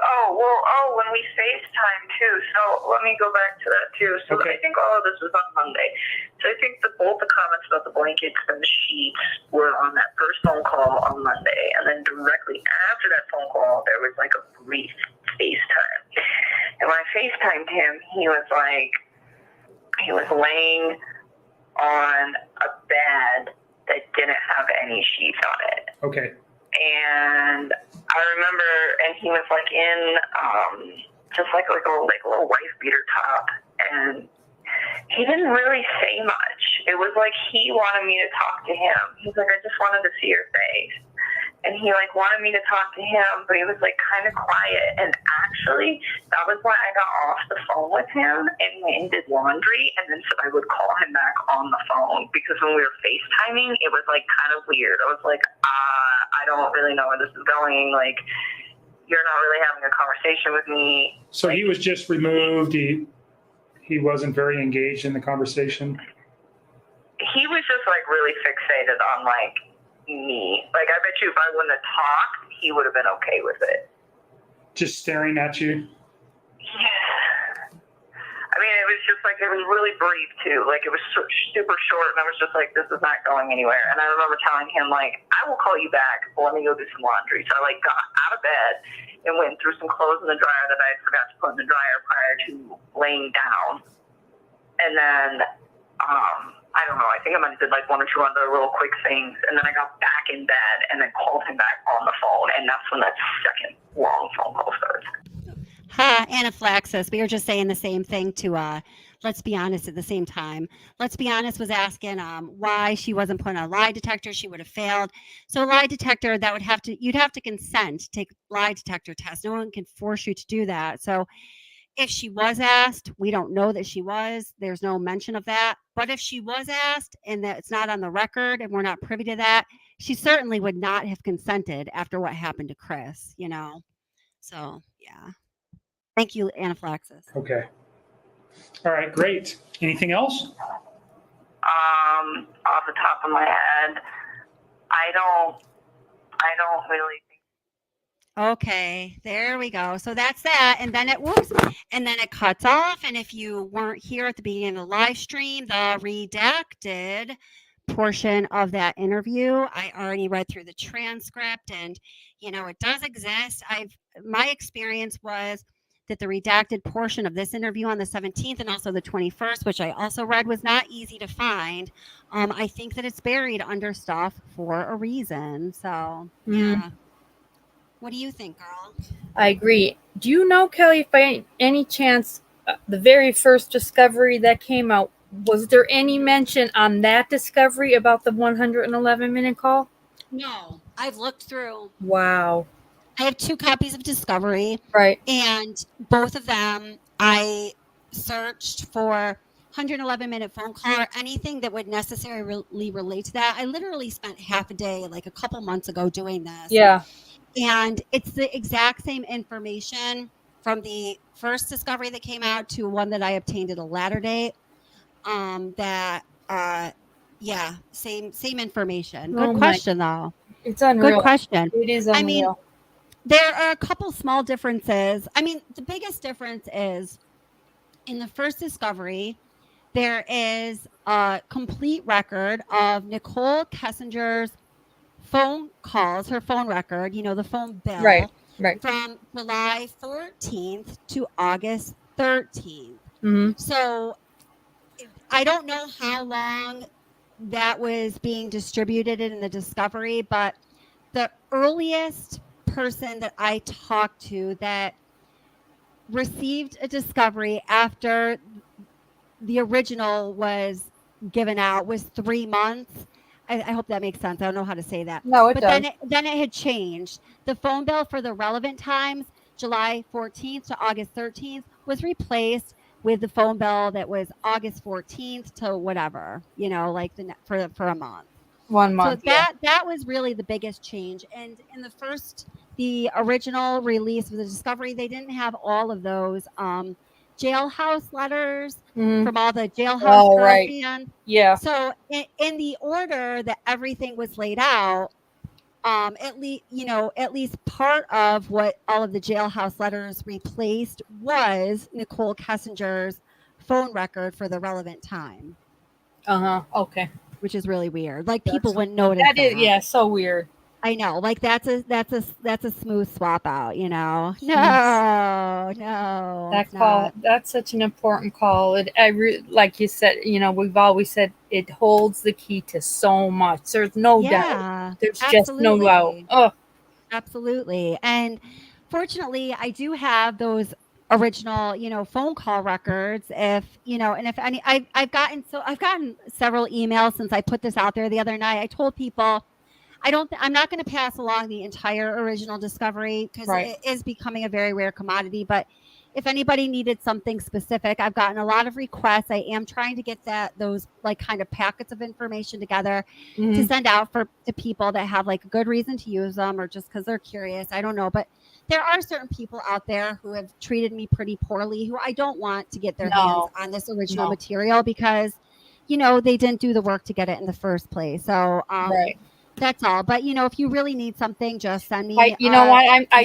When we FaceTime too. So let me go back to that too. So Okay. I think all of this was on Monday. So I think both the comments about the blankets and the sheets were on that first phone call on Monday. And then directly after that phone call, there was like a brief FaceTime. And when I FaceTimed him, he was laying on a bed that didn't have any sheets on it. Okay. And I remember, and he was like in just like a little wife beater top, and he didn't really say much. It was like he wanted me to talk to him. He's like, I just wanted to see your face. And he like wanted me to talk to him, but he was like kind of quiet. And actually, that was why I got off the phone with him and went and did laundry. And then so I would call him back on the phone, because when we were FaceTiming, it was like kind of weird. I was like, I don't really know where this is going. Like, you're not really having a conversation with me. So he was just removed. He wasn't very engaged in the conversation. He was just like really fixated on like me. Like I bet you if I wouldn't have talked, he would have been okay with it. Just staring at you. Yeah. I mean, it was just like, it was really brief too. Like it was super short, and I was just like, this is not going anywhere. And I remember telling him like, I will call you back, but let me go do some laundry. So I like got out of bed and went and threw some clothes in the dryer that I forgot to put in the dryer prior to laying down. And then, I don't know, I think I might have did like one or two other little quick things. And then I got back in bed and then called him back on the phone. And that's when that second long phone call started. Ha, anaphylaxis. We were just saying the same thing to Let's Be Honest at the same time. Let's Be Honest was asking why she wasn't put on a lie detector. She would have failed. So a lie detector, you'd have to consent to take lie detector test. No one can force you to do that. So if she was asked, we don't know that she was. There's no mention of that. But if she was asked and that it's not on the record and we're not privy to that, she certainly would not have consented after what happened to Chris, you know. So, yeah. Thank you, anaphylaxis. Okay. All right, great. Anything else? Off the top of my head, I don't really think. Okay, there we go. So that's that. And then it cuts off. And if you weren't here at the beginning of the live stream, the redacted portion of that interview, I already read through the transcript, and it does exist. My experience was that the redacted portion of this interview on the 17th and also the 21st, which I also read, was not easy to find. I think that it's buried under stuff for a reason. So, yeah. What do you think, girl? I agree. Do you know, Kelly, if by any chance, the very first discovery that came out, was there any mention on that discovery about the 111-minute call? No, I've looked through. Wow. I have 2 copies of Discovery. Right. And both of them, I searched for 111-minute phone call or anything that would necessarily relate to that. I literally spent half a day, like a couple months ago, doing this. Yeah. And it's the exact same information from the first discovery that came out to one that I obtained at a latter date. Same information. Good question, though. It's unreal. Good question. It is unreal. I mean, there are a couple small differences. I mean, the biggest difference is in the first discovery, there is a complete record of Nicole Kessinger's phone calls, her phone record, the phone bill, right. from July 14th to August 13th. Mm-hmm. So I don't know how long that was being distributed in the discovery, but the earliest person that I talked to that received a discovery after the original was given out was 3 months. I hope that makes sense. I don't know how to say that. No, it does. Then it had changed. The phone bill for the relevant times, July 14th to August 13th, was replaced with the phone bill that was August 14th to whatever, like for a month. 1 month. So that was really the biggest change. And in the original release of the discovery, they didn't have all of those jailhouse letters from all the jailhouse girl fans. Yeah. So in the order that everything was laid out, at least part of what all of the jailhouse letters replaced was Nicole Kessinger's phone record for the relevant time. Okay. Which is really weird. Like people wouldn't notice that. Yeah, so weird. I know. Like that's a smooth swap out, No. That call, that's such an important call. Like you said, we've always said it holds the key to so much. There's no doubt. There's just no doubt. Oh, absolutely. And fortunately, I do have those original, phone call records. I've gotten several emails since I put this out there the other night. I told people I'm not going to pass along the entire original discovery because it is becoming a very rare commodity. But if anybody needed something specific, I've gotten a lot of requests. I am trying to get those like kind of packets of information together to send out to people that have like a good reason to use them or just because they're curious. I don't know. But there are certain people out there who have treated me pretty poorly who I don't want to get their hands on this original material because, they didn't do the work to get it in the first place. So Right. that's all. But, if you really need something, just send me. I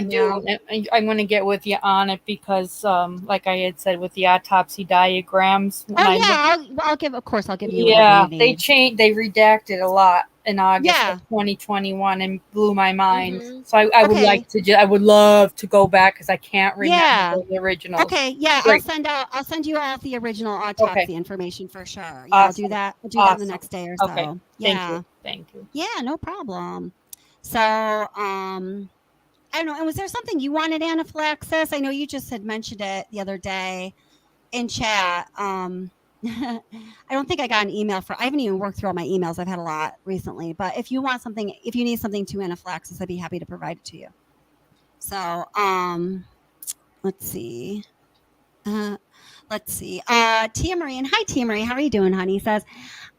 do. I'm going to get with you on it because, like I had said, with the autopsy diagrams. I'll give you whatever you need. They redacted a lot in August of 2021 and blew my mind. So I would I would love to go back because I can't remember the original. Okay. Yeah. Great. I'll send you all of the original autopsy information for sure. Yeah. Awesome. I'll do that. I'll do that the next day or so. Okay. Yeah. Thank you. Yeah. No problem. So, I don't know. And was there something you wanted, anaphylaxis? I know you just had mentioned it the other day in chat. I don't think I got an email I haven't even worked through all my emails. I've had a lot recently, but if you need something to anaphylaxis, I'd be happy to provide it to you. So, let's see. Tia Marie, and hi Tia Marie, how are you doing, honey? Says,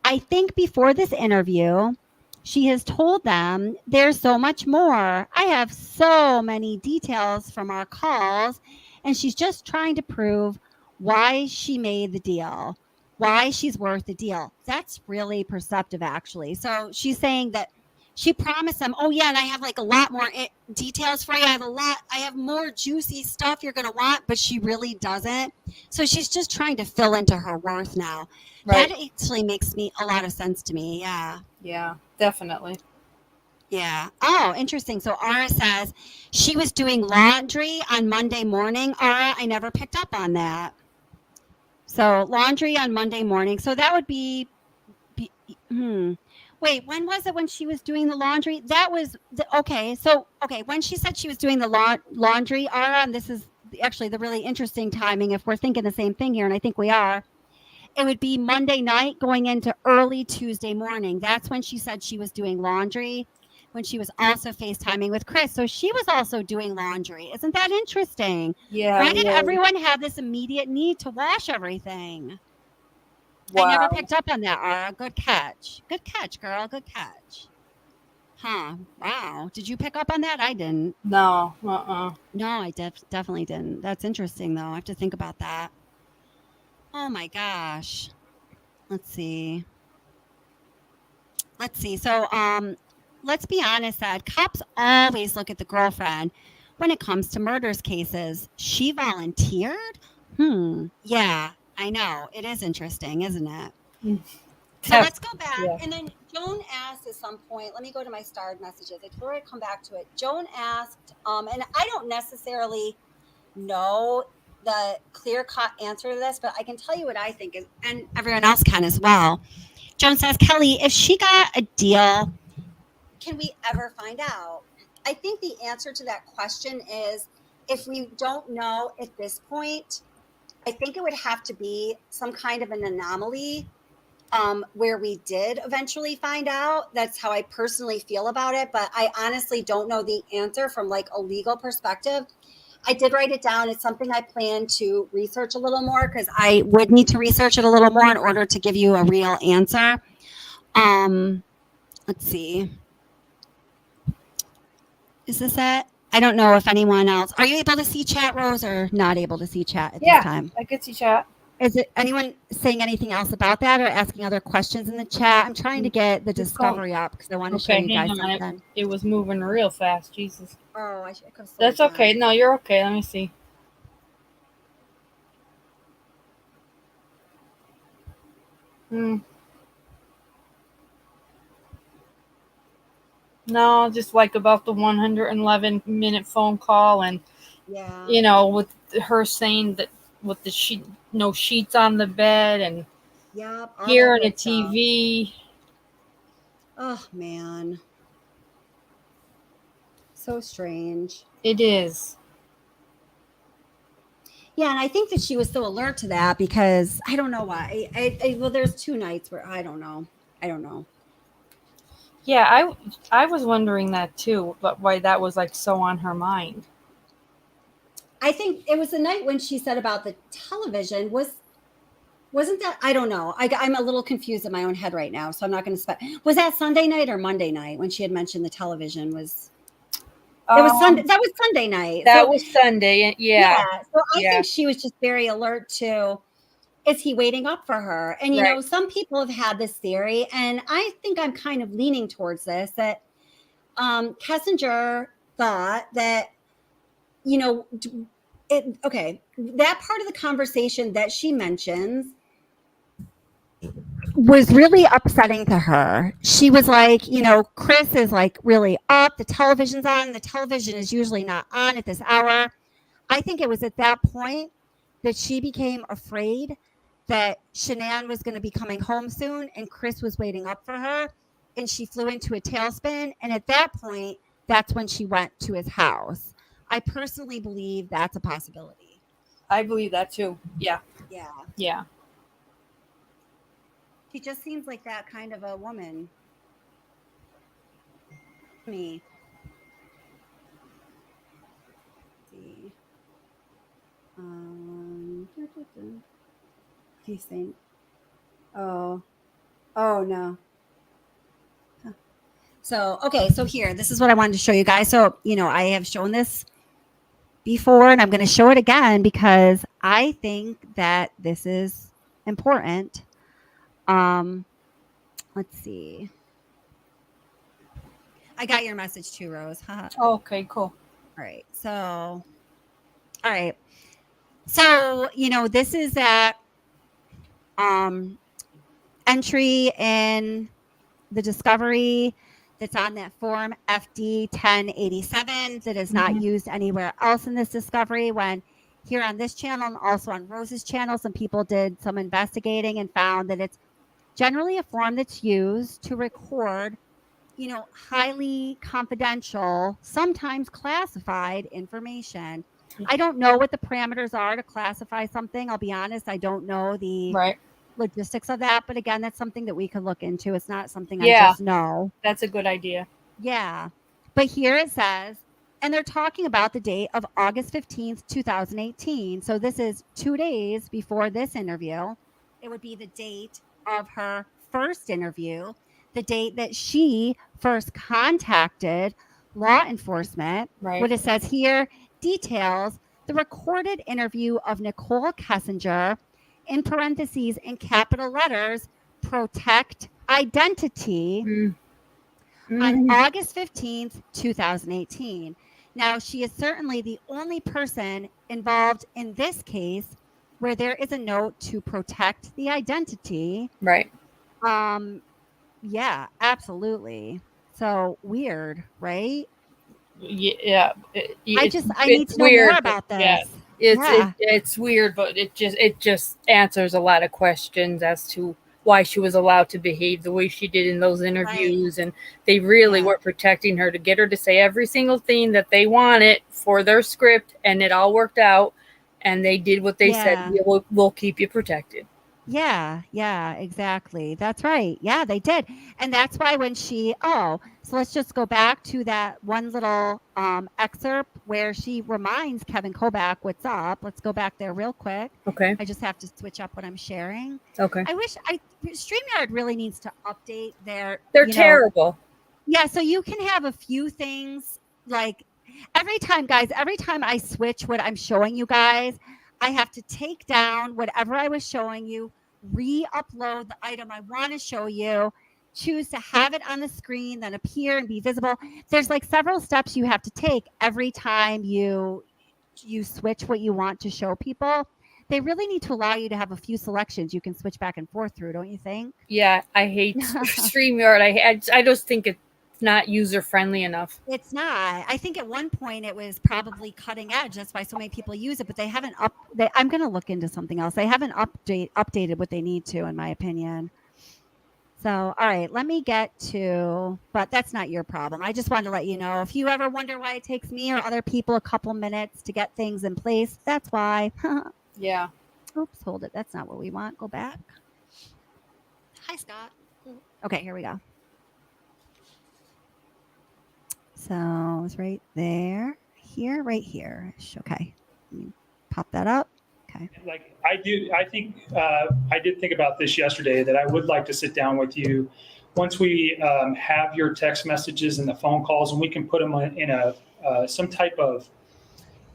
I think before this interview, she has told them there's so much more. I have so many details from our calls, and she's just trying to prove why she made the deal, why she's worth the deal. That's really perceptive, actually. So she's saying that she promised them, oh yeah, and I have like a lot more details for you. I have more juicy stuff you're going to want, but she really doesn't. So she's just trying to fill into her worth now. Right. That actually makes a lot of sense to me. Yeah. Yeah, definitely. Yeah. Oh, interesting. So Ara says she was doing laundry on Monday morning. Ara, I never picked up on that. So laundry on Monday morning. So that would be Wait, when was it when she was doing the laundry? That was when she said she was doing the laundry, Ara, and this is actually the really interesting timing if we're thinking the same thing here, and I think we are. It would be Monday night going into early Tuesday morning. That's when she said she was doing laundry, when she was also FaceTiming with Chris. So she was also doing laundry. Isn't that interesting? Yeah. Why did everyone have this immediate need to wash everything? Wow. I never picked up on that, Ara. Good catch. Good catch, girl. Good catch. Huh. Wow. Did you pick up on that? I didn't. No. No, I definitely didn't. That's interesting, though. I have to think about that. Oh, my gosh. Let's see. So, let's be honest, Ed. Cops always look at the girlfriend when it comes to murders cases. She volunteered? Yeah. I know. It is interesting, isn't it? So let's go back. Yeah. And then Joan asked at some point, let me go to my starred messages. I told her I'd come back to it. Joan asked, and I don't necessarily know the clear-cut answer to this, but I can tell you what I think, and everyone else can as well. Joan says, Kelly, if she got a deal, can we ever find out? I think the answer to that question is, if we don't know at this point, I think it would have to be some kind of an anomaly where we did eventually find out. That's how I personally feel about it. But I honestly don't know the answer from like a legal perspective. I did write it down. It's something I plan to research a little more because I would need to research it a little more in order to give you a real answer. Let's see. Is this it? I don't know if anyone else. Are you able to see chat, Rose, or not able to see chat at this time? I could see chat. Is it anyone saying anything else about that or asking other questions in the chat? I'm trying to get the discovery up because I want to show you guys something. It was moving real fast. Jesus. Oh, I could have slowed That's down. okay. No, you're okay. Let me see. No, just like about the 111-minute phone call and, with her saying that with the no sheets on the bed and hearing a TV. Oh, man. So strange. It is. Yeah, and I think that she was so alert to that because I don't know why. Well, there's 2 nights where I don't know. Yeah, I was wondering that too, but why that was like so on her mind. I think it was the night when she said about the television. Wasn't that? I don't know. I'm a little confused in my own head right now, so I'm not going to. Was that Sunday night or Monday night when she had mentioned the television was? It was Sunday. That was Sunday night. That So, was Sunday. Yeah. So I Yeah. think she was just very alert to, is he waiting up for her? And, you know, some people have had this theory, and I think I'm kind of leaning towards this, that Kessinger thought that, you know, that part of the conversation that she mentions was really upsetting to her. She was like, you know, Chris is like really up. The television's on. The television is usually not on at this hour. I think it was at that point that she became afraid that Shanann was going to be coming home soon and Chris was waiting up for her. And she flew into a tailspin. And at that point, that's when she went to his house. I personally believe that's a possibility. I believe that too. Yeah. Yeah. Yeah. She just seems like that kind of a woman. Me. Let's see. He's saying, oh no. Huh. So, okay. So here, this is what I wanted to show you guys. So, you know, I have shown this before and I'm going to show it again because I think that this is important. Let's see. I got your message too, Rose. Okay, cool. All right. So, you know, this is that entry in the discovery that's on that form FD 1087 that is not used anywhere else in this discovery. When here on this channel and also on Rose's channel, some people did some investigating and found that it's generally a form that's used to record, you know, highly confidential, sometimes classified information. I don't know what the parameters are to classify something. I'll be honest. I don't know the logistics of that. But again, that's something that we could look into. It's not something I just know. That's a good idea. Yeah. But here it says, and they're talking about the date of August 15th, 2018. So this is 2 days before this interview. It would be the date of her first interview, the date that she first contacted law enforcement. Right. What it says here details the recorded interview of Nicole Kessinger, in parentheses in capital letters, protect identity, on August 15th, 2018. Now, she is certainly the only person involved in this case where there is a note to protect the identity. Right. Yeah, absolutely. So weird, right? Yeah. I need to know more about this. Yeah. It's weird, but it just answers a lot of questions as to why she was allowed to behave the way she did in those interviews. Right. And they really were protecting her to get her to say every single thing that they wanted for their script. And it all worked out. And they did what they said. We'll keep you protected. Yeah, exactly. That's right. Yeah, they did. And that's why when so let's just go back to that one little excerpt where she reminds Kevin Kobach what's up. Let's go back there real quick. Okay. I just have to switch up what I'm sharing. Okay. I wish StreamYard really needs to update their... They're terrible. Yeah, so you can have a few things like every time I switch what I'm showing you guys, I have to take down whatever I was showing you, re-upload the item I want to show you, choose to have it on the screen, then appear and be visible. There's like several steps you have to take every time you switch what you want to show people. They really need to allow you to have a few selections you can switch back and forth through, don't you think? Yeah, I hate StreamYard. I just think it's not user friendly enough. It's not. I think at one point it was probably cutting edge. That's why so many people use it, but they haven't I'm going to look into something else. They haven't updated what they need to, in my opinion. So, all right, let me get to, but that's not your problem. I just wanted to let you know, if you ever wonder why it takes me or other people a couple minutes to get things in place, that's why. Yeah. Oops, hold it. That's not what we want. Go back. Hi, Scott. Okay, here we go. So it's right there, right here. Okay. Pop that up. Okay. Like I did think about this yesterday that I would like to sit down with you once we have your text messages and the phone calls, and we can put them in some type of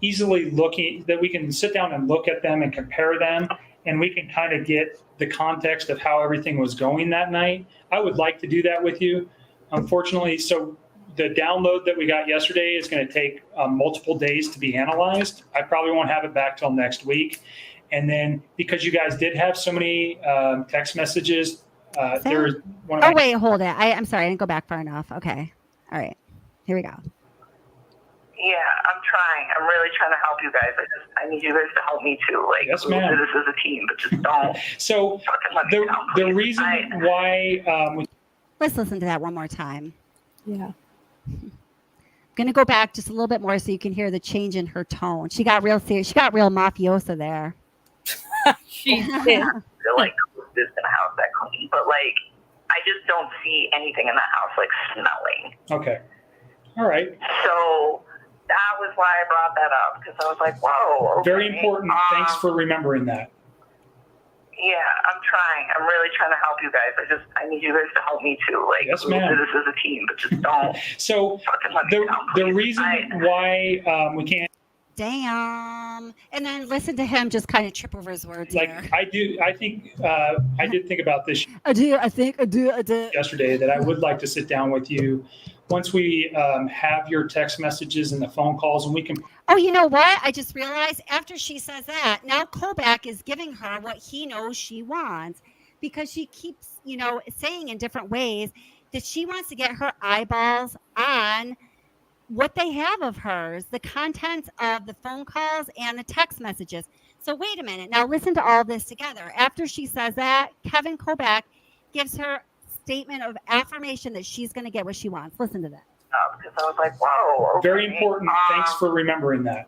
easily looking that we can sit down and look at them and compare them, and we can kind of get the context of how everything was going that night. I would like to do that with you. Unfortunately, so the download that we got yesterday is going to take multiple days to be analyzed. I probably won't have it back till next week. And then because you guys did have so many text messages, there's one of wait, hold it. I'm sorry, I didn't go back far enough. Okay. All right. Here we go. Yeah, I'm trying. I'm really trying to help you guys. I need you guys to help me too. Like, Yes, we'll ma'am. do this as a team, but just don't. So fucking let me down, the please. reason why Let's listen to that one more time. Yeah. I'm going to go back just a little bit more so you can hear the change in her tone. She got real serious. She got real mafiosa there. She did. Feel like this in a house that clean, but like, I just don't see anything in that house like smelling. okay. All right. So that was why I brought that up, because I was like, whoa. Okay. Very important. Thanks for remembering that. Yeah, I'm trying. I'm really trying to help you guys. I need you guys to help me too. Like, Yes, we'll ma'am. do this as a team, but just don't. So fucking let me down, the please. reason why we can't, Damn. And then listen to him just kind of trip over his words like, here. I did think about this I do. yesterday that I would like to sit down with you once we have your text messages and the phone calls, and we can. Oh, you know what? I just realized after she says that, now Kobach is giving her what he knows she wants, because she keeps, saying in different ways that she wants to get her eyeballs on what they have of hers, the contents of the phone calls and the text messages. So wait a minute. Now listen to all this together. After she says that, Kevin Kobach gives her statement of affirmation that she's going to get what she wants. Listen to that. Because I was like, whoa. Okay. Very important. Thanks for remembering that.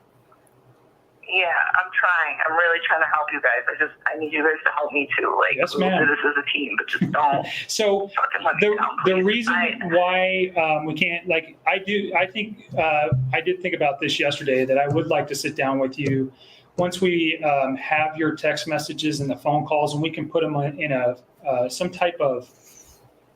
Yeah, I'm trying. I'm really trying to help you guys. I need you guys to help me too. Like, Yes, we'll ma'am. do this as a team, but just don't. So fucking let me down, the please. reason why we can't, like, I did think about this yesterday that I would like to sit down with you once we have your text messages and the phone calls, and we can put them in some type of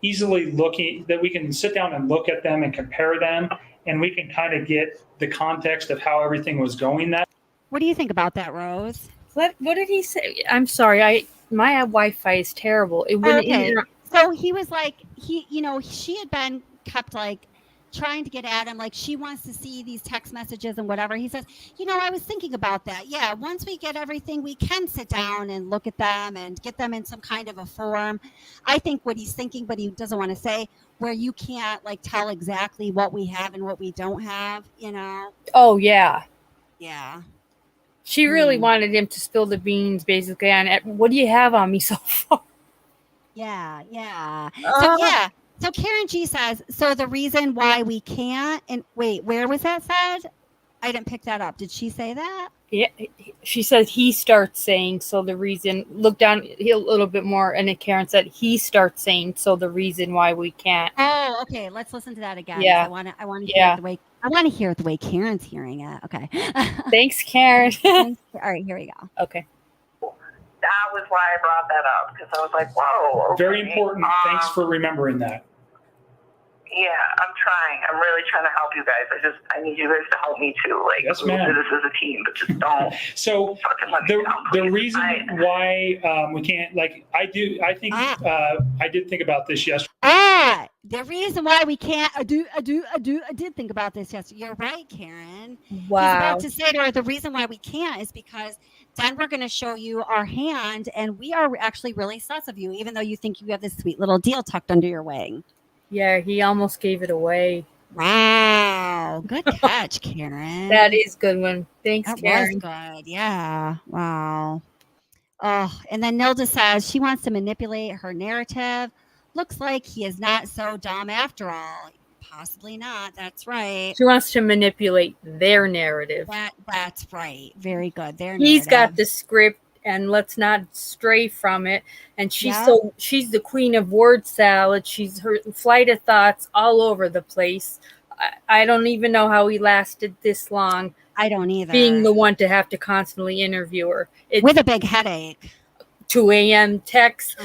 easily looking that we can sit down and look at them and compare them, and we can kind of get the context of how everything was going that. What do you think about that, Rose? What did he say? I'm sorry. My Wi-Fi is terrible. It wouldn't. Okay. So he was like, she had been kept like trying to get at him, like she wants to see these text messages and whatever. He says, I was thinking about that. Yeah, once we get everything, we can sit down and look at them and get them in some kind of a form. I think what he's thinking, but he doesn't want to say, where you can't like tell exactly what we have and what we don't have, Oh, yeah. Yeah. She really wanted him to spill the beans, basically, on what do you have on me so far? Yeah. So Karen G says, so the reason why we can't, and wait, where was that said? I didn't pick that up. Did she say that? Yeah, she said he starts saying, so the reason, look down a little bit more, and then Karen said he starts saying, so the reason why we can't. Oh, okay. Let's listen to that again. Yeah. I want to hear it the way Karen's hearing it. Okay. Thanks, Karen. All right, here we go. Okay. That was why I brought that up, because I was like, whoa. Okay. Very important. Thanks for remembering that. Yeah, I'm trying. I'm really trying to help you guys. I need you guys to help me too. Like, Yes, we'll ma'am. do this as a team, but just don't. So fucking let me down, the please. reason why we can't, like, I did think about this yesterday. The reason why we can't, I did think about this yesterday. You're right, Karen. Wow. I was about to say to her, the reason why we can't is because then we're going to show you our hand, and we are actually really sus of you, even though you think you have this sweet little deal tucked under your wing. Yeah, he almost gave it away. Wow. Good catch, Karen. That is a good one. Thanks, That Karen. was good. Yeah. Wow. Oh, and then Nilda says she wants to manipulate her narrative. Looks like he is not so dumb after all. Possibly not. That's right. She wants to manipulate their narrative. That's right. Very good. He's got the script, and let's not stray from it. And she's the queen of word salad. She's her flight of thoughts all over the place. I don't even know how he lasted this long. I don't either. being the one to have to constantly interview her. It's with a big headache. 2 a.m. texts,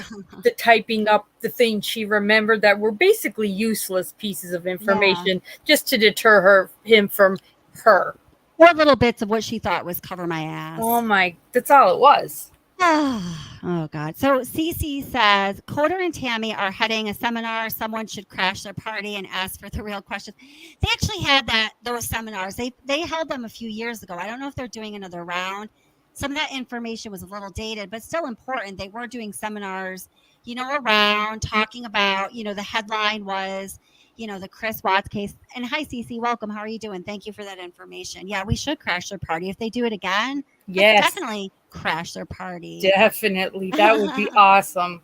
the typing up the things she remembered that were basically useless pieces of information just to deter him from her. Or little bits of what she thought was cover my ass. Oh my, that's all it was. Oh God. So Cece says, Coder and Tammy are heading a seminar. Someone should crash their party and ask for the real questions. They actually had those seminars. They held them a few years ago. I don't know if they're doing another round. Some of that information was a little dated, but still important. They were doing seminars, around talking about, the headline was, the Chris Watts case. And hi, Cece, welcome. How are you doing? Thank you for that information. Yeah, we should crash their party. If they do it again, yes, let's definitely crash their party. Definitely. That would be awesome.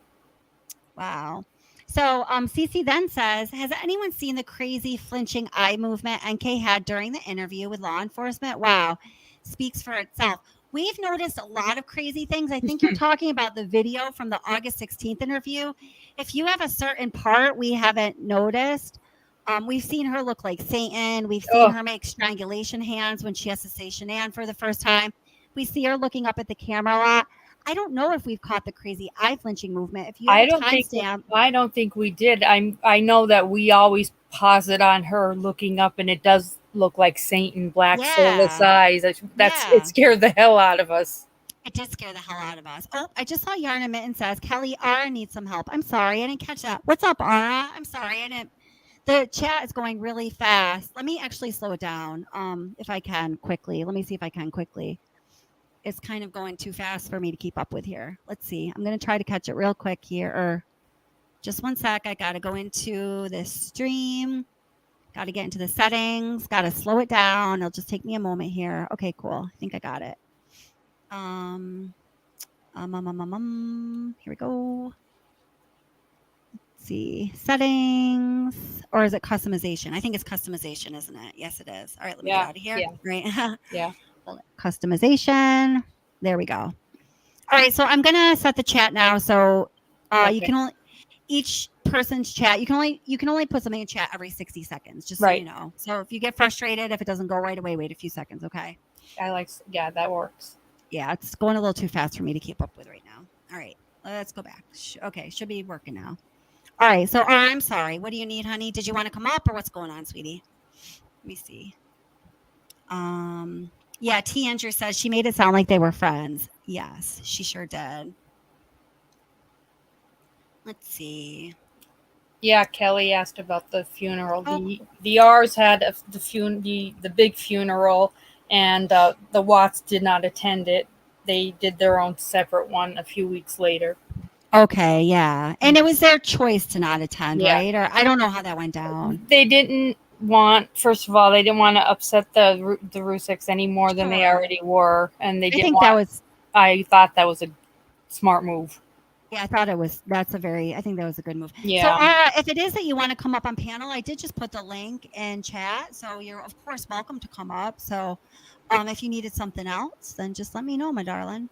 Wow. So Cece then says, has anyone seen the crazy flinching eye movement NK had during the interview with law enforcement? Wow. Speaks for itself. We've noticed a lot of crazy things. I think you're talking about the video from the August 16th interview. If you have a certain part we haven't noticed, we've seen her look like Satan. We've seen her make strangulation hands when she has to say Shanann for the first time. We see her looking up at the camera a lot. I don't know if we've caught the crazy eye flinching movement. If you have a timestamp, I don't think we did. I know that we always pause it on her looking up, and it does look like Satan, black soulless eyes. It scared the hell out of us. It did scare the hell out of us. Oh, I just saw Yarn Mitten says, Kelly, Ara needs some help. I'm sorry, I didn't catch that. What's up, Ara? I'm sorry, I didn't. The chat is going really fast. Let me actually slow it down, if I can quickly. Let me see if I can quickly. It's kind of going too fast for me to keep up with here. Let's see. I'm going to try to catch it real quick here. Or just one sec. I got to go into this stream. Got to get into the settings. Got to slow it down. It'll just take me a moment here. Okay, cool. I think I got it. Here we go. Let's see. Settings. Or is it customization? I think it's customization, isn't it? Yes, it is. All right, let me get out of here. Yeah. Right. Yeah. Customization. There we go. All right, so I'm gonna set the chat now. So you can only each person's chat. You can only put something in chat every 60 seconds. Just so you know. So if you get frustrated, if it doesn't go right away, wait a few seconds. Okay. That works. Yeah, it's going a little too fast for me to keep up with right now. All right, let's go back. Okay, should be working now. All right, so I'm sorry. What do you need, honey? Did you want to come up or what's going on, sweetie? Let me see. Yeah, T. Andrew says she made it sound like they were friends. Yes, she sure did. Let's see. Yeah, Kelly asked about the funeral. The R's had the big funeral, and the Watts did not attend it. They did their own separate one a few weeks later. Okay, yeah. And it was their choice to not attend, right? Or I don't know how that went down. They didn't want, first of all, they didn't want to upset the Rusiks any more than they already were. And they didn't I thought that was a smart move. Yeah, I thought I think that was a good move. Yeah. So if it is that you want to come up on panel, I did just put the link in chat. So you're, of course, welcome to come up. So if you needed something else, then just let me know, my darling.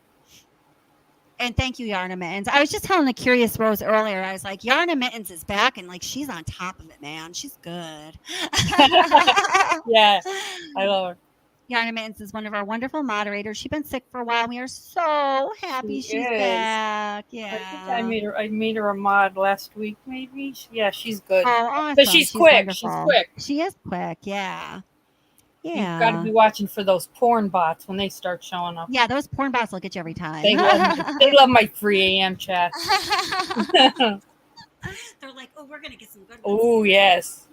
And thank you, Yarna Mittens. I was just telling the Curious Rose earlier. I was like, Yarna Mittens is back, and like she's on top of it, man. She's good. Yeah, I love her. Yarna Mittens is one of our wonderful moderators. She's been sick for a while. We are so happy she's back. Yeah, I think I made her a mod last week, maybe. Yeah, she's good. Oh, awesome. But she's quick. Wonderful. She's quick. She is quick. Yeah. Yeah. You've got to be watching for those porn bots when they start showing up. Yeah, those porn bots will get you every time. They love my 3 a.m. chat. They're like, oh, we're going to get some good ones. Oh, yes.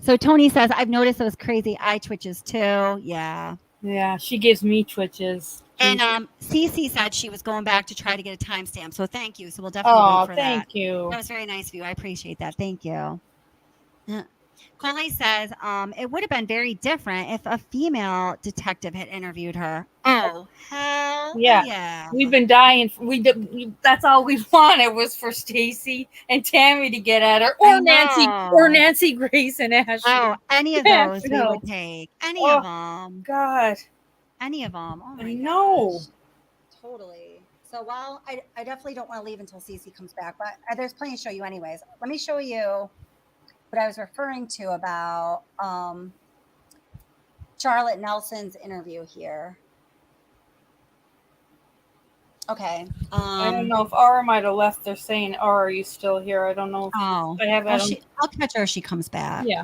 So Tony says, I've noticed those crazy eye twitches too. Yeah. Yeah, she gives me twitches. And Cece said she was going back to try to get a timestamp. So thank you. So we'll definitely wait for that. Thank you. That was very nice of you. I appreciate that. Thank you. Coley says, it would have been very different if a female detective had interviewed her. Oh, hell yeah. We've been dying. That's all we wanted was for Stacy and Tammy to get at her, or Nancy Grace and Ashley. Oh, any of those we would take. Any of them. God. Any of them. Oh, my know. Gosh. Totally. So, well, I definitely don't want to leave until Cece comes back, but there's plenty to show you anyways. Let me show you what I was referring to about Charlotte Nelson's interview here. Okay. I don't know if Aura might have left. They're saying, Aura, are you still here? I don't know. If Oh, I'll catch her if she comes back. Yeah.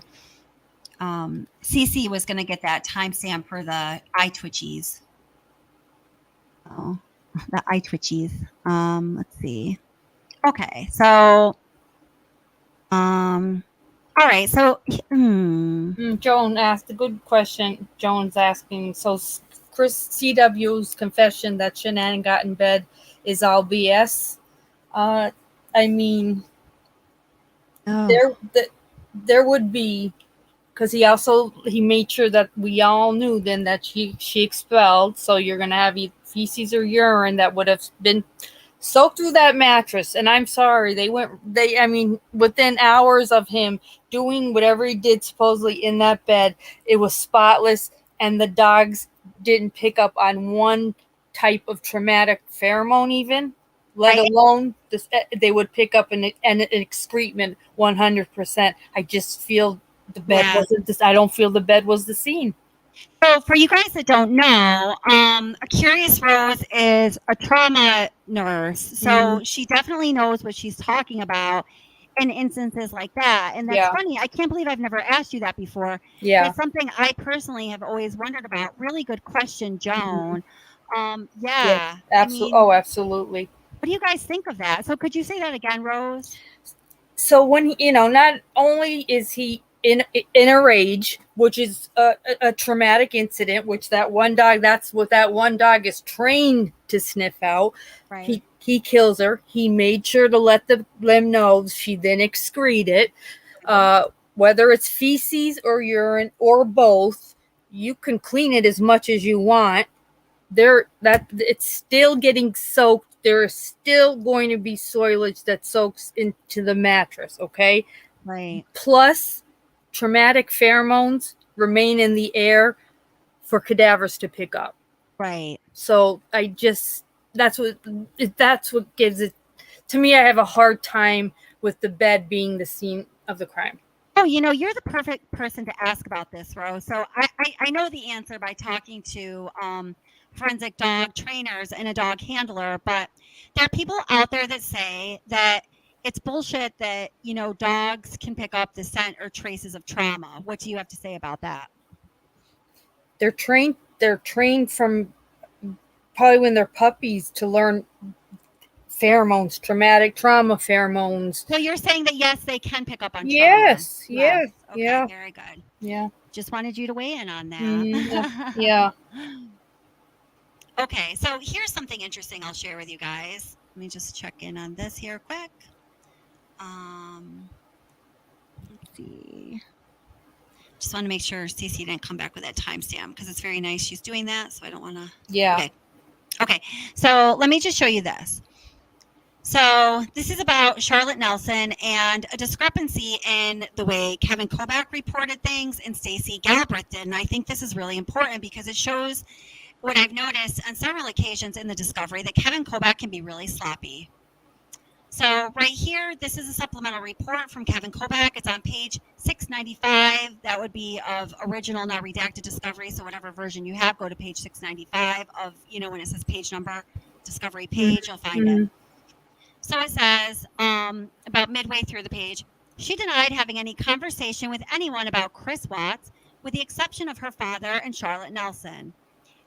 Cece was going to get that timestamp for the eye twitchies. Oh, the eye twitchies. Let's see. Okay, so, all right, so, Joan asked a good question. Joan's asking, so Chris CW's confession that Shanann got in bed is all BS. I mean, there would be, because he made sure that we all knew then that she expelled. So you're gonna have feces or urine that would have been soaked through that mattress. And I'm sorry, within hours of him doing whatever he did supposedly in that bed, it was spotless, and the dogs didn't pick up on one type of traumatic pheromone even, let alone this. They would pick up an excrement 100%. I just feel the bed wasn't. I don't feel the bed was the scene. So for you guys that don't know, a Curious Rose is a trauma nurse. So she definitely knows what she's talking about in instances like that. And that's funny. I can't believe I've never asked you that before. Yeah. It's something I personally have always wondered about. Really good question, Joan. Absolutely. What do you guys think of that? So could you say that again, Rose? So when not only is he in a rage, which is a traumatic incident, which that's what that one dog is trained to sniff out. Right. He kills her. He made sure to let them know. She then excreted. Whether it's feces or urine or both, you can clean it as much as you want. It's still getting soaked. There is still going to be soilage that soaks into the mattress. Okay. Right. Plus, traumatic pheromones remain in the air for cadavers to pick up. Right. So that's what gives it to me. I have a hard time with the bed being the scene of the crime. Oh, you're the perfect person to ask about this, Rose. So I know the answer by talking to forensic dog trainers and a dog handler, but there are people out there that say that it's bullshit that, dogs can pick up the scent or traces of trauma. What do you have to say about that? They're trained from probably when they're puppies to learn pheromones, traumatic trauma pheromones. So you're saying that, yes, they can pick up on trauma? Yes. Okay, yeah. Very good. Yeah. Just wanted you to weigh in on that. Yeah. Okay, so here's something interesting I'll share with you guys. Let me just check in on this here quick. Let's see. Just want to make sure Cece didn't come back with that timestamp because it's very nice she's doing that, so I don't want to. Yeah. Okay, so let me just show you this. So this is about Charlotte Nelson and a discrepancy in the way Kevin Kobach reported things and Stacey Galbraith did. And I think this is really important because it shows what I've noticed on several occasions in the discovery, that Kevin Kobach can be really sloppy. So right here, this is a supplemental report from Kevin Kobach. It's on page 695. That would be of original, not redacted discovery. So whatever version you have, go to page 695 of, when it says page number, discovery page, you'll find it. So it says, about midway through the page, she denied having any conversation with anyone about Chris Watts, with the exception of her father and Charlotte Nelson.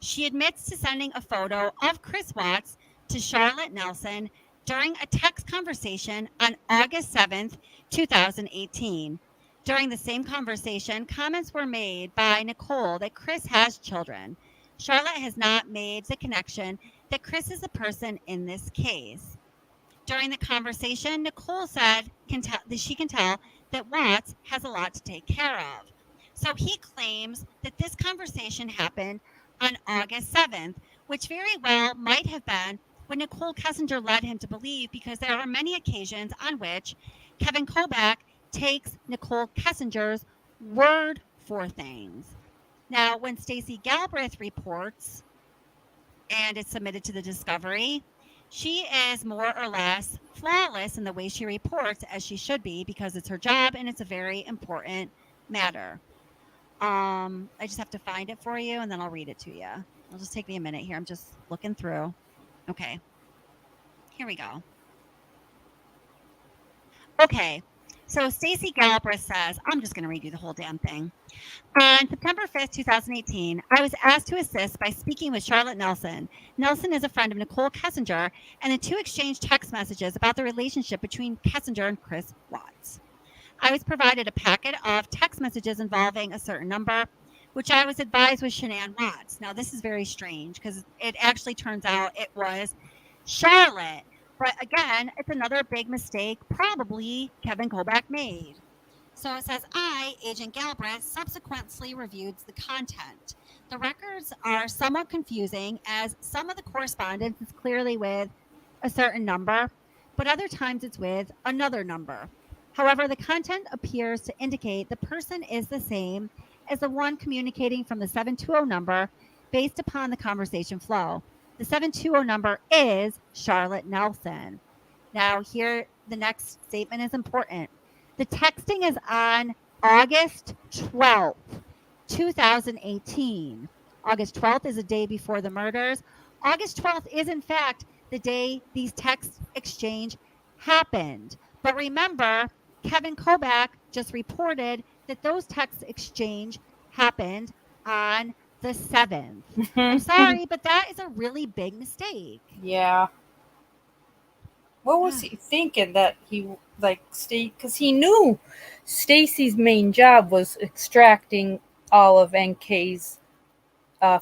She admits to sending a photo of Chris Watts to Charlotte Nelson during a text conversation on August 7th, 2018. During the same conversation, comments were made by Nicole that Chris has children. Charlotte has not made the connection that Chris is the person in this case. During the conversation, Nicole said that she can tell that Watts has a lot to take care of. So he claims that this conversation happened on August 7th, which very well might have been what Nicole Kessinger led him to believe, because there are many occasions on which Kevin Kobach takes Nicole Kessinger's word for things. Now, when Stacey Galbraith reports, and it's submitted to the discovery, she is more or less flawless in the way she reports, as she should be, because it's her job and it's a very important matter. I just have to find it for you, and then I'll read it to you. It'll just take me a minute here. I'm just looking through. Okay. Here we go. Okay. So Stacy Galbraith says, I'm just going to read you the whole damn thing. On September 5th, 2018, I was asked to assist by speaking with Charlotte Nelson. Nelson is a friend of Nicole Kessinger, and the two exchanged text messages about the relationship between Kessinger and Chris Watts. I was provided a packet of text messages involving a certain number, which I was advised was Shanann Watts. Now, this is very strange because it actually turns out it was Charlotte. But again, it's another big mistake probably Kevin Kobach made. So it says, I, Agent Galbraith, subsequently reviewed the content. The records are somewhat confusing as some of the correspondence is clearly with a certain number, but other times it's with another number. However, the content appears to indicate the person is the same as the one communicating from the 720 number based upon the conversation flow. The 720 number is Charlotte Nelson. Now, here, the next statement is important. The texting is on August 12th, 2018. August 12th is a day before the murders. August 12th is, in fact, the day these text exchange happened. But remember, Kevin Kobach just reported that those text exchange happened on the 7th. I'm sorry, but that is a really big mistake. Yeah. What was he thinking that he because he knew Stacy's main job was extracting all of NK's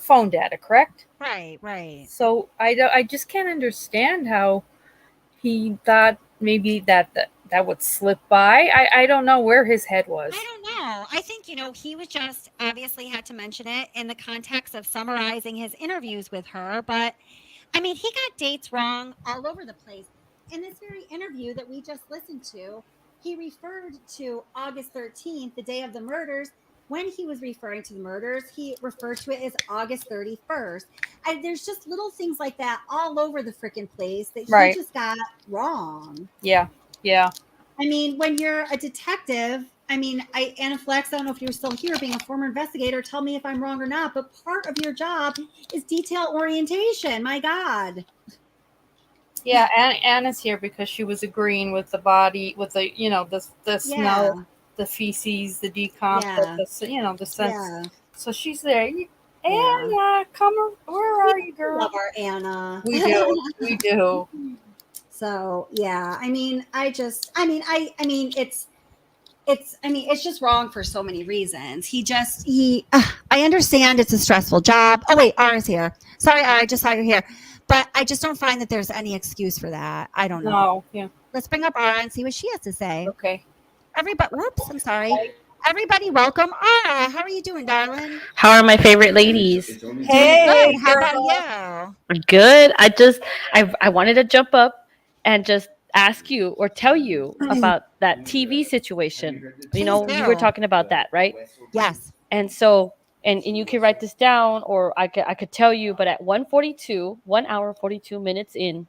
phone data, correct? Right. So I just can't understand how he thought maybe that would slip by. I don't know where his head was. I don't know. I think, he was just obviously had to mention it in the context of summarizing his interviews with her. But, I mean, he got dates wrong all over the place. In this very interview that we just listened to, he referred to August 13th, the day of the murders. When he was referring to the murders, he referred to it as August 31st. There's just little things like that all over the freaking place that he just got wrong. Yeah. I mean, when you're a detective, Anna Flex, I don't know if you're still here, being a former investigator, tell me if I'm wrong or not, but part of your job is detail orientation. My God. Yeah, Anna's here because she was agreeing with the body, with the the smell, the feces, the decomp, the sense. Yeah. So she's there. Anna, come. Where are you, girl? Love our Anna. We do. So yeah, it's just wrong for so many reasons. I understand it's a stressful job. Oh wait, Ara's here. Sorry, Ara, I just saw you here. But I just don't find that there's any excuse for that. I don't know. No, yeah. Let's bring up Ara and see what she has to say. Okay. I'm sorry. Everybody, welcome Ara. How are you doing, darling? How are my favorite ladies? Hey, good. How about you? Good. I wanted to jump up and just ask you or tell you about that TV situation. Please you do. were talking about that, right? Yes. And so, and you can write this down, or I could tell you. But at 1 hour 42 minutes into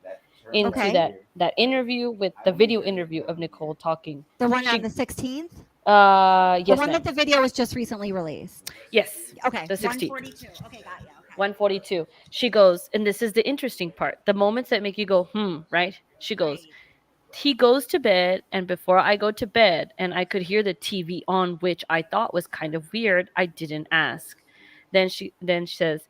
that interview with the video interview of Nicole talking. The one on the 16th. Yes. The one that the video was just recently released. Yes. Okay. The 16th. 142. Okay, got you. Okay. 142. She goes, and this is the interesting part. The moments that make you go, right? She goes. He goes to bed, and before I go to bed, and I could hear the TV on, which I thought was kind of weird. I didn't ask. Then she says,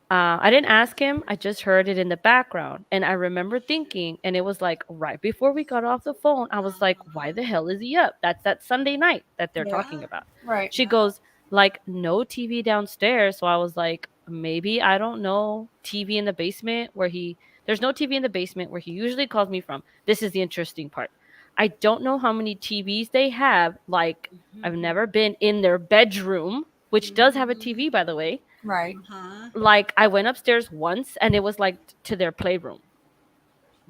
I didn't ask him. I just heard it in the background. And I remember thinking, and it was like right before we got off the phone, I was like, why the hell is he up? That's that Sunday night that they're talking about. Right. She goes, like, no TV downstairs. So I was like, maybe, I don't know, TV in the basement where there's no TV in the basement where he usually calls me from. This is the interesting part. I don't know how many TVs they have. Like, I've never been in their bedroom, which does have a TV, by the way. Right. Like, I went upstairs once, and it was like to their playroom.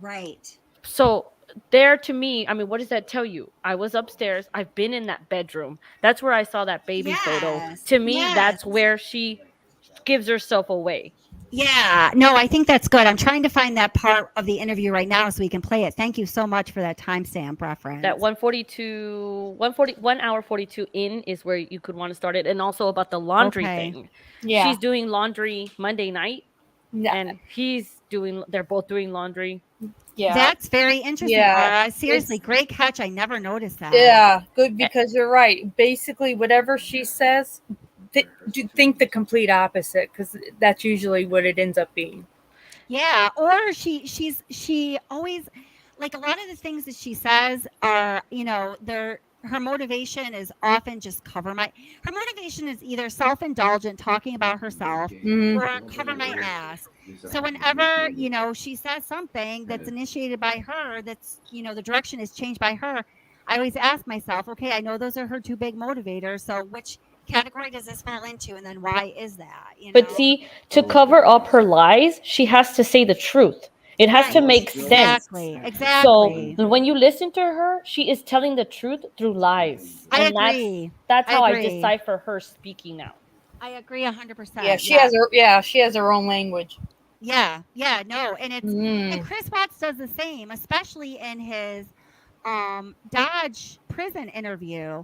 Right. So there, to me, what does that tell you? I was upstairs. I've been in that bedroom. That's where I saw that baby photo. To me, that's where she gives herself away. Yeah, no, I think that's good. I'm trying to find that part of the interview right now so we can play it. Thank you so much for that timestamp reference. That 1 hour 42 in is where you could want to start it. And also about the laundry Okay. thing. Yeah. She's doing laundry Monday night, Yeah. and they're both doing laundry. Yeah. That's very interesting. Yeah, Seriously, it's- great catch. I never noticed that. Yeah, good, because you're right. Basically, whatever she says, think the complete opposite, because that's usually what it ends up being. Yeah, or she always, like, a lot of the things that she says are, her motivation is often just her motivation is either self-indulgent, talking about herself, or cover my ass. So whenever, she says something that's initiated by her, that's, the direction is changed by her, I always ask myself, okay, I know those are her two big motivators, so which category does this fall into, and then why is that? But see, to cover up her lies, she has to say the truth. It has to make sense. Exactly. So when you listen to her, she is telling the truth through lies. I And agree. That's how I agree. decipher her speaking now. I agree 100%. Yeah, she has her own language. Yeah, no, and and Chris Watts does the same, especially in his Dodge prison interview.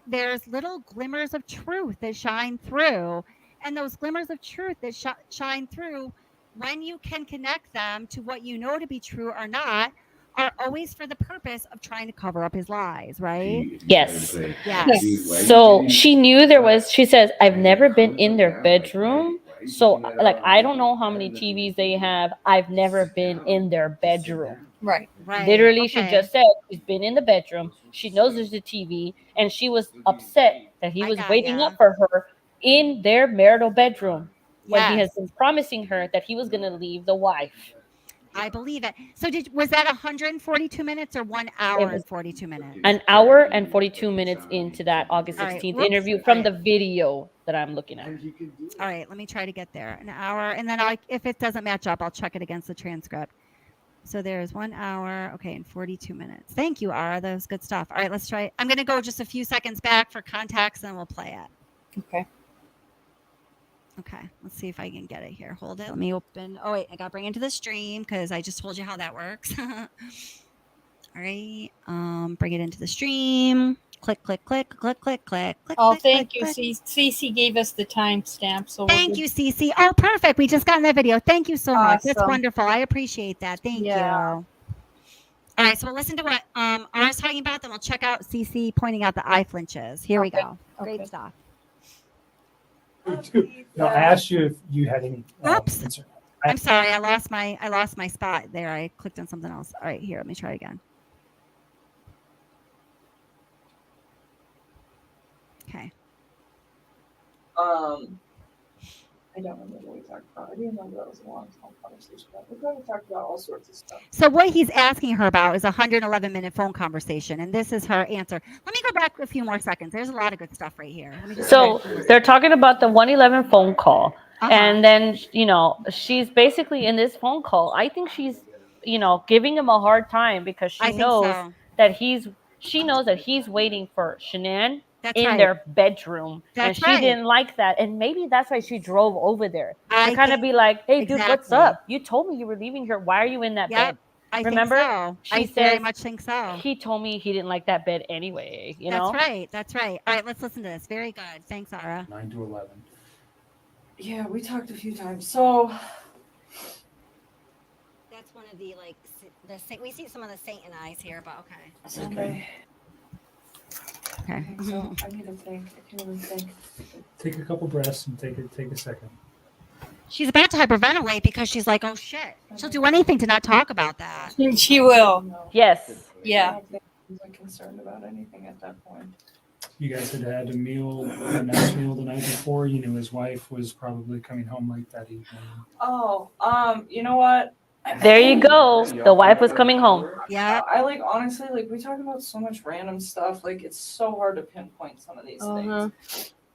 There's little glimmers of truth that shine through, and those glimmers of truth that shine through, when you can connect them to what you know to be true or not, are always for the purpose of trying to cover up his lies, right? Yes. Yes. So she knew she says, I've never been in their bedroom. So, like, I don't know how many TVs they have. I've never been in their bedroom. Right. Literally, she just said she's been in the bedroom. She knows there's a TV, and she was upset that he was waiting up for her in their marital bedroom when he has been promising her that he was going to leave the wife. I believe it. So was that 142 minutes or 1 hour and 42 minutes? An hour and 42 minutes into that August 16th Whoops. interview from the video that I'm looking at. All right, let me try to get there. An hour, and then if it doesn't match up, I'll check it against the transcript. So there's 1 hour, okay, and 42 minutes. Thank you, Ara. That was good stuff. All right, let's try. I'm going to go just a few seconds back for context, and we'll play it. Okay, let's see if I can get it here. Hold it. Let me open. Oh, wait, I got to bring it into the stream because I just told you how that works. All right, bring it into the stream. Click, click, click, click, click, click, click. Oh, click, thank click, you. click. Cece gave us the timestamp. So Thank you, Cece. Oh, perfect. We just got in that video. Thank you so much. That's wonderful. I appreciate that. Thank you. All right, so we'll listen to what Ara's talking about, then we'll check out Cece pointing out the eye flinches. Here we go. Great stuff. No, I asked you if you had any. Oops. I'm sorry. I lost my spot there. I clicked on something else. All right, here. Let me try again. Okay. I don't remember what we talked about. I do remember that was a long conversation. We probably talked about all sorts of stuff. So what he's asking her about is a 111-minute phone conversation, and this is her answer. Let me go back a few more seconds. There's a lot of good stuff right here. So they're talking about the 111 phone call. And then, she's basically in this phone call. I think she's, giving him a hard time because she knows that he's waiting for Shanann in their bedroom. And she didn't like that. And maybe that's why she drove over there. To kind of be like, hey, dude, what's up? You told me you were leaving here. Why are you in that bed? Remember? Think so. I very much think so. He told me he didn't like that bed anyway. That's right. That's right. All right, let's listen to this. Very good. Thanks, Ara. 9 to 11. Yeah, we talked a few times. So that's one of the we see some of the Satan eyes here, but okay. Sunday. Okay. So I need to think. I can't even think. Take a couple breaths and take a second. She's about to hyperventilate because she's like, oh shit. She'll do anything to not talk about that. She will. Yes. Yeah. I wasn't concerned about anything at that point. You guys had a meal, a nice meal the night before. You knew his wife was probably coming home late that evening. Oh, you know what? There you go. The wife was coming home. Yeah. I honestly, we talk about so much random stuff. It's so hard to pinpoint some of these things.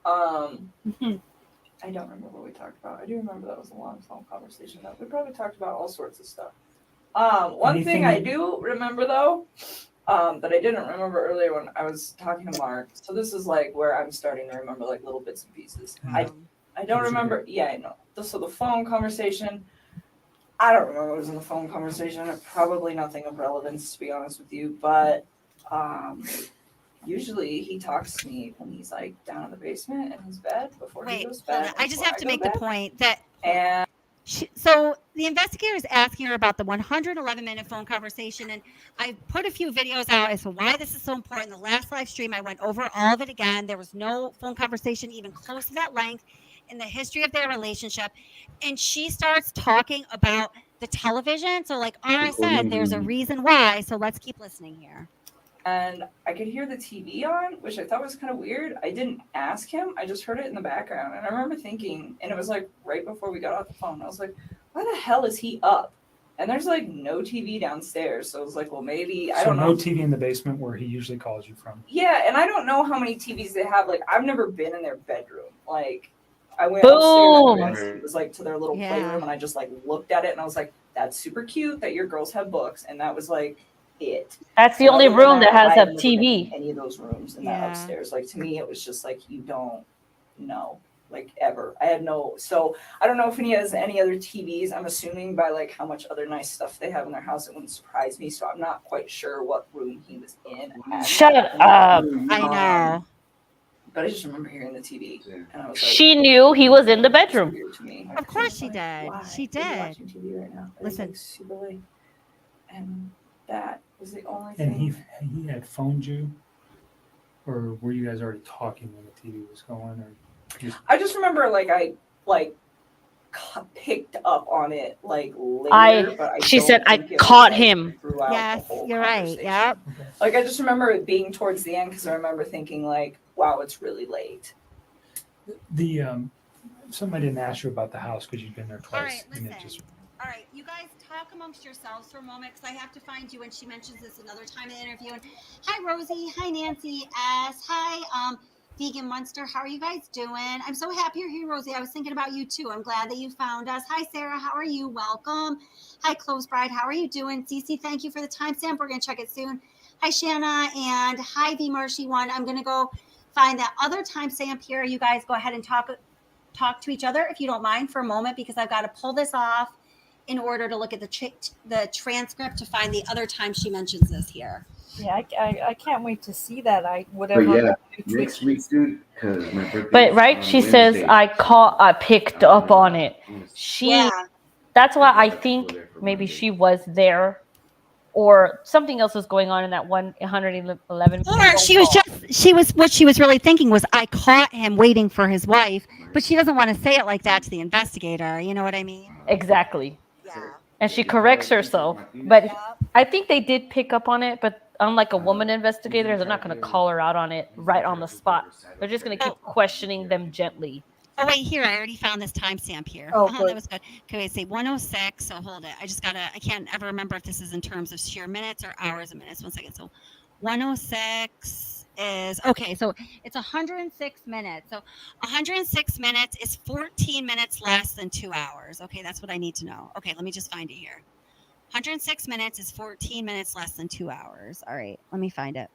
I don't remember what we talked about. I do remember that was a long phone conversation. Though. We probably talked about all sorts of stuff. One thing I do remember though, that I didn't remember earlier when I was talking to Mark. So this is where I'm starting to remember little bits and pieces. I don't remember. Yeah, I know. So the phone conversation, I don't remember what was in the phone conversation. Probably nothing of relevance, to be honest with you. But usually he talks to me when he's like down in the basement in his bed before he goes to bed. I just have to make the point that And so the investigator is asking her about the 111-minute phone conversation, and I put a few videos out as to why this is so important. The last live stream, I went over all of it again. There was no phone conversation even close to that length in the history of their relationship. And she starts talking about the television. So like I said, there's a reason why. So let's keep listening here. And I could hear the TV on, which I thought was kind of weird. I didn't ask him. I just heard it in the background. And I remember thinking, and it was like right before we got off the phone, I was like, why the hell is he up? And there's like no TV downstairs. So I was like, well, maybe, I don't know. No TV in the basement where he usually calls you from. Yeah, and I don't know how many TVs they have. Like, I've never been in their bedroom. Like, I went upstairs and it was like to their little playroom, and I just like looked at it and I was like, that's super cute that your girls have books. And that was like it. That's the only room that has a TV. Any of those rooms in that upstairs. Like, to me, it was just like, you don't know, like, ever. I had no, so I don't know if he has any other TVs. I'm assuming by like how much other nice stuff they have in their house, it wouldn't surprise me. So I'm not quite sure what room he was in. Shut up. I know. But I just remember hearing the TV, and I was like, She knew he was in the bedroom. Weird to me. Of course she did. Why? She Are you did. watching TV right now? It was, Listen. like, super late, and that was the only And thing. he had phoned you, or were you guys already talking when the TV was going? Or just... I just remember I picked up on it like later. But She don't said, I think it was, caught like, him. throughout the Yes, whole you're right. conversation. Yep. Like, I just remember it being towards the end because I remember thinking like, wow, it's really late. The something I didn't ask you about the house because you've been there twice. All right, and it listen. just... All right, you guys talk amongst yourselves for a moment because I have to find you. And she mentions this another time in the interview. And hi, Rosie. Hi, Nancy S. Hi, Vegan Monster. How are you guys doing? I'm so happy you're here, Rosie. I was thinking about you too. I'm glad that you found us. Hi, Sarah. How are you? Welcome. Hi, Close Bride. How are you doing? Cece, thank you for the timestamp. We're going to check it soon. Hi, Shanna. And hi, V Marshy One. I'm going to go find that other timestamp here. You guys go ahead and talk to each other if you don't mind for a moment because I've got to pull this off in order to look at the transcript to find the other time she mentions this here. Yeah, I can't wait to see that. Next week, dude, because my birthday. But right, she says I picked up on it. That's why I think maybe she was there, or something else was going on in that 111. Or what she was really thinking was I caught him waiting for his wife, but she doesn't want to say it like that to the investigator. You know what I mean? Exactly. Yeah. And she corrects herself, but I think they did pick up on it. But unlike a woman investigator, they're not going to call her out on it right on the spot. They're just going to keep questioning them gently. Oh, wait, here. I already found this timestamp here. Oh, that was good. Okay, wait, say 106. So hold it. I can't ever remember if this is in terms of sheer minutes or hours of minutes. 1 second. So 106 is, okay, so it's 106 minutes. So 106 minutes is 14 minutes less than 2 hours. Okay, that's what I need to know. Okay, let me just find it here. 106 minutes is 14 minutes less than 2 hours. All right, let me find it.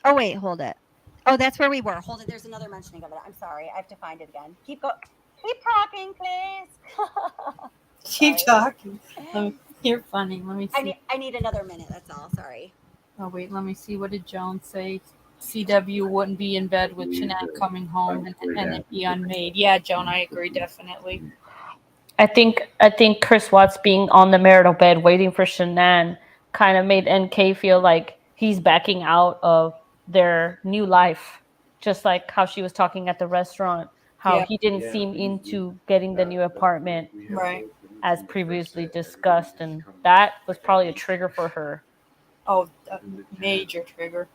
Oh, wait, hold it. Oh, that's where we were. Hold it. There's another mentioning of it. I'm sorry. I have to find it again. Keep talking, please. Keep talking. You're funny. Let me see. I need another minute. That's all. Sorry. Oh, wait. Let me see. What did Joan say? CW wouldn't be in bed with Jeanette coming home and then be unmade. Yeah, Joan, I agree. Definitely. I think Chris Watts being on the marital bed waiting for Shanann kind of made NK feel like he's backing out of their new life, just like how she was talking at the restaurant, how he didn't seem into getting the new apartment, right, as previously discussed, and that was probably a trigger for her. Oh, a major trigger.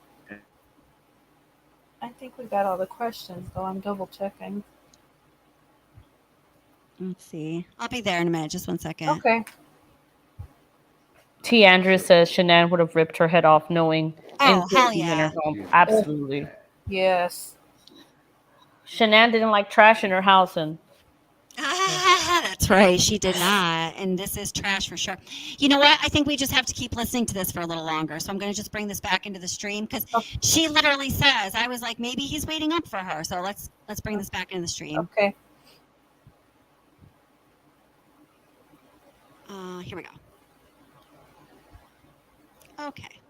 I think we got all the questions, though. I'm double checking. Let's see. I'll be there in a minute. Just 1 second. Okay. T. Andrews says Shanann would have ripped her head off knowing hell in yeah. her home. Absolutely. Yes. Shanann didn't like trash in her house, and that's right. She did not. And this is trash for sure. You know what? I think we just have to keep listening to this for a little longer. So I'm going to just bring this back into the stream because she literally says, I was like, maybe he's waiting up for her. So let's bring this back into the stream. Okay. Here we go. Okay.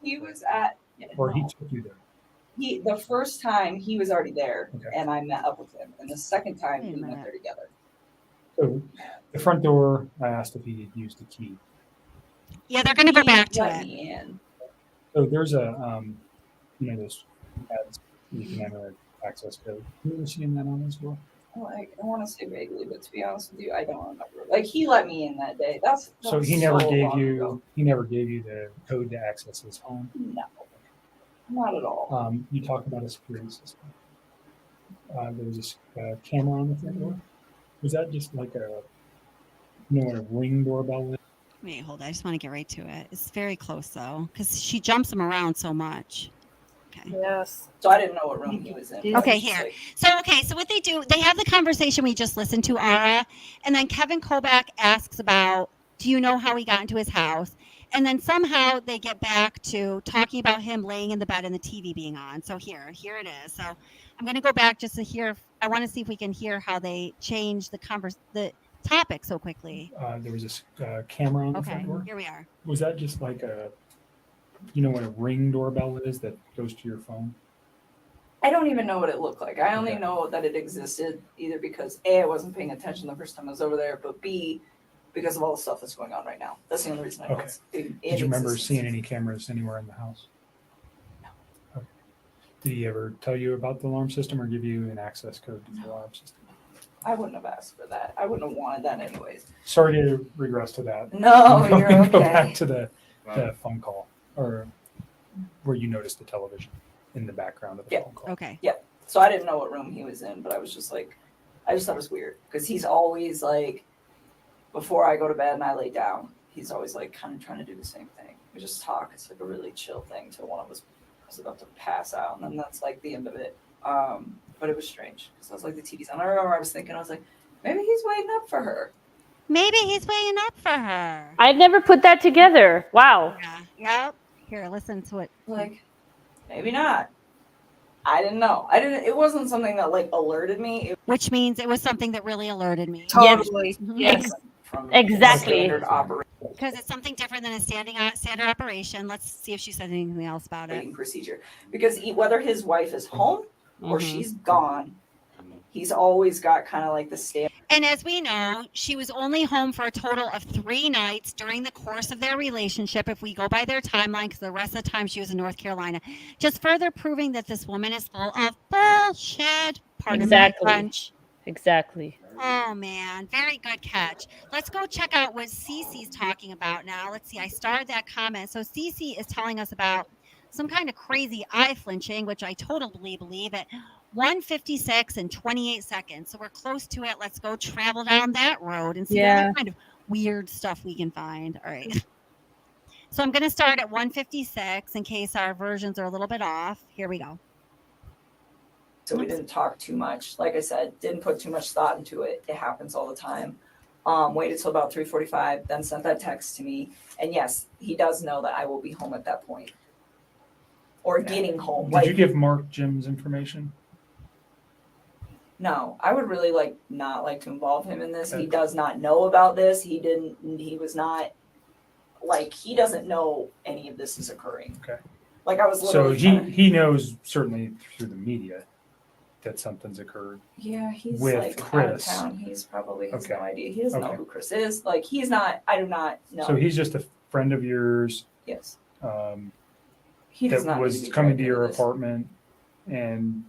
He was at. Or he took you there? The first time he was already there, Okay. and I met up with him, and the second time Wait a we went minute. there together. So the front door, I asked if he had used the key. Yeah, they're going to go He back to let it. me in. So there's a, those ads you can enter access code. Have you ever seen that on as well? Like, I want to say vaguely, but to be honest with you, I don't remember. Like, he let me in that day. That's So he never gave long you ago. the code to access his home. No, not at all. You talk about a security system. There was this camera on the front door. Was that just like what a Ring doorbell is? Wait, hold on. I just want to get right to it. It's very close, though, because she jumps him around so much. Okay. Yes. So I didn't know what room he was in. Okay, here. So what they do, they have the conversation we just listened to, Ara, and then Kevin Kobach asks about, do you know how he got into his house? And then somehow they get back to talking about him laying in the bed and the TV being on. So here it is. So I'm going to go back just to hear. I want to see if we can hear how they change the topic so quickly. There was this camera on the front door. Here we are. Was that just like what a Ring doorbell is that goes to your phone? I don't even know what it looked like. I only know that it existed either because A, I wasn't paying attention the first time I was over there, but B, because of all the stuff that's going on right now. That's the only reason I know Did you remember seeing any cameras anywhere in the house? No. Okay. Did he ever tell you about the alarm system or give you an access code to the alarm system? I wouldn't have asked for that. I wouldn't have wanted that anyways. Sorry to regress to that. No, you're Go okay. back to the phone call or where you noticed the television in the background of the phone call. Okay. Yeah. So I didn't know what room he was in, but I was just like, I just thought it was weird because he's always like, before I go to bed and I lay down, he's always like kind of trying to do the same thing. We just talk. It's like a really chill thing till one of us was about to pass out, and then that's like the end of it. But it was strange because I was like, the TV's on. I remember I was thinking, I was like, maybe he's waiting up for her. Maybe he's waiting up for her. I've never put that together. Wow. Yeah. Yep. Here, listen to it. Like, maybe not. I didn't know. It wasn't something that like alerted me. Which means it was something that really alerted me. Totally. Yes. Exactly. Standard operation Because it's something different than a standard operation. Let's see if she said anything else about it. procedure. Because whether his wife is home or she's gone, he's always got kind of like the standard. And as we know, she was only home for a total of 3 nights during the course of their relationship, if we go by their timeline, because the rest of the time she was in North Carolina. Just further proving that this woman is full of bullshit. Pardon my French. Exactly. Oh, man. Very good catch. Let's go check out what Cece's talking about now. Let's see. I started that comment. So Cece is telling us about some kind of crazy eye flinching, which I totally believe at 1:56 and 28 seconds. So we're close to it. Let's go travel down that road and see what other kind of weird stuff we can find. All right. So I'm going to start at 1:56 in case our versions are a little bit off. Here we go. So we didn't talk too much. Like I said, didn't put too much thought into it. It happens all the time. Waited till about 3:45, then sent that text to me. And yes, he does know that I will be home at that point. Or getting home. Did you give Mark Jim's information? No, I would really not like to involve him in this. He does not know about this. He doesn't know any of this is occurring. Okay. Like I was So literally he knows certainly through the media that something's occurred. Yeah, he's with out of Chris. town. He's probably has Okay. no idea. He doesn't know Okay. who Chris is. Like he's not. I do not know. So he's just a friend of yours. Yes. He does that not was need to be coming to dragged your into this. apartment and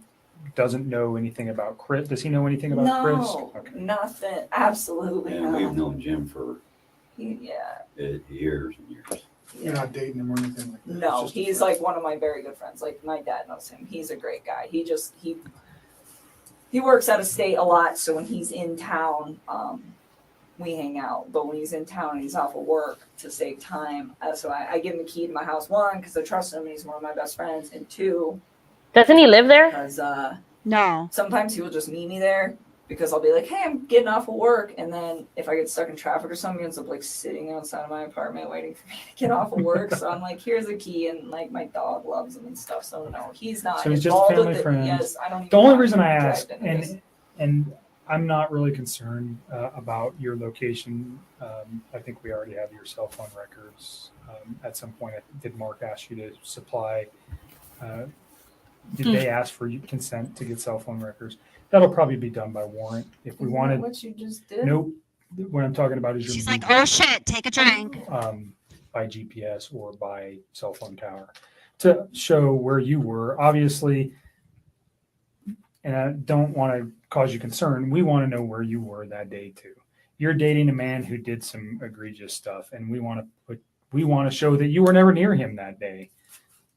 doesn't know anything about Chris. Does he know anything about No, Chris? Okay. nothing. Absolutely And not. we've known Jim for Yeah. years and years. You're not dating him or anything like that. No, he's like one of my very good friends. Like my dad knows him. He's a great guy. He works out of state a lot, so when he's in town, we hang out. But when he's in town and he's off of work to save time, so I give him the key to my house. 1, because I trust him and he's one of my best friends, and 2, Doesn't he live there? because No. sometimes he will just meet me there because I'll be like, hey, I'm getting off of work, and then if I get stuck in traffic or something, he ends up like sitting outside of my apartment waiting for me to get off of work. So I'm like, here's a key, and like my dog loves him and stuff. So no, he's not. So he's just involved family with it. friend. Yes, I don't. The even only want reason to I be asked, dragged into this. And I'm not really concerned about your location. I think we already have your cell phone records. At some point, did Mark ask you to supply? Did they ask for consent to get cell phone records? That'll probably be done by warrant. If we Isn't wanted, that what you just did? nope. What I'm talking about is your She's like, oh shit, take a drink. by GPS or by cell phone tower to show where you were. Obviously, and I don't want to cause you concern. We want to know where you were that day too. You're dating a man who did some egregious stuff, and we want to show that you were never near him that day.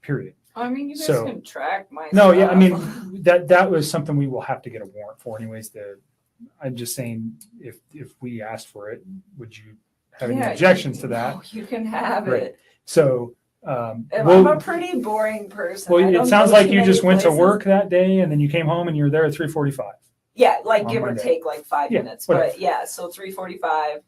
Period. I mean, you guys So- can track my No, yeah, I stuff. mean that was something we will have to get a warrant for, anyways. I'm just saying, if we asked for it, would you have any Yeah, objections to that? No, you can have Right. it. So, I'm a pretty boring person. I well, don't it sounds go like too you many just went to places. work that day, and then you came home and you were there at 3:45. Yeah, like on give or Monday. take like 5 Yeah, minutes. whatever. But yeah, so 3:45.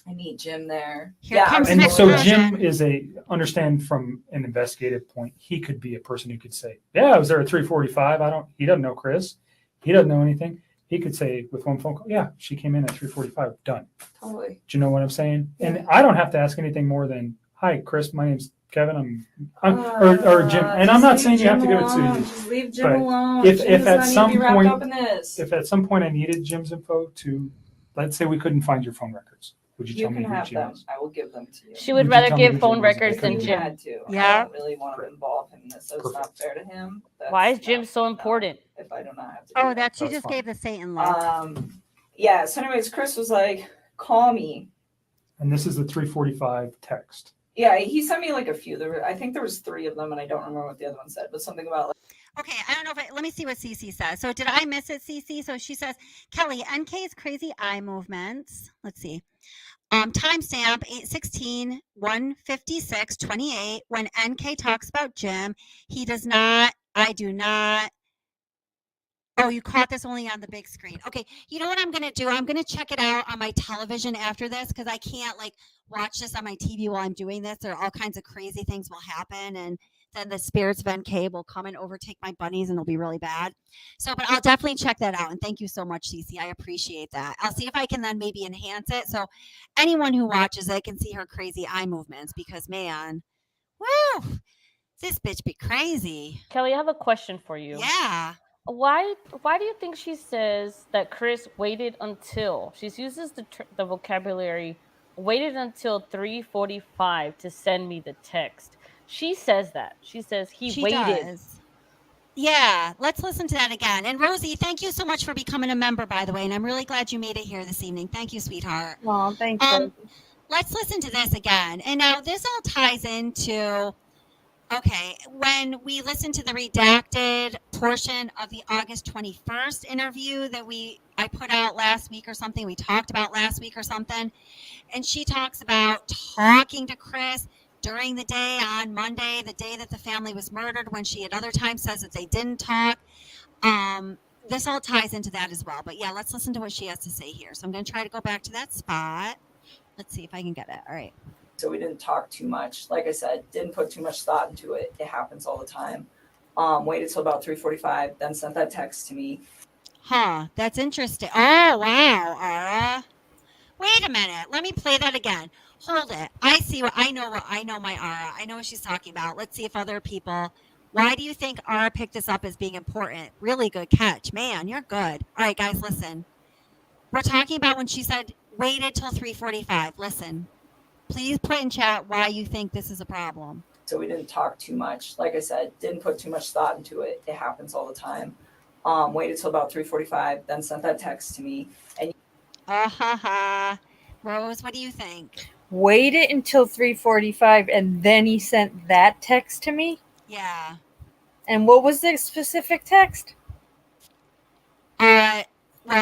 I meet Jim there. Here comes And the so next Jim version. is understand from an investigative point, he could be a person who could say, yeah, I was there at 3:45. He doesn't know Chris. He doesn't know anything. He could say with one phone call, yeah, she came in at 3:45. Done. Totally. Do you know what I'm saying? And I don't have to ask anything more than, hi, Chris, my name's Kevin. Or Jim. And I'm not saying you have to give it to you. Just leave Jim But alone. if Jim does at not need some to be wrapped point- up in this. If at some point I needed Jim's info to, let's say we couldn't find your phone records, would you You tell me can who have Jim them. is? I will give them to you. She would Would you rather tell me give who phone Jim was if records they than couldn't You Jim. had to. Yeah. I don't really want to involve him in this, so it's not fair to him. Why is That's Jim not- so important? If I do not have to. Oh, do that she That's just fine. gave the Satan look. Yeah. So, anyways, Chris was like, "Call me." And this is the 3:45 text. Yeah, he sent me like a few. I think there was 3 of them, and I don't remember what the other one said, but something about like. Okay, I don't know if let me see what Cece says. So did I miss it, Cece? So she says, Kelly, NK's crazy eye movements. Let's see. Timestamp 8/16, 1:56:28. When NK talks about Jim, he does not, I do not. Oh, you caught this only on the big screen. Okay, you know what I'm gonna do? I'm gonna check it out on my television after this because I can't like watch this on my TV while I'm doing this. There are all kinds of crazy things will happen, and then the spirits of NK will come and overtake my bunnies, and it'll be really bad. So, but I'll definitely check that out. And thank you so much, Cece. I appreciate that. I'll see if I can then maybe enhance it so anyone who watches it can see her crazy eye movements. Because man, woo, this bitch be crazy. Kelly, I have a question for you. Yeah. Why do you think she says that Chris waited until she uses the vocabulary waited until 3:45 to send me the text? She says that. She says she waited. Does. Yeah, let's listen to that again. And Rosie, thank you so much for becoming a member, by the way. And I'm really glad you made it here this evening. Thank you, sweetheart. Oh, thanks. Rosie. Let's listen to this again. And now this all ties into, okay, when we listened to the redacted portion of the August 21st interview that I put out last week or something, we talked about last week or something, and she talks about talking to Chris during the day on Monday, the day that the family was murdered, when she at other times says that they didn't talk. This all ties into that as well. But yeah, let's listen to what she has to say here. So I'm going to try to go back to that spot. Let's see if I can get it. All right. So we didn't talk too much. Like I said, didn't put too much thought into it. It happens all the time. Waited till about 3:45, then sent that text to me. Huh, that's interesting. Oh, wow, Ara. Wait a minute. Let me play that again. Hold it. I know my Ara. I know what she's talking about. Let's see if other people. Why do you think Ara picked this up as being important? Really good catch. Man, you're good. All right, guys, listen. We're talking about when she said waited till 3:45. Listen. Please put in chat why you think this is a problem. So we didn't talk too much. Like I said, didn't put too much thought into it. It happens all the time. Waited till about 3:45, then sent that text to me. And Rose, what do you think? Waited until 3:45 and then he sent that text to me? Yeah. And what was the specific text? Well,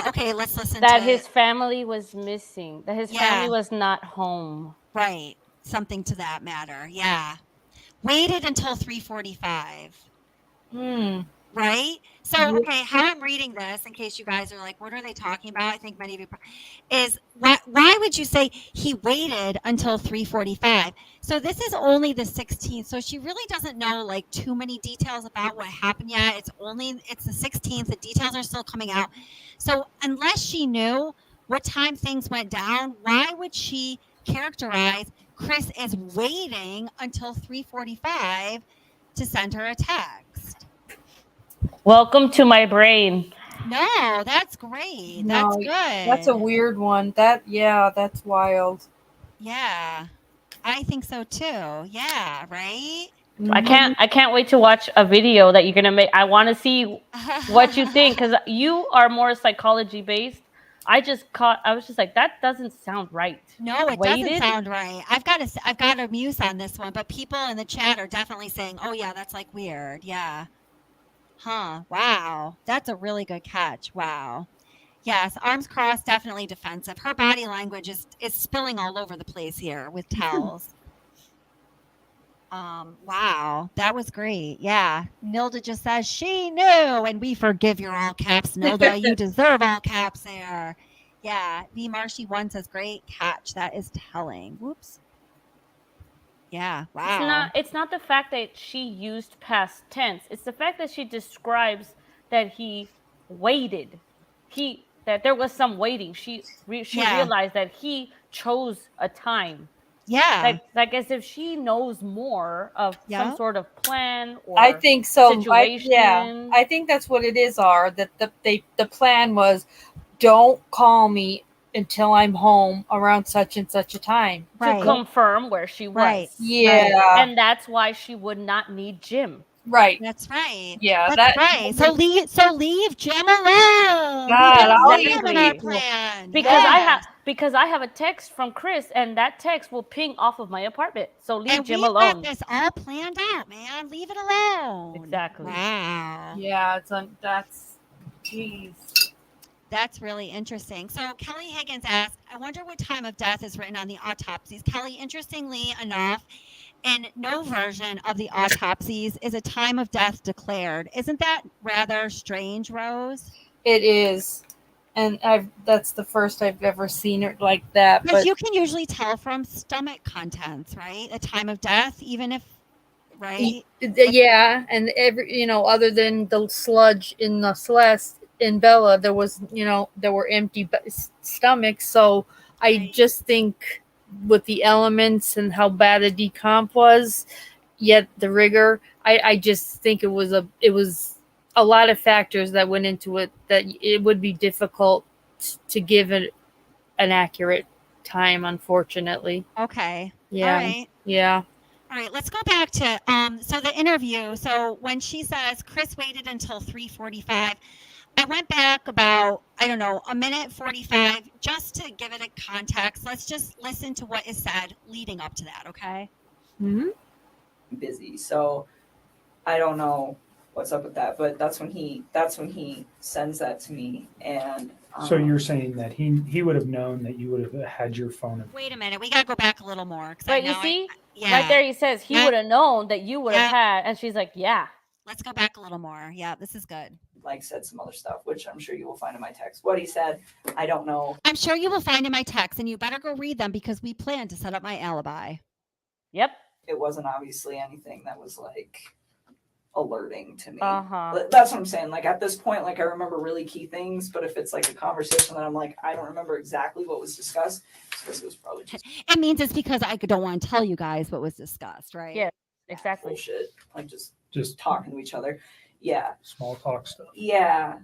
okay, let's listen That to his family was missing. That his Yeah. family was not home. Right. Something to that matter. Yeah. Waited until 3:45. Right? So, okay, how I'm reading this, in case you guys are like, what are they talking about? I think many of you is why would you say he waited until 3:45? So this is only the 16th. So she really doesn't know like too many details about what happened yet. It's the 16th. The details are still coming out. So unless she knew what time things went down, why would she characterize Chris as waiting until 3:45 to send her a text? Welcome to my brain. No, that's great. No, That's good. That's a weird one. That's wild. Yeah, I think so too. Yeah, right? I can't wait to watch a video that you're gonna make. I want to see what you think, because you are more psychology based. I was just like, that doesn't sound right. No, it Waited? doesn't sound right. I've got a muse on this one, but people in the chat are definitely saying, "Oh yeah, that's like weird." Yeah. Huh. Wow. That's a really good catch. Wow. Yes, arms crossed, definitely defensive. Her body language is spilling all over the place here with tells. Wow, that was great. Yeah. Nilda just says she knew, and we forgive your all caps, Nilda. You deserve all caps there. Yeah. V Marshy one says great catch. That is telling. Whoops. Yeah. Wow. It's not the fact that she used past tense. It's the fact that she describes that he waited. That there was some waiting. She realized that he chose a time. Yeah. Like as if she knows more of some sort of plan or I think so. Situation. I think that's what it is. That the plan was, don't call me until I'm home around such and such a time to confirm where she was. Right. Yeah. And that's why she would not need Jim. Right. That's right. Yeah. That's right. So leave Jim alone. Because I have a text from Chris, and that text will ping off of my apartment. So leave Jim alone. Got this all planned out, man. Leave it alone. Exactly. Wow. Yeah. Jeez. That's really interesting. So Kelly Higgins asked, I wonder what time of death is written on the autopsies. Kelly, interestingly enough, in no version of the autopsies is a time of death declared. Isn't that rather strange, Rose? It is. And that's the first I've ever seen it like that. Because you can usually tell from stomach contents, right? The time of death, even if, right? Yeah. And other than the sludge in the Celeste, in Bella, there were empty stomachs. So I just think with the elements and how bad the decomp was, yet the rigor, I just think it was a lot of factors that went into it that it would be difficult to give it an accurate time, unfortunately. Okay. Yeah. All right. Yeah. All right, let's go back to so the interview. So when she says Chris waited until 3:45, I went back about, I don't know, a minute 45 just to give it a context. Let's just listen to what is said leading up to that, okay? Mm-hmm. Busy, so I don't know what's up with that, but that's when he sends that to me, and so you're saying that he would have known that you would have had your phone. Wait a minute, we gotta go back a little more. Right, you see? Right there he says he would have known that you would have had, and she's like, yeah. Let's go back a little more. Yeah, this is good. Like said some other stuff, which I'm sure you will find in my text. What he said, I don't know. I'm sure you will find in my text, and you better go read them because we plan to set up my alibi. Yep. It wasn't obviously anything that was like alerting to me. Uh-huh. That's what I'm saying. Like at this point, like I remember really key things, but if it's like a conversation that I'm like, I don't remember exactly what was discussed, because it was probably just it means it's because I don't want to tell you guys what was discussed, right? Yeah, exactly. Bullshit. Like just talking to each other. Yeah. Small talk stuff. Yeah.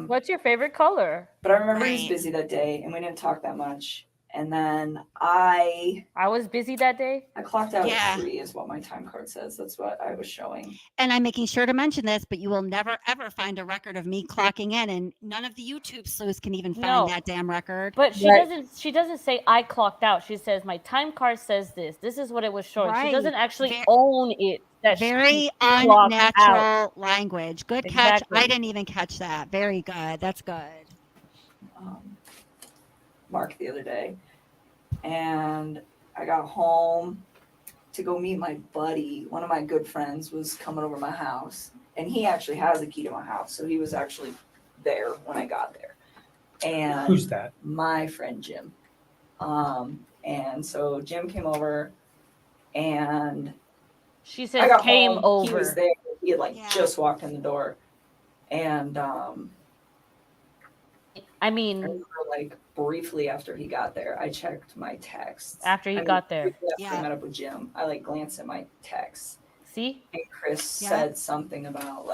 What's your favorite color? But I remember he was busy that day and we didn't talk that much. And then I was busy that day. I clocked out at 3 is what my time card says. That's what I was showing. And I'm making sure to mention this, but you will never ever find a record of me clocking in, and none of the YouTube sleuths can even find that damn record. But she doesn't say I clocked out. She says my time card says this. This is what it was showing. She doesn't actually own it. That very unnatural language. Good catch. I didn't even catch that. Very good. That's good. Mark the other day, and I got home to go meet my buddy. One of my good friends was coming over my house, and he actually has a key to my house, so he was actually there when I got there. And Who's that? My friend Jim. And so Jim came over, and She I says got came home, over. He was there. He had just walked in the door, and I mean, I remember, briefly after he got there, I checked my texts. After he got there. I met up with Jim. I glanced at my texts. See? And Chris said something about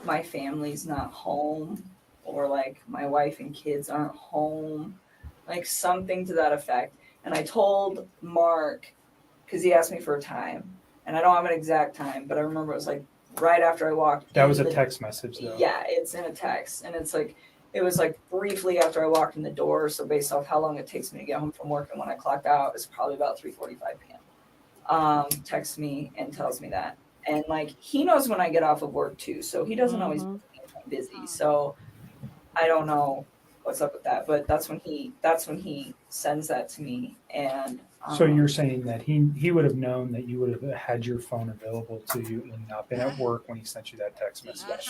my family's not home, or my wife and kids aren't home, something to that effect. And I told Mark, because he asked me for a time, and I don't have an exact time, but I remember it was right after I walked. That was a text message though. Yeah, it's in a text, and it's it was briefly after I walked in the door. So based off how long it takes me to get home from work and when I clocked out, it's probably about 3:45 p.m. Texts me and tells me that, and he knows when I get off of work too, so he doesn't always be busy. So I don't know what's up with that, but that's when he sends that to me. And So you're saying that he would have known that you would have had your phone available to you and not been at work when he sent you that text message.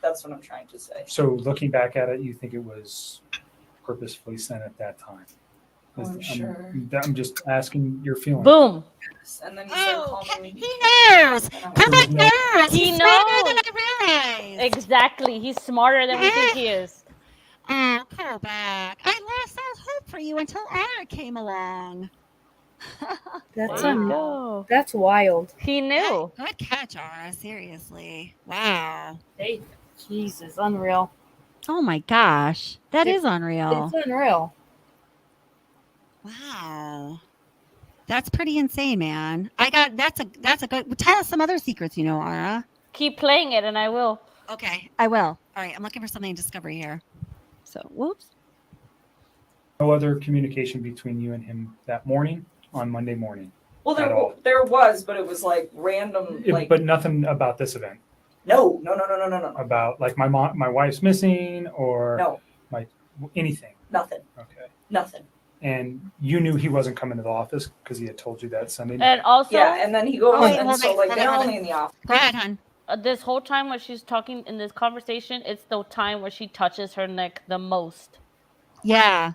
That's what I'm trying to say. So looking back at it, you think it was purposefully sent at that time? I'm sure. I'm just asking your feeling. Boom. And then he started calling me. He knows. Perfect knows. He He's knows. smarter than I realized. Exactly. He's smarter than we think he is. Oh, pull back. I lost all hope for you until Anna came along. That's Wow. that's wild. He knew. Good catch, Ara. Seriously. Wow. Hey, Jesus, unreal. Oh my gosh. That is unreal. It's unreal. Wow. That's pretty insane, man. That's a good. Tell us some other secrets you know, Ara. Keep playing it and I will. Okay, I will. All right, I'm looking for something in Discovery here. So, whoops. No other communication between you and him that morning on Monday morning. Well, at all. there was, but it was random. But nothing about this event. No. About my wife's missing or No. Anything. Nothing. Okay. Nothing. And you knew he wasn't coming to the office because he had told you that Sunday night. And also, Yeah, and then he goes, and so they're hold only on. in the office. Go ahead, hon. this whole time when she's talking in this conversation, it's the time where she touches her neck the most. Yeah,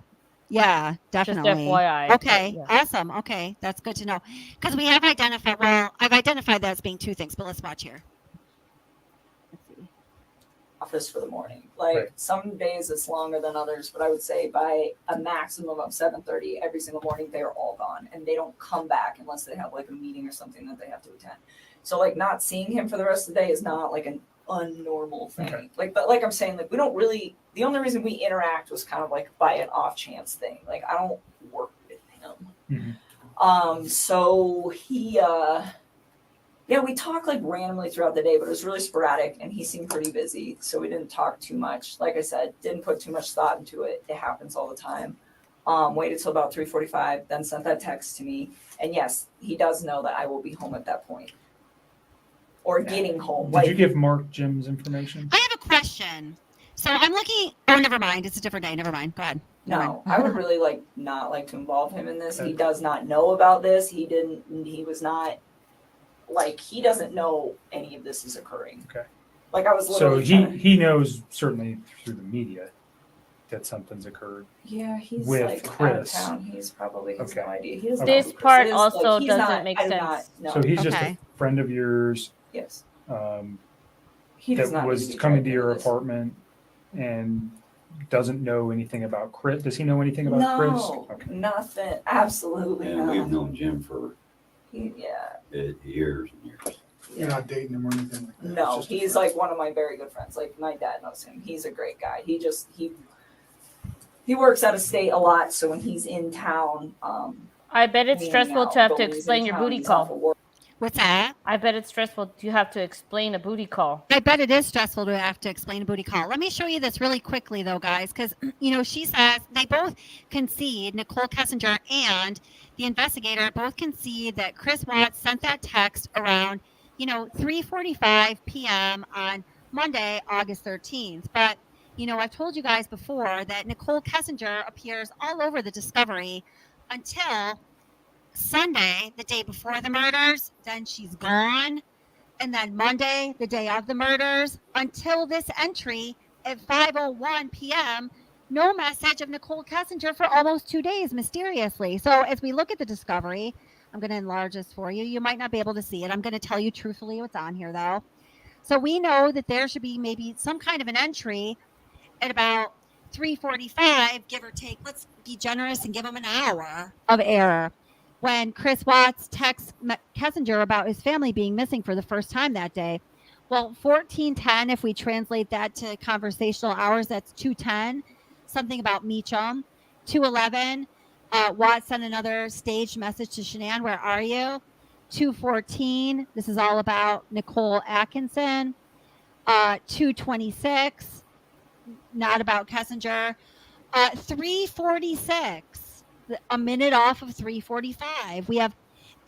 definitely. Just FYI. Okay, Yeah. awesome. Okay, that's good to know. Because we have identified, I've identified that as being two things, but let's watch here. Office for the morning. Right. Some days it's longer than others, but I would say by a maximum of 7:30 every single morning they are all gone, and they don't come back unless they have a meeting or something that they have to attend. So not seeing him for the rest of the day is not an unnormal thing. Okay. But I'm saying we don't really. The only reason we interact was kind of by an off chance thing. I don't work with him. Mhm. So he we talked randomly throughout the day, but it was really sporadic, and he seemed pretty busy, so we didn't talk too much. Like I said, didn't put too much thought into it. It happens all the time. Waited till about 3:45, then sent that text to me, and yes, he does know that I will be home at that point, or getting home. Did you give Mark Jim's information? I have a question. So I'm looking. Oh, never mind. It's a different day. Never mind. Go ahead. No, I would really not like to involve him in this. He does not know about this. He was not. He doesn't know any of this is occurring. Okay. I was So literally he knows certainly through the media that something's occurred. Yeah, he's with Chris. out of town. He's probably has Okay. no idea. He doesn't know This who Chris part is. also he's doesn't not, make I do sense. not know. So he's just Okay. a friend of yours Yes. um, He does that not was need to coming be to your dragged into apartment and doesn't know anything about Chris. Does he know anything this. about Chris? No, Okay. nothing. Absolutely And we've not. known Jim for Yeah. years and years. You're not dating him or anything like that. No, It's just a he's friend. one of my very good friends. My dad knows him. He's a great guy. He works out of state a lot, so when he's in town, I bet it's we hang stressful out, to have but to when he's in explain your town, booty he's off of call. work. What's that? I bet it's stressful to have to explain a booty call. I bet it is stressful to have to explain a booty call. Let me show you this really quickly, though, guys, because, she says they both concede, Nicole Kessinger and the investigator both concede that Chris Watts sent that text around, 3:45 p.m. on Monday, August 13th. But, I've told you guys before that Nicole Kessinger appears all over the Discovery until Sunday, the day before the murders. Then she's gone. And then Monday, the day of the murders, until this entry at 5:01 p.m., no message of Nicole Kessinger for almost 2 days, mysteriously. So as we look at the discovery, I'm going to enlarge this for you. You might not be able to see it. I'm going to tell you truthfully what's on here, though. So we know that there should be maybe some kind of an entry at about 3:45, give or take. Let's be generous and give them an hour of error. When Chris Watts texts Kessinger about his family being missing for the first time that day. Well, 14:10, if we translate that to conversational hours, that's 2:10. Something about Meacham. 2:11, Watts sent another staged message to Shanann, where are you? 2:14, this is all about Nicole Atkinson. 2:26, not about Kessinger. 3:46, a minute off of 3:45. We have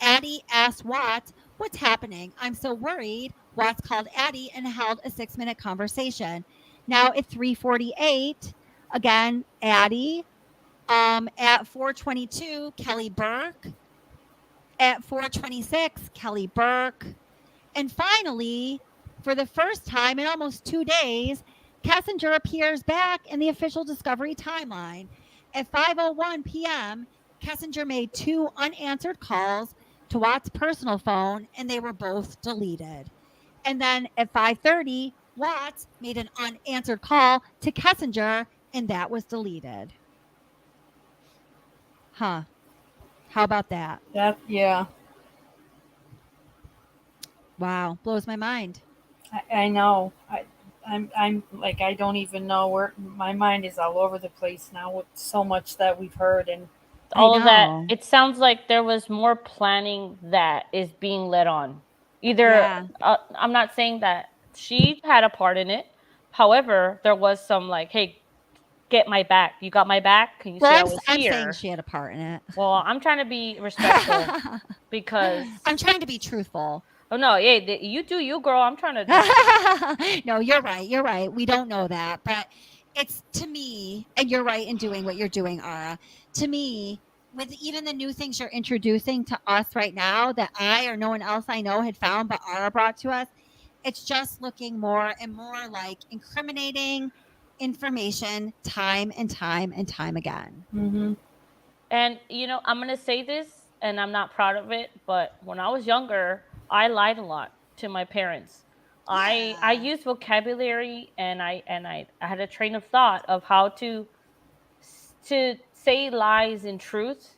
Addie asked Watts, what's happening? I'm so worried. Watts called Addie and held a 6-minute conversation. Now at 3:48, again, Addie. At 4:22, Kelly Burke. At 4:26, Kelly Burke. And finally, for the first time in almost 2 days, Kessinger appears back in the official discovery timeline. At 5:01 p.m., Kessinger made 2 unanswered calls to Watts' personal phone, and they were both deleted. And then at 5:30, Watts made an unanswered call to Kessinger, and that was deleted. Huh. How about that? Yeah. Wow. Blows my mind. I know. I'm like, I don't even know where my mind is all over the place now with so much that we've heard and all of that. It sounds like there was more planning that is being led on. Either I'm not saying that she had a part in it. However, there was some like, hey, get my back. You got my back? Can you see I was I'm here? saying she had a part in it. Well, I'm trying to be respectful because I'm trying to be truthful. Oh no, yeah, you do you, girl. I'm trying to. No, you're right. You're right. We don't know that, but it's to me, and you're right in doing what you're doing, Ara. To me, with even the new things you're introducing to us right now that I or no one else I know had found, but Ara brought to us, it's just looking more and more like incriminating information time and time and time again. Mm-hmm. And I'm gonna say this, and I'm not proud of it, but when I was younger, I lied a lot to my parents. I used vocabulary, and I had a train of thought of how to say lies in truth,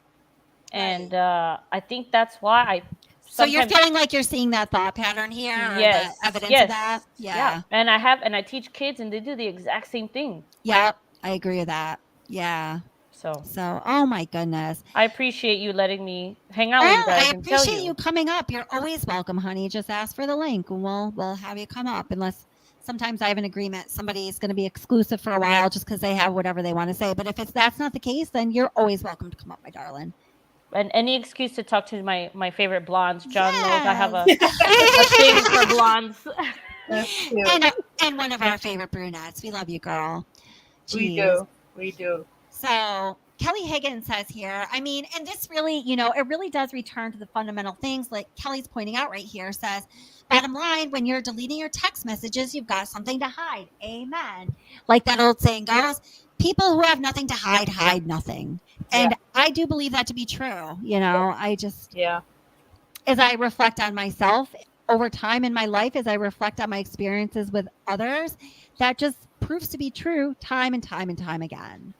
and I think that's why I. So you're feeling like you're seeing that thought pattern here, or yes, the evidence yes, of that? Yeah. And I teach kids, and they do the exact same thing. Yep, I agree with that. Yeah. So, oh my goodness. I appreciate you letting me hang out with you guys. I appreciate you coming up. You're always welcome, honey. Just ask for the link and we'll have you come up. Unless sometimes I have an agreement somebody's going to be exclusive for a while just because they have whatever they want to say. But if that's not the case, then you're always welcome to come up, my darling. And any excuse to talk to my favorite blondes. John knows I have a thing for blondes. And one of our favorite brunettes. We love you, girl. Jeez. We do. So Kelly Higgins says here, I mean, and this really, it really does return to the fundamental things like Kelly's pointing out right here, says, bottom line, when you're deleting your text messages, you've got something to hide. Amen. Like that old saying goes, people who have nothing to hide nothing. And I do believe that to be true. I just, as I reflect on myself over time in my life, as I reflect on my experiences with others, that just proves to be true time and time and time again.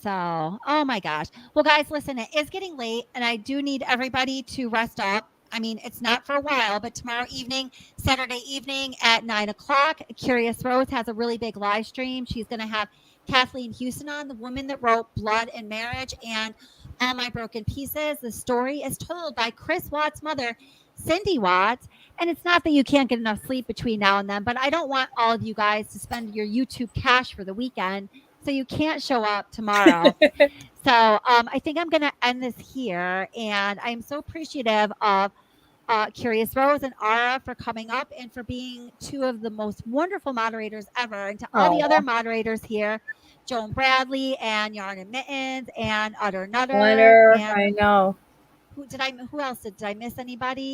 So, oh my gosh. Well, guys, listen, it is getting late and I do need everybody to rest up. I mean, it's not for a while, but tomorrow evening, Saturday evening at 9:00, Curious Rose has a really big live stream. She's going to have Kathleen Houston on, the woman that wrote Blood and Marriage and All My Broken Pieces. The story is told by Chris Watts' mother, Cindy Watts. And it's not that you can't get enough sleep between now and then, but I don't want all of you guys to spend your YouTube cash for the weekend. So you can't show up tomorrow. So I think I'm going to end this here. And I'm so appreciative of Curious Rose and Ara for coming up and for being two of the most wonderful moderators ever. And to all the other moderators here, Joan Bradley and Yarn and Mittens and Utter Nutter. I know. Who else did I miss anybody?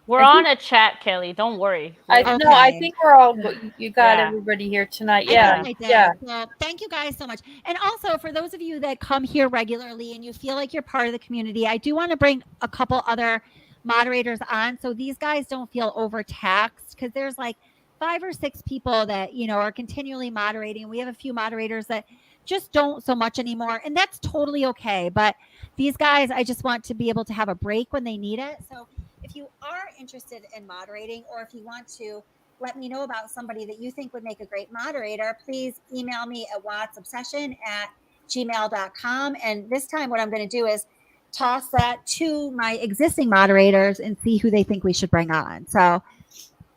We're on a chat, Kelly. Don't worry. I We're- no, I Okay. think we're all good. You got Yeah. everybody here tonight. I Yeah. think I did. Yeah. Well, thank you guys so much. And also for those of you that come here regularly and you feel like you're part of the community, I do want to bring a couple other moderators on so these guys don't feel overtaxed, because there's like 5 or 6 people that, you know, are continually moderating. We have a few moderators that just don't so much anymore, and that's totally okay. But these guys, I just want to be able to have a break when they need it. So if you are interested in moderating, or if you want to let me know about somebody that you think would make a great moderator, please email me at wattsobsession@gmail.com. And this time what I'm going to do is toss that to my existing moderators and see who they think we should bring on. So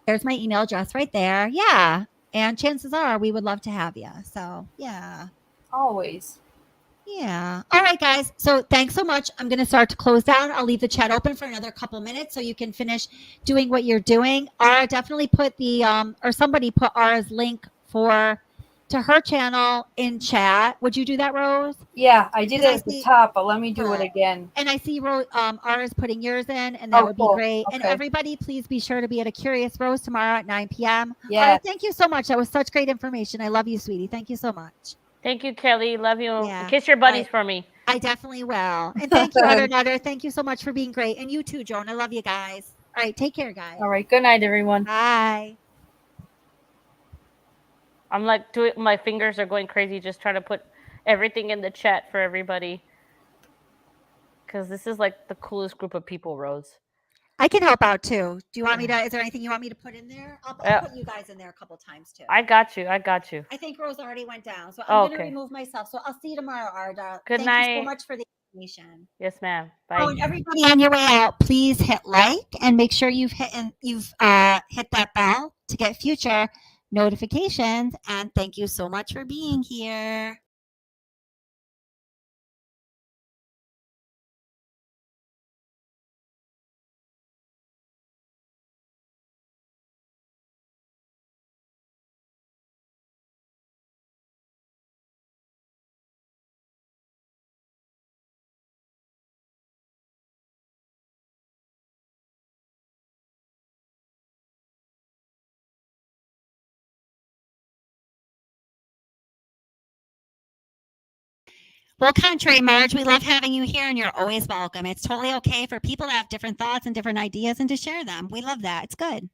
there's my email address right there. Yeah. And chances are we would love to have you. So yeah. Always. Yeah. All right, guys. So thanks so much. I'm going to start to close down. I'll leave the chat open for another couple minutes so you can finish doing what you're doing. Ara definitely put the or somebody put Ara's link to her channel in chat. Would you do that, Rose? Yeah, I did it Because at the top, but let me do it again. And I see Ara's putting yours in, and that would be cool. great. And Okay. everybody, please be sure to be at a Curious Rose tomorrow at 9 p.m. Yes. Ara, thank you so much. That was such great information. I love you, sweetie. Thank you so much. Thank you, Kelly. Love you. Yeah. Kiss your buddies for me. I definitely will. And thank you, Utter Nutter. Thank you so much for being great. And you too, Joan. I love you guys. All right. Take care, guys. All right. Good night, everyone. Bye. I'm like doing, my fingers are going crazy just trying to put everything in the chat for everybody. Because this is like the coolest group of people, Rose. I can help out too. Do you want me to? Is there anything you want me to put in there? I'll put you guys in there a couple times too. I got you. I got you. I think Rose already went down, so I'm going to Okay. remove myself. So I'll see you tomorrow, Arda. Good Thank you so night. much for the information. Yes, ma'am. Bye. Oh, and everybody on your way out, please hit like and make sure you've hit that bell to get future notifications. And thank you so much for being here. Well, contrary, Marge, we love having you here and you're always welcome. It's totally okay for people to have different thoughts and different ideas and to share them. We love that. It's good.